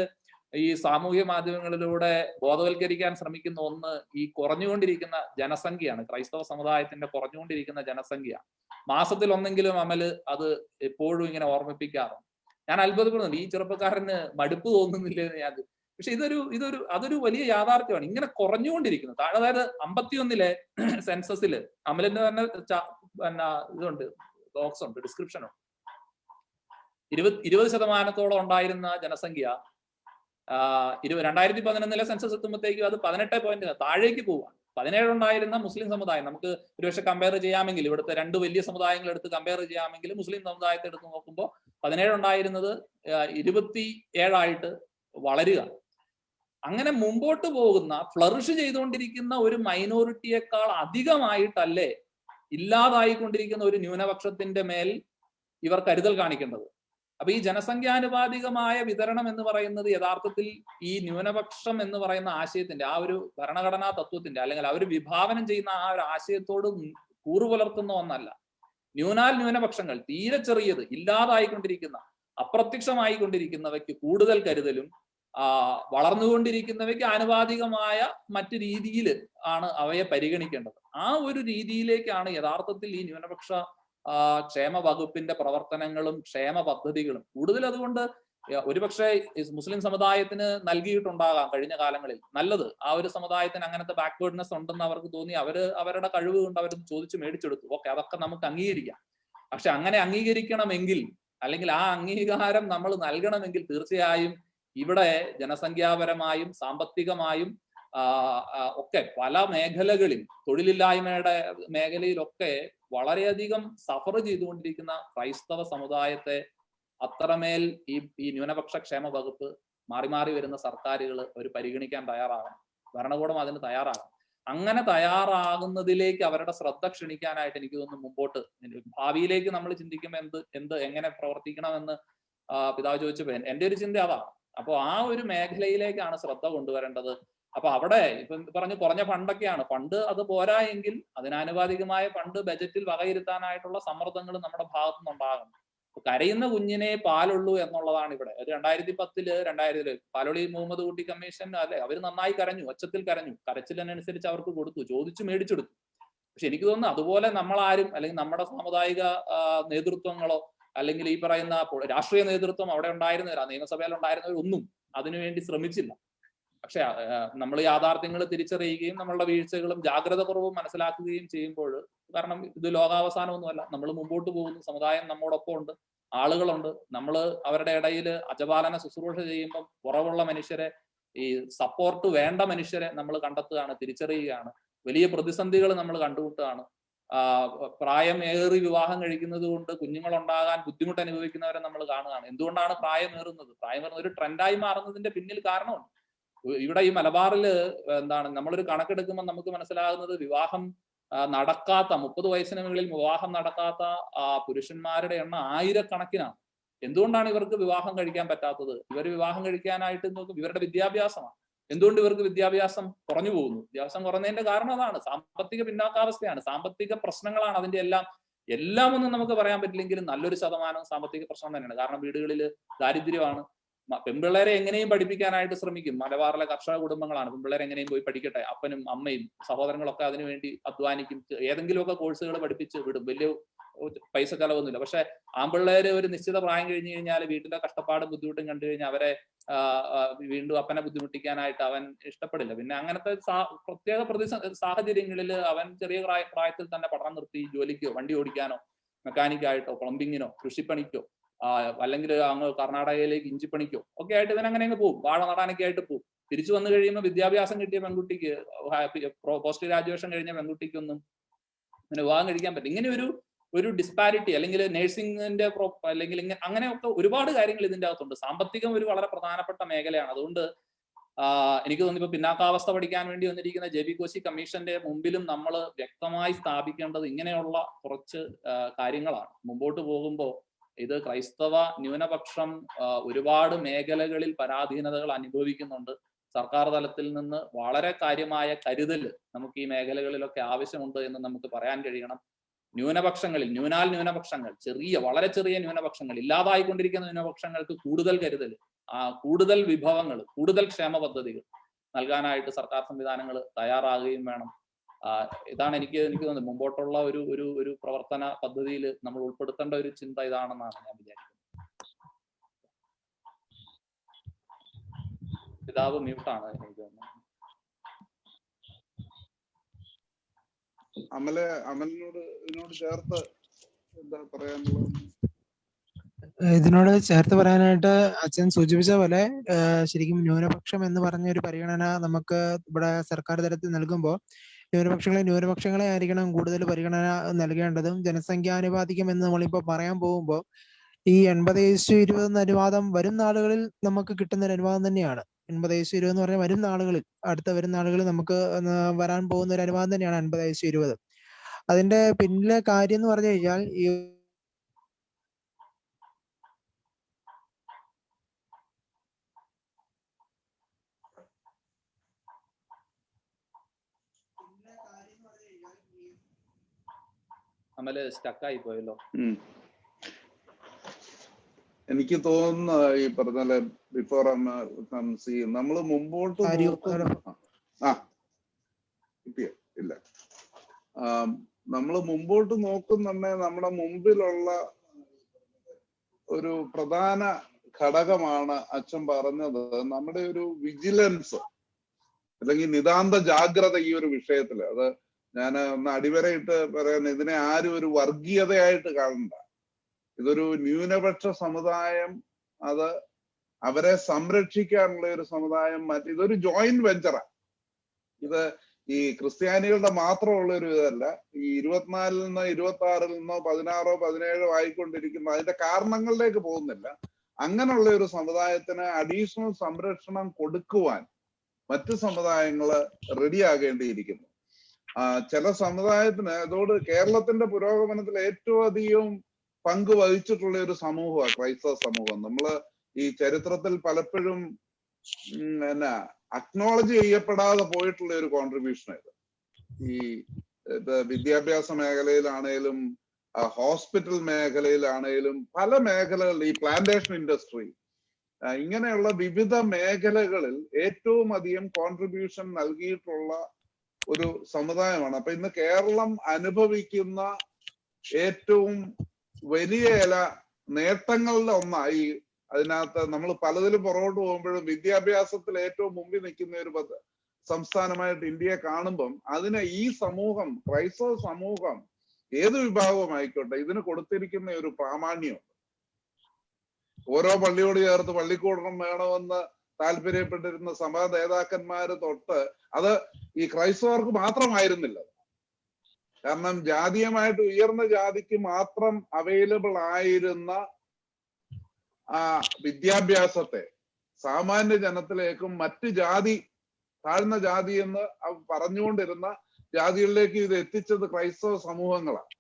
ഈ സാമൂഹ്യ മാധ്യമങ്ങളിലൂടെ ബോധവൽക്കരിക്കാൻ ശ്രമിക്കുന്ന ഒന്ന് ഈ കുറഞ്ഞുകൊണ്ടിരിക്കുന്ന ജനസംഖ്യയാണ്. ക്രൈസ്തവ സമുദായത്തിന്റെ കുറഞ്ഞുകൊണ്ടിരിക്കുന്ന ജനസംഖ്യ. മാസത്തിൽ ഒന്നെങ്കിലും അമല് അത് എപ്പോഴും ഇങ്ങനെ ഓർമ്മിപ്പിക്കാറുണ്ട്. ഞാൻ അത്ഭുതപ്പെടുന്നുണ്ട്, ഈ ചെറുപ്പക്കാരന് മടുപ്പ് തോന്നുന്നില്ലെന്ന് ഞാൻ. പക്ഷെ അതൊരു വലിയ യാഥാർത്ഥ്യമാണ്. ഇങ്ങനെ കുറഞ്ഞുകൊണ്ടിരിക്കുന്നത്. അതായത് 51 സെൻസസിൽ അമലിന്റെ തന്നെ ഇതുണ്ട്, ബോക്സ് ഉണ്ട്, ഡിസ്ക്രിപ്ഷൻ ഉണ്ട്. 20% ഉണ്ടായിരുന്ന ജനസംഖ്യ 2011 സെൻസസ് എത്തുമ്പോഴത്തേക്കും അത് 18 താഴേക്ക് പോവുക. 17 ഉണ്ടായിരുന്ന മുസ്ലിം സമുദായം, നമുക്ക് ഒരുപക്ഷെ കമ്പയർ ചെയ്യാമെങ്കിൽ ഇവിടുത്തെ 2 വലിയ സമുദായങ്ങൾ എടുത്ത് കമ്പയർ ചെയ്യാമെങ്കിൽ മുസ്ലിം സമുദായത്തെ എടുത്ത് നോക്കുമ്പോൾ 17 ഉണ്ടായിരുന്നത് 27 വളരുക. അങ്ങനെ മുമ്പോട്ട് പോകുന്ന, ഫ്ലറിഷ് ചെയ്തുകൊണ്ടിരിക്കുന്ന ഒരു മൈനോറിറ്റിയേക്കാൾ അധികമായിട്ടല്ലേ ഇല്ലാതായിക്കൊണ്ടിരിക്കുന്ന ഒരു ന്യൂനപക്ഷത്തിന്റെ മേൽ ഇവർ കരുതൽ കാണിക്കേണ്ടത്? അപ്പൊ ഈ ജനസംഖ്യാനുപാതികമായ വിതരണം എന്ന് പറയുന്നത് യഥാർത്ഥത്തിൽ ഈ ന്യൂനപക്ഷം എന്ന് പറയുന്ന ആശയത്തിന്റെ, ആ ഒരു ഭരണഘടനാ തത്വത്തിന്റെ, അല്ലെങ്കിൽ അവർ വിഭാവനം ചെയ്യുന്ന ആ ഒരു ആശയത്തോട് കൂറുപുലർത്തുന്ന ഒന്നല്ല. ന്യൂനപക്ഷങ്ങൾ, തീരെ ചെറിയത്, ഇല്ലാതായിക്കൊണ്ടിരിക്കുന്ന, അപ്രത്യക്ഷമായിക്കൊണ്ടിരിക്കുന്നവയ്ക്ക് കൂടുതൽ കരുതലും വളർന്നുകൊണ്ടിരിക്കുന്നവയ്ക്ക് ആനുപാതികമായ മറ്റു രീതിയിൽ ആണ് അവയെ പരിഗണിക്കേണ്ടത്. ആ ഒരു രീതിയിലേക്കാണ് യഥാർത്ഥത്തിൽ ഈ ന്യൂനപക്ഷ ക്ഷേമ വകുപ്പിന്റെ പ്രവർത്തനങ്ങളും ക്ഷേമ പദ്ധതികളും കൂടുതൽ. അതുകൊണ്ട് ഒരുപക്ഷെ മുസ്ലിം സമുദായത്തിന് നൽകിയിട്ടുണ്ടാകാം കഴിഞ്ഞ കാലങ്ങളിൽ നല്ലത്. ആ ഒരു സമുദായത്തിന് അങ്ങനത്തെ ബാക്ക്വേർഡ്നെസ് ഉണ്ടെന്ന് അവർക്ക് തോന്നി, അവരുടെ കഴിവ് കൊണ്ട് അവർ ചോദിച്ചു മേടിച്ചെടുത്തു. ഓക്കെ, അതൊക്കെ നമുക്ക് അംഗീകരിക്കാം. പക്ഷെ അങ്ങനെ അംഗീകരിക്കണമെങ്കിൽ, അല്ലെങ്കിൽ ആ അംഗീകാരം നമ്മൾ നൽകണമെങ്കിൽ തീർച്ചയായും ഇവിടെ ജനസംഖ്യാപരമായും സാമ്പത്തികമായും ഒക്കെ പല മേഖലകളിൽ, തൊഴിലില്ലായ്മയുടെ മേഖലയിലൊക്കെ വളരെയധികം സഫർ ചെയ്തുകൊണ്ടിരിക്കുന്ന ക്രൈസ്തവ സമുദായത്തെ അത്രമേൽ ഈ ന്യൂനപക്ഷ ക്ഷേമ വകുപ്പ്, മാറി മാറി വരുന്ന സർക്കാരുകൾ അവർ പരിഗണിക്കാൻ തയ്യാറാകണം. ഭരണകൂടം അതിന് തയ്യാറാകണം. അങ്ങനെ തയ്യാറാകുന്നതിലേക്ക് അവരുടെ ശ്രദ്ധ ക്ഷണിക്കാനായിട്ട് എനിക്ക് തോന്നുന്നു മുമ്പോട്ട് ഭാവിയിലേക്ക് നമ്മൾ ചിന്തിക്കുമ്പോൾ എങ്ങനെ പ്രവർത്തിക്കണമെന്ന് പിതാവ് ചോദിച്ചപ്പോൾ എന്റെ ഒരു ചിന്ത അതാണ്. അപ്പൊ ആ ഒരു മേഖലയിലേക്കാണ് ശ്രദ്ധ കൊണ്ടുവരേണ്ടത്. അപ്പൊ അവിടെ ഇപ്പൊ പറഞ്ഞു കുറഞ്ഞ ഫണ്ടൊക്കെയാണ്. ഫണ്ട് അത് പോരാ എങ്കിൽ അതിനാനുപാതികമായ ഫണ്ട് ബജറ്റിൽ വകയിരുത്താനായിട്ടുള്ള സമ്മർദ്ദങ്ങൾ നമ്മുടെ ഭാഗത്തു നിന്നുണ്ടാകണം. കരയുന്ന കുഞ്ഞിനെ പാലുള്ളൂ എന്നുള്ളതാണ് ഇവിടെ. 2010 പാലോളി മുഹമ്മദ് കുട്ടി കമ്മീഷൻ അല്ലെ, അവർ നന്നായി കരഞ്ഞു, ഒച്ചത്തിൽ കരഞ്ഞു, കരച്ചിലിനനുസരിച്ച് അവർക്ക് കൊടുത്തു, ചോദിച്ചു മേടിച്ചെടുത്തു. പക്ഷെ എനിക്ക് തോന്നുന്നു അതുപോലെ നമ്മളാരും, അല്ലെങ്കിൽ നമ്മുടെ സാമുദായിക നേതൃത്വങ്ങളോ അല്ലെങ്കിൽ ഈ പറയുന്ന രാഷ്ട്രീയ നേതൃത്വം അവിടെ ഉണ്ടായിരുന്നവർ, നിയമസഭയിൽ ഉണ്ടായിരുന്നവരൊന്നും അതിനുവേണ്ടി ശ്രമിച്ചില്ല. പക്ഷെ നമ്മൾ യാഥാർത്ഥ്യങ്ങൾ തിരിച്ചറിയുകയും നമ്മളുടെ വീഴ്ചകളും ജാഗ്രത കുറവും മനസ്സിലാക്കുകയും ചെയ്യുമ്പോൾ, കാരണം ഇത് ലോകാവസാനമൊന്നുമല്ല, നമ്മൾ മുമ്പോട്ട് പോകുന്നു, സമുദായം നമ്മോടൊപ്പം ഉണ്ട്, ആളുകളുണ്ട്. നമ്മൾ അവരുടെ ഇടയിൽ അജപാലന ശുശ്രൂഷ ചെയ്യുമ്പോൾ കുറവുള്ള മനുഷ്യരെ, ഈ സപ്പോർട്ട് വേണ്ട മനുഷ്യരെ നമ്മൾ കണ്ടെത്തുകയാണ്, തിരിച്ചറിയുകയാണ്. വലിയ പ്രതിസന്ധികൾ നമ്മൾ കണ്ടുമുട്ടുകയാണ്. പ്രായമേറി വിവാഹം കഴിക്കുന്നത് കൊണ്ട് കുഞ്ഞുങ്ങൾ ഉണ്ടാകാൻ ബുദ്ധിമുട്ട് അനുഭവിക്കുന്നവരെ നമ്മൾ കാണുകയാണ്. എന്തുകൊണ്ടാണ് പ്രായമേറുന്നത്? പ്രായമേറുന്നത് ഒരു ട്രെൻഡായി മാറുന്നതിന്റെ പിന്നിൽ കാരണമുണ്ട്. ഇവിടെ ഈ മലബാറിൽ എന്താണ്, നമ്മളൊരു കണക്കെടുക്കുമ്പോൾ നമുക്ക് മനസ്സിലാകുന്നത് വിവാഹം നടക്കാത്ത 30 വയസ്സിന് മുകളിൽ വിവാഹം നടക്കാത്ത പുരുഷന്മാരുടെ എണ്ണം ആയിരക്കണക്കിനാണ്. എന്തുകൊണ്ടാണ് ഇവർക്ക് വിവാഹം കഴിക്കാൻ പറ്റാത്തത്? ഇവർ വിവാഹം കഴിക്കാനായിട്ട് നോക്കും ഇവരുടെ വിദ്യാഭ്യാസമാണ്. എന്തുകൊണ്ട് ഇവർക്ക് വിദ്യാഭ്യാസം കുറഞ്ഞു പോകുന്നു? വിദ്യാഭ്യാസം കുറഞ്ഞതിന്റെ കാരണം അതാണ്, സാമ്പത്തിക പിന്നാക്കാവസ്ഥയാണ്, സാമ്പത്തിക പ്രശ്നങ്ങളാണ്. അതിന്റെ എല്ലാം ഒന്നും നമുക്ക് പറയാൻ പറ്റില്ലെങ്കിലും നല്ലൊരു ശതമാനം സാമ്പത്തിക പ്രശ്നം തന്നെയാണ്. കാരണം വീടുകളിൽ ദാരിദ്ര്യമാണ്. പെൺപിള്ളേരെ എങ്ങനെയും പഠിപ്പിക്കാനായിട്ട് ശ്രമിക്കും. മലബാറിലെ കർഷക കുടുംബങ്ങളാണ്. പെൺപിള്ളേരെ എങ്ങനെയും പോയി പഠിക്കട്ടെ, അപ്പനും അമ്മയും സഹോദരങ്ങളൊക്കെ അതിനുവേണ്ടി അധ്വാനിക്കും. ഏതെങ്കിലുമൊക്കെ കോഴ്സുകൾ പഠിപ്പിച്ച് വിടും. വലിയ പൈസ ചെലവൊന്നുമില്ല. പക്ഷെ ആൺപിള്ളേര് ഒരു നിശ്ചിത പ്രായം കഴിഞ്ഞു കഴിഞ്ഞാൽ വീട്ടിലെ കഷ്ടപ്പാടും ബുദ്ധിമുട്ടും കണ്ടു കഴിഞ്ഞാൽ അവരെ വീണ്ടും അപ്പനെ ബുദ്ധിമുട്ടിക്കാനായിട്ട് അവൻ ഇഷ്ടപ്പെടില്ല. പിന്നെ അങ്ങനത്തെ പ്രത്യേക സാഹചര്യങ്ങളിൽ അവൻ ചെറിയ പ്രായത്തിൽ തന്നെ പഠനം നിർത്തി ജോലിക്കോ വണ്ടി ഓടിക്കാനോ മെക്കാനിക്കായിട്ടോ പ്ലംബിങ്ങിനോ കൃഷിപ്പണിക്കോ അല്ലെങ്കിൽ അങ്ങ് കർണാടകയിലേക്ക് ഇഞ്ചിപ്പണിക്കോ ഒക്കെ ആയിട്ട് ഇവൻ അങ്ങനെ അങ്ങ് പോകും. വാഴ നടാനൊക്കെ ആയിട്ട് പോകും. തിരിച്ചു വന്നു കഴിയുമ്പോൾ വിദ്യാഭ്യാസം കിട്ടിയ പെൺകുട്ടിക്ക്, പോസ്റ്റ് ഗ്രാജുവേഷൻ കഴിഞ്ഞ പെൺകുട്ടിക്കൊന്നും അങ്ങനെ വിവാഹം കഴിക്കാൻ പറ്റും. ഇങ്ങനെ ഒരു ഡിസ്പാരിറ്റി, അല്ലെങ്കിൽ നേഴ്സിംഗിന്റെ അല്ലെങ്കിൽ അങ്ങനെയൊക്കെ ഒരുപാട് കാര്യങ്ങൾ ഇതിന്റെ അകത്തുണ്ട്. സാമ്പത്തികം ഒരു വളരെ പ്രധാനപ്പെട്ട മേഖലയാണ്. അതുകൊണ്ട് എനിക്ക് തോന്നുന്നു ഇപ്പൊ പിന്നാക്കാവസ്ഥ പഠിക്കാൻ വേണ്ടി വന്നിരിക്കുന്ന ജെ ബി കോശി കമ്മീഷന്റെ മുമ്പിലും നമ്മൾ വ്യക്തമായി സ്ഥാപിക്കേണ്ടത് ഇങ്ങനെയുള്ള കുറച്ച് കാര്യങ്ങളാണ്. മുമ്പോട്ട് പോകുമ്പോൾ ഇത് ക്രൈസ്തവ ന്യൂനപക്ഷം ഒരുപാട് മേഖലകളിൽ പരാധീനതകൾ അനുഭവിക്കുന്നുണ്ട്. സർക്കാർ തലത്തിൽ നിന്ന് വളരെ കാര്യമായ കരുതൽ നമുക്ക് ഈ മേഖലകളിലൊക്കെ ആവശ്യമുണ്ട് എന്ന് നമുക്ക് പറയാൻ കഴിയണം. ന്യൂനപക്ഷങ്ങളിൽ ന്യൂനപക്ഷങ്ങൾ, വളരെ ചെറിയ ന്യൂനപക്ഷങ്ങൾ, ഇല്ലാതായിക്കൊണ്ടിരിക്കുന്ന ന്യൂനപക്ഷങ്ങൾക്ക് കൂടുതൽ കരുതൽ, കൂടുതൽ വിഭവങ്ങൾ, കൂടുതൽ ക്ഷേമ പദ്ധതികൾ നൽകാനായിട്ട് സർക്കാർ സംവിധാനങ്ങൾ തയ്യാറാകുകയും വേണം. ഇതാണ് എനിക്ക് തോന്നുന്നത് മുമ്പോട്ടുള്ള ഒരു പ്രവർത്തന പദ്ധതിയിൽ നമ്മൾ ഉൾപ്പെടുത്തേണ്ട ഒരു ചിന്ത ഇതാണെന്നാണ് ഞാൻ വിചാരിക്കുന്നത്. പിതാവ് മ്യൂട്ടാണ് എനിക്ക് തോന്നുന്നത്. അമലിനോട് ഇതിനോട് ചേർത്ത് എന്താ പറയാനുള്ളത്? ഇതിനോട് ചേർത്ത് പറയാനായിട്ട് അച്ഛൻ സൂചിപ്പിച്ച പോലെ ശരിക്കും ന്യൂനപക്ഷം എന്ന് പറഞ്ഞ ഒരു പരിഗണന നമുക്ക് ഇവിടെ സർക്കാർ തലത്തിൽ നൽകുമ്പോൾ ന്യൂനപക്ഷങ്ങളെ ആയിരിക്കണം കൂടുതൽ പരിഗണന നൽകേണ്ടതും. ജനസംഖ്യാനുപാതികം എന്ന് നമ്മളിപ്പോ പറയാൻ പോകുമ്പോൾ ഈ 80:20 എന്ന അനുവാദം വരും നാളുകളിൽ നമുക്ക് കിട്ടുന്ന ഒരു അനുവാദം തന്നെയാണ്. 80:20 എന്ന് പറഞ്ഞാൽ വരും നാളുകളിൽ നമുക്ക് വരാൻ പോകുന്ന ഒരു അനുവാദം തന്നെയാണ് 80:20. അതിന്റെ പിന്നിലെ കാര്യം എന്ന് പറഞ്ഞു കഴിഞ്ഞാൽ ഈ അമല് സ്റ്റക്കായി പോയല്ലോ. എനിക്ക് തോന്നുന്നു ഈ പറഞ്ഞ ബിഫോർ നമ്മൾ മുമ്പോട്ട് ഇല്ല നമ്മൾ മുമ്പോട്ട് നോക്കുന്നുണ്ടെ നമ്മുടെ മുമ്പിലുള്ള ഒരു പ്രധാന ഘടകമാണ് അച്ഛൻ പറഞ്ഞത്, നമ്മുടെ ഒരു വിജിലൻസ് അല്ലെങ്കിൽ നിതാന്ത ജാഗ്രത ഈ ഒരു വിഷയത്തില്. അത് ഞാൻ ഒന്ന് അടിവരയിട്ട് പറയാൻ, ഇതിനെ ആരും ഒരു വർഗീയതയായിട്ട് കാണണ്ട. ഇതൊരു ന്യൂനപക്ഷ സമുദായം, അത് അവരെ സംരക്ഷിക്കാനുള്ള ഒരു സമുദായം, ഇതൊരു ജോയിന്റ് വെഞ്ചറാണ്. ഇത് ഈ ക്രിസ്ത്യാനികളുടെ മാത്രമുള്ള ഒരു ഇതല്ല. ഈ 24-ൽ നിന്നോ 26-ൽ നിന്നോ 16-ഓ 17-ഓ ആയിക്കൊണ്ടിരിക്കുന്ന അതിന്റെ കാരണങ്ങളിലേക്ക് പോകുന്നില്ല. അങ്ങനെയുള്ള ഒരു സമുദായത്തിന് അഡീഷണൽ സംരക്ഷണം കൊടുക്കുവാൻ മറ്റു സമുദായങ്ങള് റെഡിയാകേണ്ടിയിരിക്കുന്നു. ചില സമുദായത്തിന് അതോട് കേരളത്തിന്റെ പുരോഗമനത്തിൽ ഏറ്റവും അധികം പങ്ക് വഹിച്ചിട്ടുള്ള ഒരു സമൂഹമാണ് ക്രൈസ്തവ സമൂഹം. നമ്മള് ഈ ചരിത്രത്തിൽ പലപ്പോഴും അക്നോളജ് ചെയ്യപ്പെടാതെ പോയിട്ടുള്ള ഒരു കോൺട്രിബ്യൂഷൻ ഇത്. ഈ വിദ്യാഭ്യാസ മേഖലയിലാണേലും ഹോസ്പിറ്റൽ മേഖലയിലാണേലും പല മേഖലകളിൽ, ഈ പ്ലാന്റേഷൻ ഇൻഡസ്ട്രി, ഇങ്ങനെയുള്ള വിവിധ മേഖലകളിൽ ഏറ്റവും അധികം കോൺട്രിബ്യൂഷൻ നൽകിയിട്ടുള്ള ഒരു സമുദായമാണ്. അപ്പൊ ഇന്ന് കേരളം അനുഭവിക്കുന്ന ഏറ്റവും വലിയ നേട്ടങ്ങളുടെ ഒന്നായി അതിനകത്ത് നമ്മൾ പലതിലും പുറകോട്ട് പോകുമ്പോഴും വിദ്യാഭ്യാസത്തിൽ ഏറ്റവും മുമ്പിൽ നിൽക്കുന്ന ഒരു സംസ്ഥാനമായിട്ട് ഇന്ത്യയെ കാണുമ്പം അതിനെ ഈ സമൂഹം, ക്രൈസ്തവ സമൂഹം, ഏത് വിഭാഗവുമായിക്കോട്ടെ, ഇതിന് കൊടുത്തിരിക്കുന്ന ഒരു പ്രാമാണ്യമുണ്ട്. ഓരോ പള്ളിയോട് ചേർത്ത് പള്ളിക്കൂടം വേണമെന്ന് താല്പര്യപ്പെട്ടിരുന്ന സഭാ നേതാക്കന്മാര് തൊട്ട്, അത് ഈ ക്രൈസ്തവർക്ക് മാത്രമായിരുന്നില്ല. കാരണം ജാതീയമായിട്ട് ഉയർന്ന ജാതിക്ക് മാത്രം അവൈലബിൾ ആയിരുന്ന ആ വിദ്യാഭ്യാസത്തെ സാമാന്യ ജനത്തിലേക്കും മറ്റ് ജാതി, താഴ്ന്ന ജാതി എന്ന് പറഞ്ഞുകൊണ്ടിരുന്ന ജാതികളിലേക്ക് ഇത് എത്തിച്ചത് ക്രൈസ്തവ സമൂഹങ്ങളാണ്.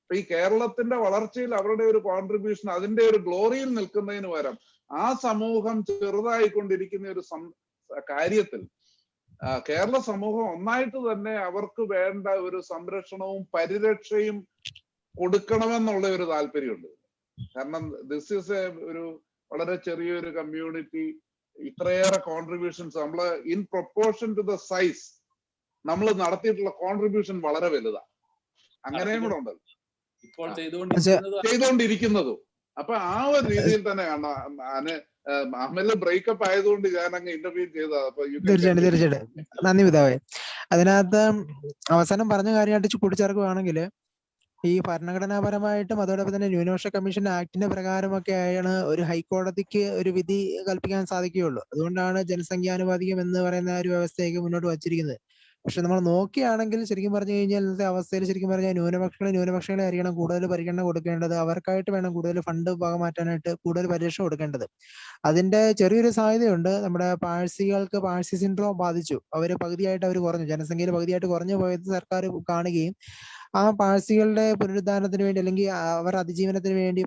അപ്പൊ ഈ കേരളത്തിന്റെ വളർച്ചയിൽ അവരുടെ ഒരു കോൺട്രിബ്യൂഷൻ, അതിന്റെ ഒരു ഗ്ലോറിയിൽ നിൽക്കുന്നതിന് പകരം ആ സമൂഹം ചെറുതായിക്കൊണ്ടിരിക്കുന്ന ഒരു കാര്യത്തിൽ കേരള സമൂഹം ഒന്നായിട്ട് തന്നെ അവർക്ക് വേണ്ട ഒരു സംരക്ഷണവും പരിരക്ഷയും കൊടുക്കണമെന്നുള്ള ഒരു താല്പര്യമുണ്ട്. കാരണം ദിസ് ഈസ് ഒരു വളരെ ചെറിയൊരു കമ്മ്യൂണിറ്റി, ഇത്രയേറെ കോൺട്രിബ്യൂഷൻസ് നമ്മള് in proportion to the size നമ്മൾ നടത്തിയിട്ടുള്ള കോൺട്രിബ്യൂഷൻ വളരെ വലുതാണ്. അങ്ങനെയും കൂടെ ഉണ്ട് ഇപ്പോൾ ചെയ്തുകൊണ്ടിരിക്കുന്നതും. അപ്പൊ ആ ഒരു രീതിയിൽ തന്നെ അഹമ്മദ് ബ്രേക്കപ്പ് ആയതുകൊണ്ട് ഞാൻ അങ്ങ് ഇന്റർവ്യൂ ചെയ്തത്. തീർച്ചയായിട്ടും നന്ദി പിതാവേ. അതിനകത്ത് അവസാനം പറഞ്ഞ കാര്യമായിട്ട് കൂട്ടിച്ചേർക്കുകയാണെങ്കിൽ, ഈ ഭരണഘടനാപരമായിട്ടും അതോടൊപ്പം തന്നെ ന്യൂനപക്ഷ കമ്മീഷൻ ആക്ടിന്റെ പ്രകാരമൊക്കെയാണ് ഒരു ഹൈക്കോടതിക്ക് ഒരു വിധി കൽപ്പിക്കാൻ സാധിക്കുകയുള്ളൂ. അതുകൊണ്ടാണ് ജനസംഖ്യാനുപാതികം എന്ന് പറയുന്ന ഒരു വ്യവസ്ഥയൊക്കെ മുന്നോട്ട് വച്ചിരിക്കുന്നത്. പക്ഷെ നമ്മൾ നോക്കുകയാണെങ്കിൽ ശരിക്കും പറഞ്ഞു കഴിഞ്ഞാൽ ഇന്നത്തെ അവസ്ഥയിൽ ശരിക്കും പറഞ്ഞാൽ ന്യൂനപക്ഷങ്ങളെ അറിയണം കൂടുതൽ പരിഗണന കൊടുക്കേണ്ടത്. അവർക്കായിട്ട് വേണം കൂടുതൽ ഫണ്ട് മാറ്റാനായിട്ട് കൂടുതൽ പരിരക്ഷ കൊടുക്കേണ്ടത്. അതിന്റെ ചെറിയൊരു സാധ്യതയുണ്ട്. നമ്മുടെ പാഴ്സികൾക്ക് പാഴ്സി സിൻഡ്രോം ബാധിച്ചു. അവര് പകുതിയായിട്ട് അവർ കുറഞ്ഞു, ജനസംഖ്യയിൽ പകുതിയായിട്ട് കുറഞ്ഞു പോയത് സർക്കാർ കാണുകയും ആ പാഴ്സികളുടെ പുനരുദ്ധാരണത്തിന് വേണ്ടി അല്ലെങ്കിൽ അവരുടെ അതിജീവനത്തിന് വേണ്ടി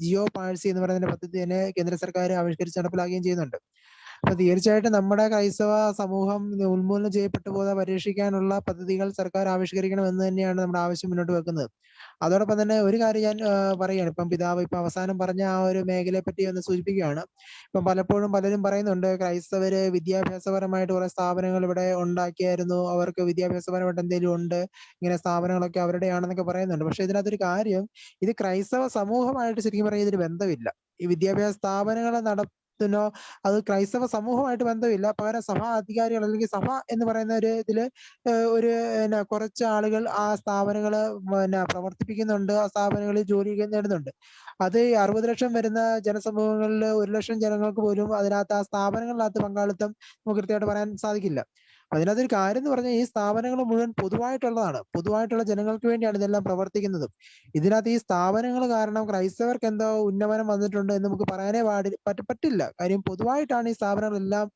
ജിയോ പാഴ്സി എന്ന് പറയുന്ന പദ്ധതി തന്നെ കേന്ദ്ര സർക്കാർ ആവിഷ്കരിച്ച് നടപ്പിലാക്കുകയും ചെയ്യുന്നുണ്ട്. അപ്പൊ തീർച്ചയായിട്ടും നമ്മുടെ ക്രൈസ്തവ സമൂഹം ഉന്മൂലനം ചെയ്യപ്പെട്ടു പോകാതെ പരിരക്ഷിക്കാനുള്ള പദ്ധതികൾ സർക്കാർ ആവിഷ്കരിക്കണം എന്ന് തന്നെയാണ് നമ്മുടെ ആവശ്യം മുന്നോട്ട് വെക്കുന്നത്. അതോടൊപ്പം തന്നെ ഒരു കാര്യം ഞാൻ പറയുകയാണ്. ഇപ്പം പിതാവ് ഇപ്പൊ അവസാനം പറഞ്ഞ ആ ഒരു മേഖലയെ പറ്റി ഒന്ന് സൂചിപ്പിക്കുകയാണ്. ഇപ്പം പലപ്പോഴും പലരും പറയുന്നുണ്ട് ക്രൈസ്തവര് വിദ്യാഭ്യാസപരമായിട്ട് കുറെ സ്ഥാപനങ്ങൾ ഇവിടെ ഉണ്ടാക്കിയായിരുന്നു, അവർക്ക് വിദ്യാഭ്യാസപരമായിട്ട് എന്തെങ്കിലും ഉണ്ട്, ഇങ്ങനെ സ്ഥാപനങ്ങളൊക്കെ അവരുടെയാണെന്നൊക്കെ പറയുന്നുണ്ട്. പക്ഷെ ഇതിനകത്തൊരു കാര്യം, ഇത് ക്രൈസ്തവ സമൂഹമായിട്ട് ശരിക്കും പറഞ്ഞാൽ ഇതിന് ബന്ധമില്ല. ഈ വിദ്യാഭ്യാസ സ്ഥാപനങ്ങളെ അത് ക്രൈസ്തവ സമൂഹമായിട്ട് ബന്ധമില്ല. പകരം സഭാ അധികാരികൾ അല്ലെങ്കിൽ സഭ എന്ന് പറയുന്ന ഒരു ഇതില് ഒരു കുറച്ച് ആളുകൾ ആ സ്ഥാപനങ്ങള് പ്രവർത്തിപ്പിക്കുന്നുണ്ട്, ആ സ്ഥാപനങ്ങളിൽ ജോലി നേടുന്നുണ്ട്. അത് 60 ലക്ഷം വരുന്ന ജനസമൂഹങ്ങളിൽ 1 ലക്ഷം ജനങ്ങൾക്ക് പോലും അതിനകത്ത് ആ സ്ഥാപനങ്ങളിനകത്ത് പങ്കാളിത്തം നമുക്ക് കൃത്യമായിട്ട് പറയാൻ സാധിക്കില്ല. അതിനകത്തൊരു കാര്യം എന്ന് പറഞ്ഞാൽ ഈ സ്ഥാപനങ്ങൾ മുഴുവൻ പൊതുവായിട്ടുള്ളതാണ്, പൊതുവായിട്ടുള്ള ജനങ്ങൾക്ക് വേണ്ടിയാണ് ഇതെല്ലാം പ്രവർത്തിക്കുന്നത്. ഇതിനകത്ത് ഈ സ്ഥാപനങ്ങൾ കാരണം ക്രൈസ്തവർക്ക് എന്തോ ഉന്നമനം വന്നിട്ടുണ്ട് എന്ന് നമുക്ക് പറയാനേ പറ്റില്ല. കാര്യം പൊതുവായിട്ടാണ് ഈ സ്ഥാപനങ്ങളെല്ലാം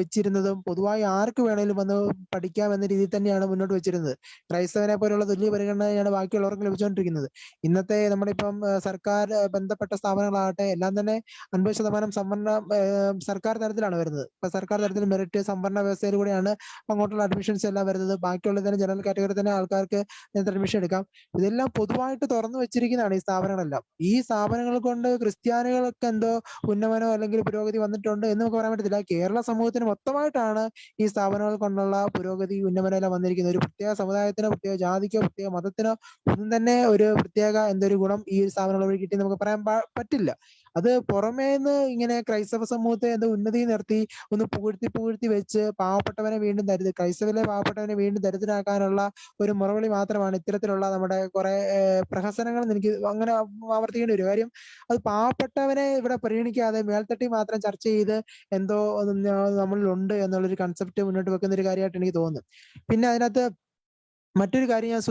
വെച്ചിരുന്നതും പൊതുവായി ആർക്ക് വേണേലും വന്ന് പഠിക്കാം എന്ന രീതിയിൽ തന്നെയാണ് മുന്നോട്ട് വെച്ചിരുന്നത്. ക്രൈസ്തവനെ പോലുള്ള തുല്യ പരിഗണനയാണ് ബാക്കിയുള്ളവർക്ക് ലഭിച്ചുകൊണ്ടിരിക്കുന്നത്. ഇന്നത്തെ നമ്മളിപ്പം സർക്കാർ ബന്ധപ്പെട്ട സ്ഥാപനങ്ങളാകട്ടെ എല്ലാം തന്നെ 50% സംവരണ സർക്കാർ തലത്തിലാണ് വരുന്നത്. ഇപ്പൊ സർക്കാർ തലത്തിൽ മെറിറ്റ് സംവരണ വ്യവസ്ഥയിലൂടെയാണ് അങ്ങോട്ടുള്ള അഡ്മിഷൻസ് എല്ലാം വരുന്നത്. ബാക്കിയുള്ള തന്നെ ജനറൽ കാറ്റഗറി തന്നെ ആൾക്കാർക്ക് അഡ്മിഷൻ എടുക്കാം. ഇതെല്ലാം പൊതുവായിട്ട് തുറന്നു വെച്ചിരിക്കുന്നതാണ് ഈ സ്ഥാപനങ്ങളെല്ലാം. ഈ സ്ഥാപനങ്ങൾ കൊണ്ട് ക്രിസ്ത്യാനികൾക്ക് എന്തോ ഉന്നമനോ അല്ലെങ്കിൽ പുരോഗതി വന്നിട്ടുണ്ട് എന്ന് നമുക്ക് പറയാൻ പറ്റത്തില്ല. കേരള സമൂഹത്തിന് മൊത്തമായിട്ടാണ് ഈ സ്ഥാപനങ്ങൾ കൊണ്ടുള്ള പുരോഗതി ഉന്നമനം എല്ലാം വന്നിരിക്കുന്നത്. ഒരു പ്രത്യേക സമുദായത്തിനോ പ്രത്യേക ജാതിക്കോ പ്രത്യേക മതത്തിനോ ഒന്നും തന്നെ ഒരു പ്രത്യേക എന്തൊരു ഗുണം ഈ സ്ഥാപനങ്ങൾ വഴി കിട്ടി നമുക്ക് പറയാൻ പറ്റില്ല. അത് പുറമേന്ന് ഇങ്ങനെ ക്രൈസ്തവ സമൂഹത്തെ എന്തോ ഉന്നതി നിർത്തി ഒന്ന് പുകഴ്ത്തി വെച്ച് പാവപ്പെട്ടവനെ വീണ്ടും ക്രൈസ്തവരെ പാവപ്പെട്ടവനെ വീണ്ടും ദരിദ്രനാക്കാനുള്ള ഒരു മുറവിളി മാത്രമാണ് ഇത്തരത്തിലുള്ള നമ്മുടെ കുറെ പ്രഹസനങ്ങൾ എനിക്ക് അങ്ങനെ ആവർത്തിക്കേണ്ടി വരും. കാര്യം അത് പാവപ്പെട്ടവനെ ഇവിടെ പരിഗണിക്കാതെ മേൽത്തട്ടി മാത്രം ചർച്ച ചെയ്ത് എന്തോ നമ്മളിലുണ്ട് എന്നുള്ളൊരു കൺസെപ്റ്റ് മുന്നോട്ട് വെക്കുന്ന ഒരു കാര്യമായിട്ട് എനിക്ക് തോന്നുന്നു. പിന്നെ അതിനകത്ത് മറ്റൊരു കാര്യം ഞാൻ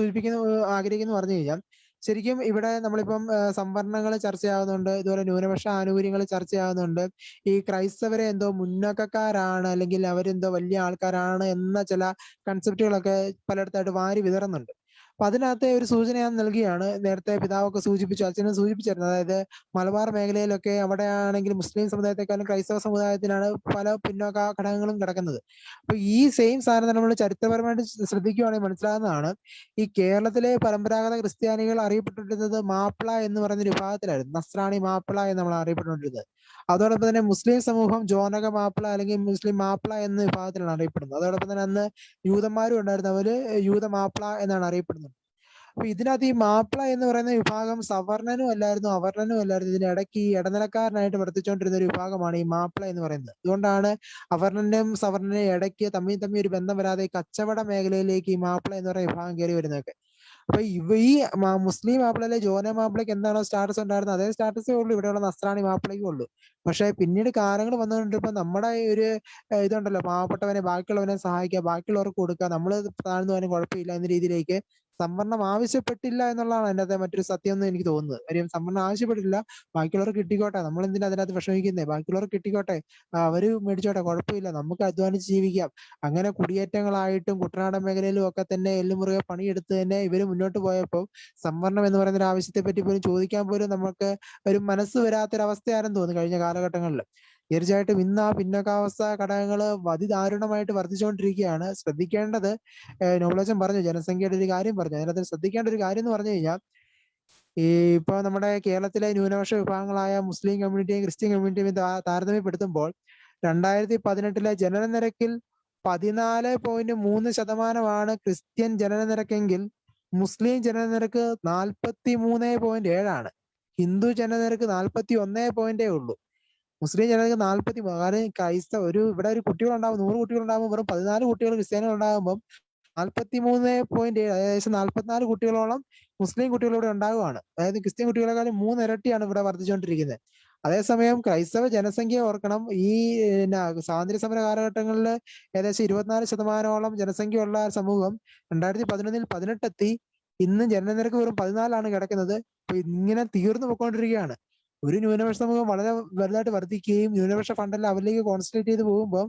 ആഗ്രഹിക്കുന്നു പറഞ്ഞു കഴിഞ്ഞാൽ, ശരിക്കും ഇവിടെ നമ്മളിപ്പം സംവരണങ്ങൾ ചർച്ചയാകുന്നുണ്ട്, ഇതുപോലെ ന്യൂനപക്ഷ ആനുകൂല്യങ്ങൾ ചർച്ചയാകുന്നുണ്ട്. ഈ ക്രൈസ്തവരെ എന്തോ മുന്നോക്കക്കാരാണ് അല്ലെങ്കിൽ അവരെന്തോ വലിയ ആൾക്കാരാണ് എന്ന ചില കൺസെപ്റ്റുകളൊക്കെ പലയിടത്തായിട്ട് വാരി വിതറുന്നുണ്ട്. അപ്പൊ അതിനകത്തെ ഒരു സൂചന ഞാൻ നൽകിയാണ്. നേരത്തെ പിതാവൊക്കെ സൂചിപ്പിച്ചു, അച്ഛനും സൂചിപ്പിച്ചിരുന്നു. അതായത് മലബാർ മേഖലയിലൊക്കെ അവിടെ ആണെങ്കിൽ മുസ്ലിം സമുദായത്തെക്കാളും ക്രൈസ്തവ സമുദായത്തിനാണ് പല പിന്നോക്ക ഘടകങ്ങളും കിടക്കുന്നത്. അപ്പൊ ഈ സെയിം സാധനം നമ്മൾ ചരിത്രപരമായിട്ട് ശ്രദ്ധിക്കുകയാണെങ്കിൽ മനസ്സിലാകുന്നതാണ്. ഈ കേരളത്തിലെ പരമ്പരാഗത ക്രിസ്ത്യാനികൾ അറിയപ്പെട്ടിരുന്നത് മാപ്പിള എന്ന് പറയുന്ന ഒരു വിഭാഗത്തിലായിരുന്നു. നസ്രാണി മാപ്പിള എന്ന് നമ്മൾ അറിയപ്പെട്ടുകൊണ്ടിരുന്നത്. അതോടൊപ്പം തന്നെ മുസ്ലിം സമൂഹം ജോനക മാപ്പിള അല്ലെങ്കിൽ മുസ്ലിം മാപ്പിള എന്ന വിഭാഗത്തിലാണ് അറിയപ്പെടുന്നത്. അതോടൊപ്പം തന്നെ അന്ന് യൂതന്മാരും ഉണ്ടായിരുന്നു, അവര് യൂത മാപ്പിള എന്നാണ് അറിയപ്പെടുന്നത്. അപ്പൊ ഇതിനകത്ത് ഈ മാപ്പിള എന്ന് പറയുന്ന വിഭാഗം സവർണനും അല്ലായിരുന്നു അവർണനും അല്ലായിരുന്നു. ഇതിനിടയ്ക്ക് ഈ ഇടനിലക്കാരനായിട്ട് വർത്തിച്ചുകൊണ്ടിരുന്ന ഒരു വിഭാഗമാണ് ഈ മാപ്പിള എന്ന് പറയുന്നത്. അതുകൊണ്ടാണ് അവർണന്റെയും സവർണന്റെയും ഇടയ്ക്ക് തമ്മിൽ ഒരു ബന്ധം വരാതെ കച്ചവട മേഖലയിലേക്ക് ഈ മാപ്പിള എന്ന് പറയുന്ന വിഭാഗം കയറി വരുന്നതൊക്കെ. അപ്പൊ ഈ മുസ്ലിം മാപ്പിളയിലെ ജോന മാപ്പിളയ്ക്ക് എന്താണോ സ്റ്റാറ്റസ് ഉണ്ടായിരുന്നത് അതേ സ്റ്റാറ്റസേ ഉള്ളൂ ഇവിടെയുള്ള നസ്രാണി മാപ്പിളയ്ക്കും ഉള്ളൂ. പക്ഷെ പിന്നീട് കാലങ്ങൾ വന്നുകൊണ്ടിരിക്കുമ്പോൾ നമ്മുടെ ഒരു ഇതുണ്ടല്ലോ, പാവപ്പെട്ടവനെ ബാക്കിയുള്ളവനെ സഹായിക്കുക, ബാക്കിയുള്ളവർക്ക് കൊടുക്കുക, നമ്മൾ താഴ്ന്നു പോകാനും കുഴപ്പമില്ല എന്ന രീതിയിലേക്ക് സംവരണം ആവശ്യപ്പെട്ടില്ല എന്നുള്ളതാണ് അതിനകത്തെ മറ്റൊരു സത്യം എന്ന് എനിക്ക് തോന്നുന്നത്. കാര്യം സംവരണം ആവശ്യപ്പെട്ടില്ല, ബാക്കിയുള്ളവർക്ക് കിട്ടിക്കോട്ടെ, നമ്മൾ എന്തിനാ അതിനകത്ത് വിഷമിക്കുന്നേ, ബാക്കിയുള്ളവർക്ക് കിട്ടിക്കോട്ടെ, അവര് മേടിച്ചോട്ടെ, കുഴപ്പമില്ല, നമുക്ക് അധ്വാനിച്ച് ജീവിക്കാം. അങ്ങനെ കുടിയേറ്റങ്ങളായിട്ടും കുട്ടനാടൻ മേഖലയിലും ഒക്കെ തന്നെ എല്ലുമുറിയെ പണിയെടുത്ത് തന്നെ ഇവര് മുന്നോട്ട് പോയപ്പോൾ സംവരണം എന്ന് പറയുന്ന ഒരു ആവശ്യത്തെ പറ്റി പോലും ചോദിക്കാൻ പോലും നമുക്ക് ഒരു മനസ്സ് വരാത്തൊരവസ്ഥയാണെന്ന് തോന്നുന്നു കഴിഞ്ഞ കാലഘട്ടങ്ങളിൽ. തീർച്ചയായിട്ടും ഇന്ന് ആ പിന്നോക്കാവസ്ഥ ഘടകങ്ങൾ അതിദാരുണമായിട്ട് വർദ്ധിച്ചുകൊണ്ടിരിക്കുകയാണ്. ശ്രദ്ധിക്കേണ്ടത്, നോബിളച്ചൻ പറഞ്ഞു, ജനസംഖ്യയുടെ ഒരു കാര്യം പറഞ്ഞു, അതിനകത്ത് ശ്രദ്ധിക്കേണ്ട ഒരു കാര്യം എന്ന് പറഞ്ഞു കഴിഞ്ഞാൽ, ഈ ഇപ്പൊ നമ്മുടെ കേരളത്തിലെ ന്യൂനപക്ഷ വിഭാഗങ്ങളായ മുസ്ലിം കമ്മ്യൂണിറ്റിയും ക്രിസ്ത്യൻ കമ്മ്യൂണിറ്റിയും താരതമ്യപ്പെടുത്തുമ്പോൾ 2018 ജനനനിരക്കിൽ 14.3% ക്രിസ്ത്യൻ ജനനനിരക്കെങ്കിൽ മുസ്ലിം ജനനനിരക്ക് 43.7 ഹിന്ദു ജനനനിരക്ക് 41 ഉള്ളൂ. മുസ്ലിം ജനതയ്ക്ക് 40, കാരണം ഇവിടെ ഒരു കുട്ടികളുണ്ടാവും, 100 കുട്ടികളുണ്ടാകുമ്പോൾ വെറും 14 കുട്ടികൾ ക്രിസ്ത്യാനികൾ ഉണ്ടാകുമ്പോൾ 43.7, ഏകദേശം 44 കുട്ടികളോളം മുസ്ലിം കുട്ടികൾ ഇവിടെ ഉണ്ടാകുവാണ്. അതായത് ക്രിസ്ത്യൻ കുട്ടികളെക്കാളും 3 ഇരട്ടിയാണ് ഇവിടെ വർദ്ധിച്ചുകൊണ്ടിരിക്കുന്നത്. അതേസമയം ക്രൈസ്തവ ജനസംഖ്യ ഓർക്കണം, ഈ സ്വാതന്ത്ര്യ സമര കാലഘട്ടങ്ങളിൽ ഏകദേശം 24% ജനസംഖ്യയുള്ള സമൂഹം 2011 18 എത്തി. ഇന്ന് ജനനനിരക്ക് വെറും 14 കിടക്കുന്നത്. അപ്പൊ ഇങ്ങനെ തീർന്നു പോയിക്കൊണ്ടിരിക്കുകയാണ്. ഒരു ന്യൂനപക്ഷ സമൂഹം വളരെ വലുതായിട്ട് വർദ്ധിക്കുകയും ന്യൂനപക്ഷ ഫണ്ടെല്ലാം അവരിലേക്ക് കോൺസെൻട്രേറ്റ് ചെയ്ത് പോകുമ്പോൾ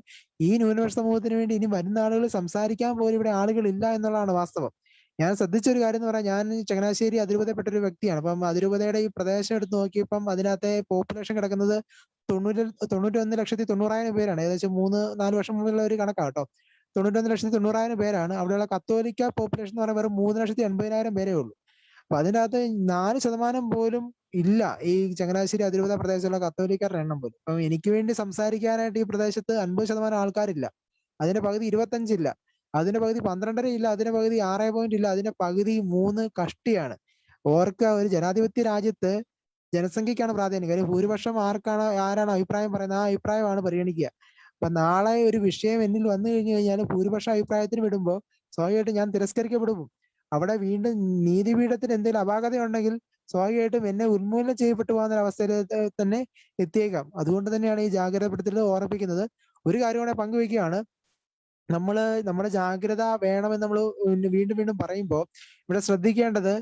ഈ ന്യൂനപക്ഷ സമൂഹത്തിന് വേണ്ടി ഇനി വരുന്ന ആളുകൾ സംസാരിക്കാൻ പോലും ഇവിടെ ആളുകളില്ല എന്നുള്ളതാണ് വാസ്തവം. ഞാൻ ശ്രദ്ധിച്ച ഒരു കാര്യം എന്ന് പറഞ്ഞാൽ, ഞാൻ ചങ്ങനാശ്ശേരി അതിരൂപതപ്പെട്ട ഒരു വ്യക്തിയാണ്. അപ്പം അതിരൂപതയുടെ ഈ പ്രദേശം എടുത്ത് നോക്കിയപ്പം അതിനകത്തെ പോപ്പുലേഷൻ കിടക്കുന്നത് 91,90,000 പേരാണ്. ഏകദേശം 3-4 വർഷം മുമ്പുള്ള ഒരു കണക്കാട്ടോ. 91,90,000 പേരാണ്. അവിടെയുള്ള കത്തോലിക്ക പോപ്പുലേഷൻ എന്ന് പറയുമ്പോൾ വെറും 3,80,000 പേരേ ഉള്ളൂ. അപ്പൊ അതിനകത്ത് 4% പോലും ഇല്ല ഈ ചങ്ങനാശ്ശേരി അതിരൂപത പ്രദേശത്തുള്ള കത്തോലിക്കരുടെ എണ്ണം പോലും. അപ്പം എനിക്ക് വേണ്ടി സംസാരിക്കാനായിട്ട് ഈ പ്രദേശത്ത് 50% ആൾക്കാരില്ല, അതിന്റെ പകുതി 25 ഇല്ല, അതിന്റെ പകുതി 12.5 ഇല്ല, അതിന്റെ പകുതി 6 ഇല്ല, അതിന്റെ പകുതി 3 കഷ്ടിയാണ്. ഓർക്കുക, ഒരു ജനാധിപത്യ രാജ്യത്ത് ജനസംഖ്യക്കാണ് പ്രാധാന്യം. കാര്യം ഭൂരിപക്ഷം ആരാണ് അഭിപ്രായം പറയുന്നത്, ആ അഭിപ്രായമാണ് പരിഗണിക്കുക. അപ്പൊ നാളെ ഒരു വിഷയം എന്നിൽ വന്നു കഴിഞ്ഞു കഴിഞ്ഞാൽ ഭൂരിപക്ഷ അഭിപ്രായത്തിന് വിടുമ്പോൾ സ്വാഭാവികമായിട്ടും ഞാൻ തിരസ്കരിക്കപ്പെടും. അവിടെ വീണ്ടും നീതിപീഠത്തിന് എന്തെങ്കിലും അപാകത ഉണ്ടെങ്കിൽ സ്വാഭാവികമായിട്ടും എന്നെ ഉന്മൂലനം ചെയ്യപ്പെട്ടു പോകുന്ന അവസ്ഥയിൽ തന്നെ എത്തിയേക്കാം. അതുകൊണ്ട് തന്നെയാണ് ഈ ജാഗ്രതപ്പെടുത്തൽ ഓർമ്മിപ്പിക്കുന്നത്. ഒരു കാര്യം കൂടെ പങ്കുവെക്കുകയാണ്, നമ്മുടെ ജാഗ്രത വേണമെന്ന് നമ്മൾ വീണ്ടും വീണ്ടും പറയുമ്പോൾ ഇവിടെ ശ്രദ്ധിക്കേണ്ടത്,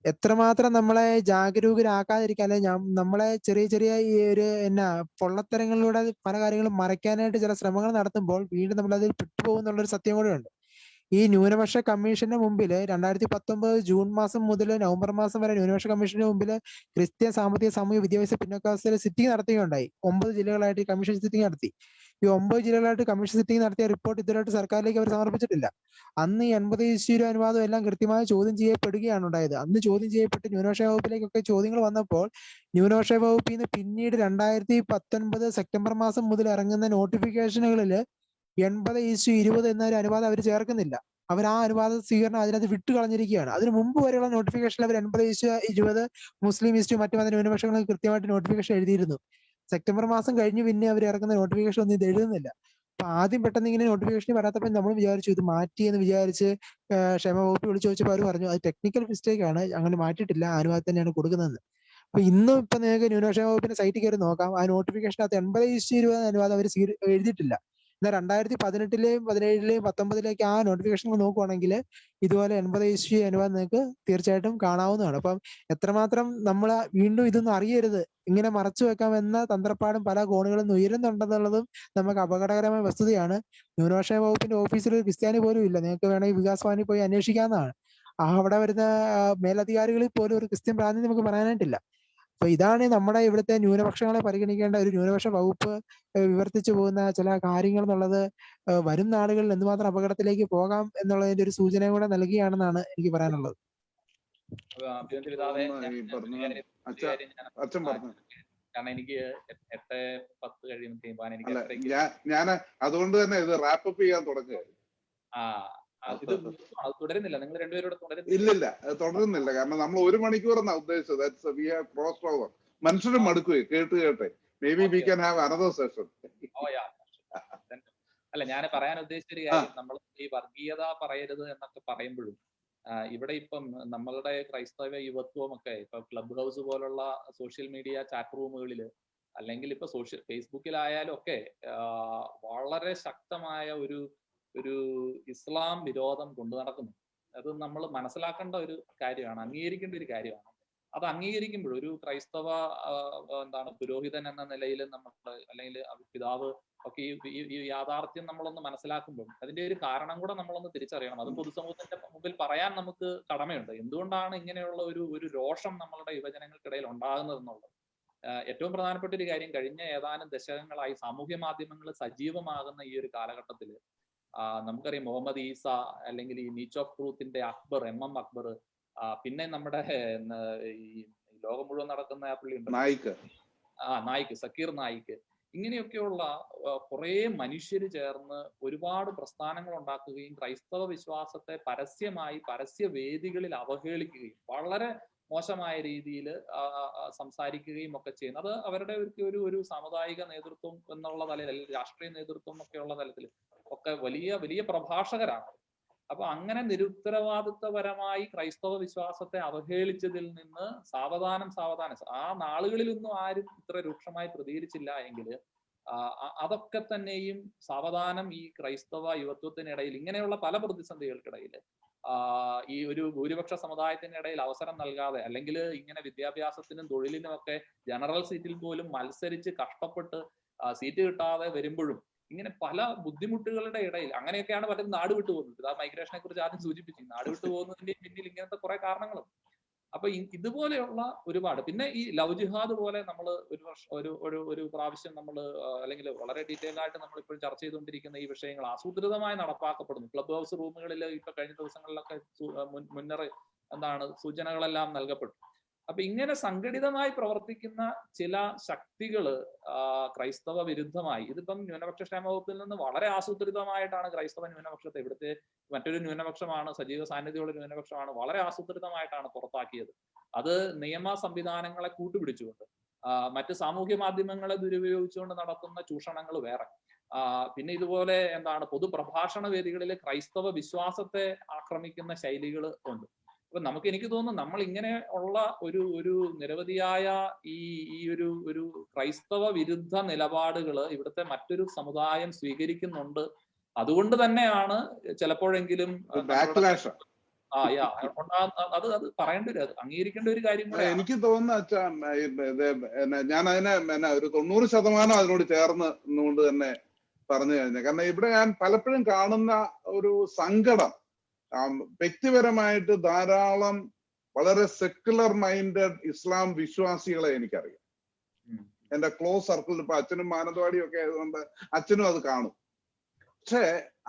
എത്രമാത്രം നമ്മളെ ജാഗരൂകരാക്കാതിരിക്കാൻ, അല്ലെ നമ്മളെ ചെറിയ ചെറിയ ഈ ഒരു പൊള്ളത്തരങ്ങളിലൂടെ പല കാര്യങ്ങളും മറയ്ക്കാനായിട്ട് ചില ശ്രമങ്ങൾ നടത്തുമ്പോൾ വീണ്ടും നമ്മൾ അതിൽ പെട്ടുപോകുന്നുള്ളൊരു സത്യം കൂടെ ഉണ്ട്. ഈ ന്യൂനപക്ഷ കമ്മീഷന്റെ മുമ്പിൽ 2019 ജൂൺ മാസം മുതൽ നവംബർ മാസം വരെ ന്യൂനപക്ഷ കമ്മീഷന്റെ മുമ്പിൽ ക്രിസ്ത്യൻ സാമ്പത്തിക സാമൂഹിക വിദ്യാഭ്യാസ പിന്നോക്കാവസ്ഥയിലെ സിറ്റിംഗ് നടത്തുകയുണ്ടായി. 9 ജില്ലകളായിട്ട് ഈ കമ്മീഷൻ സിറ്റിംഗ് നടത്തി. ഈ 9 ജില്ലകളായിട്ട് കമ്മീഷൻ സിറ്റിംഗ് നടത്തിയ റിപ്പോർട്ട് ഇതുവരെയായിട്ട് സർക്കാരിലേക്ക് അവർ സമർപ്പിച്ചിട്ടില്ല. അന്ന് 80:20 അനുവാദം എല്ലാം കൃത്യമായി ചോദ്യം ചെയ്യപ്പെടുകയാണ് ഉണ്ടായത്. അന്ന് ചോദ്യം ചെയ്യപ്പെട്ട് ന്യൂനപക്ഷ വകുപ്പിലേക്കൊക്കെ ചോദ്യങ്ങൾ വന്നപ്പോൾ ന്യൂനപക്ഷ വകുപ്പിൽ നിന്ന് പിന്നീട് 2019 സെപ്റ്റംബർ മാസം മുതൽ ഇറങ്ങുന്ന നോട്ടിഫിക്കേഷനുകളിൽ 80:20 എന്നൊരു അനുവാദം അവർ ചേർക്കുന്നില്ല. അവർ ആ അനുവാദ സ്വീകരണം അതിനകത്ത് വിട്ടുകളഞ്ഞിരിക്കുകയാണ്. അതിന് മുമ്പ് വരെയുള്ള നോട്ടിഫിക്കേഷനിൽ അവർ 80:20 മുസ്ലിം ഈസ്റ്റ് മറ്റു മത ന്യൂനപക്ഷങ്ങൾക്ക് കൃത്യമായിട്ട് നോട്ടിഫിക്കേഷൻ എഴുതിയിരുന്നു. സെപ്റ്റംബർ മാസം കഴിഞ്ഞ് പിന്നെ അവർ ഇറക്കുന്ന നോട്ടിഫിക്കേഷൻ ഒന്നും ഇത് എഴുതുന്നില്ല. അപ്പൊ ആദ്യം പെട്ടെന്ന് ഇങ്ങനെ നോട്ടിഫിക്കേഷൻ വരാത്തപ്പോൾ നമ്മൾ വിചാരിച്ചു ഇത് മാറ്റി എന്ന് വിചാരിച്ച് ക്ഷേമ വകുപ്പ് വിളിച്ചു ചോദിച്ചപ്പോൾ അവർ പറഞ്ഞു അത് ടെക്നിക്കൽ മിസ്റ്റേക്ക് ആണ്, അങ്ങനെ മാറ്റിയിട്ടില്ല, അനുവാദം തന്നെയാണ് കൊടുക്കുന്നത്. അപ്പൊ ഇന്നും ഇപ്പൊ നിങ്ങൾക്ക് ന്യൂനപക്ഷ വകുപ്പിന്റെ സൈറ്റിൽ കയറി നോക്കാം, ആ നോട്ടിഫിക്കേഷനകത്ത് 80:20 അനുവാദം അവർ എഴുതിയിട്ടില്ല. എന്നാൽ 2018-ലെയും 2017-ലെയും 2019-ലേക്ക് ആ നോട്ടിഫിക്കേഷനുകൾ നോക്കുവാണെങ്കിൽ ഇതുപോലെ 80:20 അനുവാദം നിങ്ങൾക്ക് തീർച്ചയായിട്ടും കാണാവുന്നതാണ്. അപ്പം എത്രമാത്രം നമ്മൾ വീണ്ടും ഇതൊന്നും അറിയരുത്, ഇങ്ങനെ മറച്ചു വെക്കാമെന്ന തന്ത്രപ്പാടും പല കോണുകളിൽ നിന്ന് ഉയരുന്നുണ്ടെന്നുള്ളതും നമുക്ക് അപകടകരമായ വസ്തുതയാണ്. ന്യൂനപക്ഷ വകുപ്പിന്റെ ഓഫീസിൽ ഒരു ക്രിസ്ത്യാനി പോലും ഇല്ല. നിങ്ങൾക്ക് വേണമെങ്കിൽ വികാസ് ഭവനിൽ പോയി അന്വേഷിക്കാവുന്നതാണ്. അവിടെ വരുന്ന മേലധികാരികളിൽ പോലും ഒരു ക്രിസ്ത്യൻ പ്രാതിനിധ്യം നമുക്ക് പറയാനായിട്ടില്ല. അപ്പൊ ഇതാണ് നമ്മുടെ ഇവിടുത്തെ ന്യൂനപക്ഷങ്ങളെ പരിഗണിക്കേണ്ട ഒരു ന്യൂനപക്ഷ വകുപ്പ് വിവർത്തിച്ചു പോകുന്ന ചില കാര്യങ്ങൾ എന്നുള്ളത് വരും നാളുകളിൽ എന്തുമാത്രം അപകടത്തിലേക്ക് പോകാം എന്നുള്ളതിന്റെ ഒരു സൂചന കൂടെ നൽകുകയാണെന്നാണ് എനിക്ക് പറയാനുള്ളത്. കാരണം എനിക്ക് 8:10 കഴിയുമ്പോഴത്തേക്കും ഞാൻ അതുകൊണ്ട് തന്നെ ഇത് റാപ്പപ്പ് ചെയ്യാൻ തുടങ്ങുകയായിരുന്നു. ഇത് തുടരുന്നില്ല, നിങ്ങൾ രണ്ടുപേരോട് ഇല്ലില്ല, തുടരുന്നില്ല. കാരണം നമ്മൾ 1 മണിക്കൂർ എന്നാ ഉദ്ദേശിച്ചത്. മനുഷ്യരും മടുക്കുകയും കേട്ട് കേട്ടെ. May be we can have another session. അല്ല, ഞാൻ പറയാൻ ഉദ്ദേശിച്ച ഒരു കാര്യം, നമ്മൾ ഈ വർഗീയത പറയരുത് എന്നൊക്കെ പറയുമ്പോഴും ഇവിടെ ഇപ്പം നമ്മളുടെ ക്രൈസ്തവ യുവത്വം ഒക്കെ ഇപ്പൊ ക്ലബ് ഹൗസ് പോലുള്ള സോഷ്യൽ മീഡിയ ചാറ്റ് റൂമുകളിൽ അല്ലെങ്കിൽ ഇപ്പൊ ഫേസ്ബുക്കിലായാലും ഒക്കെ വളരെ ശക്തമായ ഒരു ഇസ്ലാം വിരോധം കൊണ്ടു നടക്കുന്നു. അത് നമ്മൾ മനസ്സിലാക്കേണ്ട ഒരു കാര്യമാണ്, അംഗീകരിക്കേണ്ട ഒരു കാര്യമാണ്. അത് അംഗീകരിക്കുമ്പോൾ ഒരു ക്രൈസ്തവ പുരോഹിതൻ എന്ന നിലയിൽ നമ്മൾ, അല്ലെങ്കിൽ പിതാവ് ഒക്കെ ഈ യാഥാർത്ഥ്യം നമ്മളൊന്ന് മനസ്സിലാക്കുമ്പോൾ അതിന്റെ ഒരു കാരണം കൂടെ നമ്മളൊന്ന് തിരിച്ചറിയണം. അത് പൊതുസമൂഹത്തിന്റെ മുമ്പിൽ പറയാൻ നമുക്ക് കടമയുണ്ട്. എന്തുകൊണ്ടാണ് ഇങ്ങനെയുള്ള ഒരു രോഷം നമ്മളുടെ യുവജനങ്ങൾക്കിടയിൽ ഉണ്ടാകുന്നത് എന്നുള്ളത്. ഏറ്റവും പ്രധാനപ്പെട്ട ഒരു കാര്യം, കഴിഞ്ഞ ഏതാനും ദശകങ്ങളായി സാമൂഹ്യ മാധ്യമങ്ങൾ സജീവമാകുന്ന ഈ ഒരു കാലഘട്ടത്തിൽ നമുക്കറിയാം മുഹമ്മദ് ഈസ, അല്ലെങ്കിൽ ഈ നീച്ച് ഓഫ് ട്രൂത്തിന്റെ അക്ബർ, MM അക്ബർ, പിന്നെ നമ്മുടെ ഈ ലോകം മുഴുവൻ നടക്കുന്ന പുള്ളിയുണ്ട് നായിക്ക്, സക്കീർ നായിക്ക്, ഇങ്ങനെയൊക്കെയുള്ള കുറെ മനുഷ്യർ ചേർന്ന് ഒരുപാട് പ്രസ്ഥാനങ്ങൾ ഉണ്ടാക്കുകയും ക്രൈസ്തവ വിശ്വാസത്തെ പരസ്യമായി പരസ്യവേദികളിൽ അവഹേളിക്കുകയും വളരെ മോശമായ രീതിയിൽ സംസാരിക്കുകയും ഒക്കെ ചെയ്യുന്നത്. അത് അവരുടെ ഒരു സാമുദായിക നേതൃത്വം എന്നുള്ള തലത്തിൽ, അല്ലെങ്കിൽ രാഷ്ട്രീയ നേതൃത്വം ഒക്കെയുള്ള തലത്തിൽ ഒക്കെ വലിയ വലിയ പ്രഭാഷകരാണ്. അപ്പൊ അങ്ങനെ നിരുത്തരവാദിത്വപരമായി ക്രൈസ്തവ വിശ്വാസത്തെ അവഹേളിച്ചതിൽ നിന്ന് സാവധാനം ആ നാളുകളിലൊന്നും ആരും ഇത്ര രൂക്ഷമായി പ്രതികരിച്ചില്ല എങ്കിൽ അതൊക്കെ തന്നെയും സാവധാനം ഈ ക്രൈസ്തവ യുവത്വത്തിനിടയിൽ ഇങ്ങനെയുള്ള പല പ്രതിസന്ധികൾക്കിടയിൽ ഈ ഒരു ഭൂരിപക്ഷ സമുദായത്തിനിടയിൽ അവസരം നൽകാതെ, അല്ലെങ്കിൽ ഇങ്ങനെ വിദ്യാഭ്യാസത്തിനും തൊഴിലിനും ഒക്കെ ജനറൽ സീറ്റിൽ പോലും മത്സരിച്ച് കഷ്ടപ്പെട്ട് സീറ്റ് കിട്ടാതെ വരുമ്പോഴും ഇങ്ങനെ പല ബുദ്ധിമുട്ടുകളുടെ ഇടയിൽ അങ്ങനെയൊക്കെയാണ് പലരും നാട് വിട്ടു പോകുന്നത്. ആ മൈഗ്രേഷനെ കുറിച്ച് ആദ്യം സൂചിപ്പിച്ചു. നാട് വിട്ടു പോകുന്നതിന്റെ പിന്നിൽ ഇങ്ങനത്തെ കുറെ കാരണങ്ങളും. അപ്പൊ ഇതുപോലെയുള്ള ഒരുപാട്, പിന്നെ ഈ ലവ് ജിഹാദ് പോലെ നമ്മൾ ഒരു പ്രാവശ്യം നമ്മൾ, അല്ലെങ്കിൽ വളരെ ഡീറ്റെയിൽ ആയിട്ട് നമ്മൾ ഇപ്പോൾ ചർച്ച ചെയ്തുകൊണ്ടിരിക്കുന്ന ഈ വിഷയങ്ങൾ ആസൂത്രിതമായി നടപ്പാക്കപ്പെടുന്നു. ക്ലബ് ഹൗസ് റൂമുകളിൽ ഇപ്പൊ കഴിഞ്ഞ ദിവസങ്ങളിലൊക്കെ സൂചനകളെല്ലാം നൽകപ്പെട്ടു. അപ്പൊ ഇങ്ങനെ സംഘടിതമായി പ്രവർത്തിക്കുന്ന ചില ശക്തികള് ക്രൈസ്തവ വിരുദ്ധമായി, ഇതിപ്പം ന്യൂനപക്ഷ ക്ഷേമ വകുപ്പിൽ നിന്ന് വളരെ ആസൂത്രിതമായിട്ടാണ് ക്രൈസ്തവ ന്യൂനപക്ഷത്തെ, ഇവിടുത്തെ മറ്റൊരു ന്യൂനപക്ഷമാണ്, സജീവ സാന്നിധ്യമുള്ള ന്യൂനപക്ഷമാണ്, വളരെ ആസൂത്രിതമായിട്ടാണ് പുറത്താക്കിയത്. അത് നിയമ സംവിധാനങ്ങളെ കൂട്ടുപിടിച്ചുകൊണ്ട്, മറ്റ് സാമൂഹ്യ മാധ്യമങ്ങളെ ദുരുപയോഗിച്ചുകൊണ്ട് നടത്തുന്ന ചൂഷണങ്ങൾ വേറെ, പിന്നെ ഇതുപോലെ പൊതുപ്രഭാഷണ വേദികളിൽ ക്രൈസ്തവ വിശ്വാസത്തെ ആക്രമിക്കുന്ന ശൈലികൾ ഉണ്ട്. അപ്പൊ എനിക്ക് തോന്നുന്നു നമ്മൾ ഇങ്ങനെ ഉള്ള ഒരു നിരവധിയായ ഈ ഒരു ക്രൈസ്തവ വിരുദ്ധ നിലപാടുകൾ ഇവിടുത്തെ മറ്റൊരു സമുദായം സ്വീകരിക്കുന്നുണ്ട്. അതുകൊണ്ട് തന്നെയാണ് ചിലപ്പോഴെങ്കിലും അത് പറയേണ്ട ഒരു, അംഗീകരിക്കേണ്ട ഒരു കാര്യം കൂടെ. എനിക്ക് തോന്നുന്നു അച്ഛാ, ഞാൻ അതിനെ ഒരു 90% അതിനോട് ചേർന്ന് കൊണ്ട് തന്നെ പറഞ്ഞു കഴിഞ്ഞു. കാരണം ഇവിടെ ഞാൻ പലപ്പോഴും കാണുന്ന ഒരു സങ്കടം, വ്യക്തിപരമായിട്ട് ധാരാളം വളരെ സെക്യുലർ മൈൻഡഡ് ഇസ്ലാം വിശ്വാസികളെ എനിക്കറിയാം. എന്റെ ക്ലോസ് സർക്കിളിൽ ഇപ്പൊ അച്ഛനും മാനന്തവാടിയും ഒക്കെ ആയതുകൊണ്ട് അച്ഛനും അത് കാണും. പക്ഷെ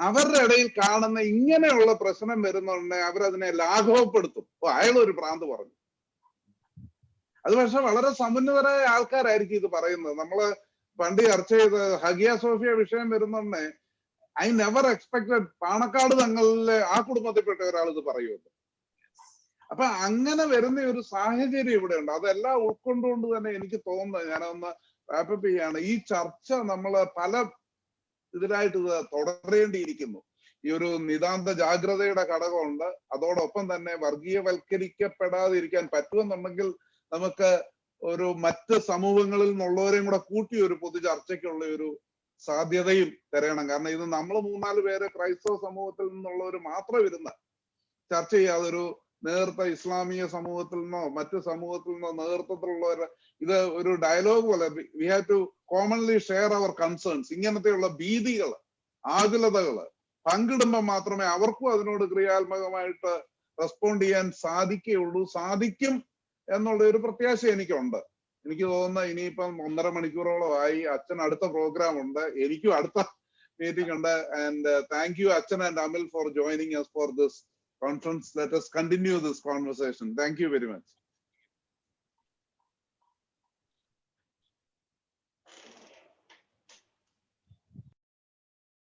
അവരുടെ ഇടയിൽ കാണുന്ന ഇങ്ങനെയുള്ള പ്രശ്നം വരുന്നുണ്ടെങ്കിൽ അവരതിനെ ലാഘവപ്പെടുത്തും. അയാൾ ഒരു ഭ്രാന്ത് പറഞ്ഞു. അത് പക്ഷെ വളരെ സമുന്നതരായ ആൾക്കാരായിരിക്കും ഇത് പറയുന്നത്. നമ്മള് പണ്ട് ചർച്ച ചെയ്ത് ഹഗിയ സോഫിയ വിഷയം വരുന്നുണ്ടെ ഐ നെവർ എക്സ്പെക്ടഡ് പാണക്കാട് തങ്ങളിലെ ആ കുടുംബത്തിൽപ്പെട്ട ഒരാൾ ഇത് പറയുമല്ലോ. അപ്പൊ അങ്ങനെ വരുന്ന ഒരു സാഹചര്യം ഇവിടെ ഉണ്ട്. അതെല്ലാം ഉൾക്കൊണ്ടുകൊണ്ട് തന്നെ എനിക്ക് തോന്നുന്നത്, ഞാനൊന്ന് റാപ്പപ്പ് ചെയ്യാണ്, ഈ ചർച്ച നമ്മള് പല ഇതിലായിട്ട് ഇത് തുടരേണ്ടിയിരിക്കുന്നു. ഈ ഒരു നിതാന്ത ജാഗ്രതയുടെ ഘടകമുണ്ട്. അതോടൊപ്പം തന്നെ വർഗീയവൽക്കരിക്കപ്പെടാതിരിക്കാൻ പറ്റുമെന്നുണ്ടെങ്കിൽ നമുക്ക് ഒരു മറ്റ് സമൂഹങ്ങളിൽ നിന്നുള്ളവരെയും കൂടെ കൂട്ടി ഒരു പൊതു ചർച്ചയ്ക്കുള്ള ഒരു സാധ്യതയും തരയണം. കാരണം ഇത് നമ്മൾ 3-4 പേര് ക്രൈസ്തവ സമൂഹത്തിൽ നിന്നുള്ളവർ മാത്രം ഇരുന്ന് ചർച്ച ചെയ്യാതെ ഒരു നേതൃത്വ ഇസ്ലാമിക സമൂഹത്തിൽ നിന്നോ മറ്റു സമൂഹത്തിൽ നിന്നോ നേതൃത്വത്തിലുള്ളവർ ഇത് ഒരു ഡയലോഗ് പോലെ we have to commonly share our concerns. ഇങ്ങനത്തെയുള്ള ഭീതികൾ, ആകുലതകള് പങ്കിടുമ്പോൾ മാത്രമേ അവർക്കും അതിനോട് ക്രിയാത്മകമായിട്ട് റെസ്പോണ്ട് ചെയ്യാൻ സാധിക്കും എന്നുള്ള ഒരു പ്രത്യാശ എനിക്കുണ്ട്. എനിക്ക് തോന്നുന്നു ഇനിയിപ്പം 1.5 മണിക്കൂറോളമായി. അച്ഛൻ അടുത്ത പ്രോഗ്രാം ഉണ്ട്, എനിക്കും അടുത്ത മീറ്റിംഗ് ഉണ്ട്. ആൻഡ് താങ്ക് യു അച്ഛൻ and Amil for joining us for this conference. Let us continue this conversation. Thank you very much.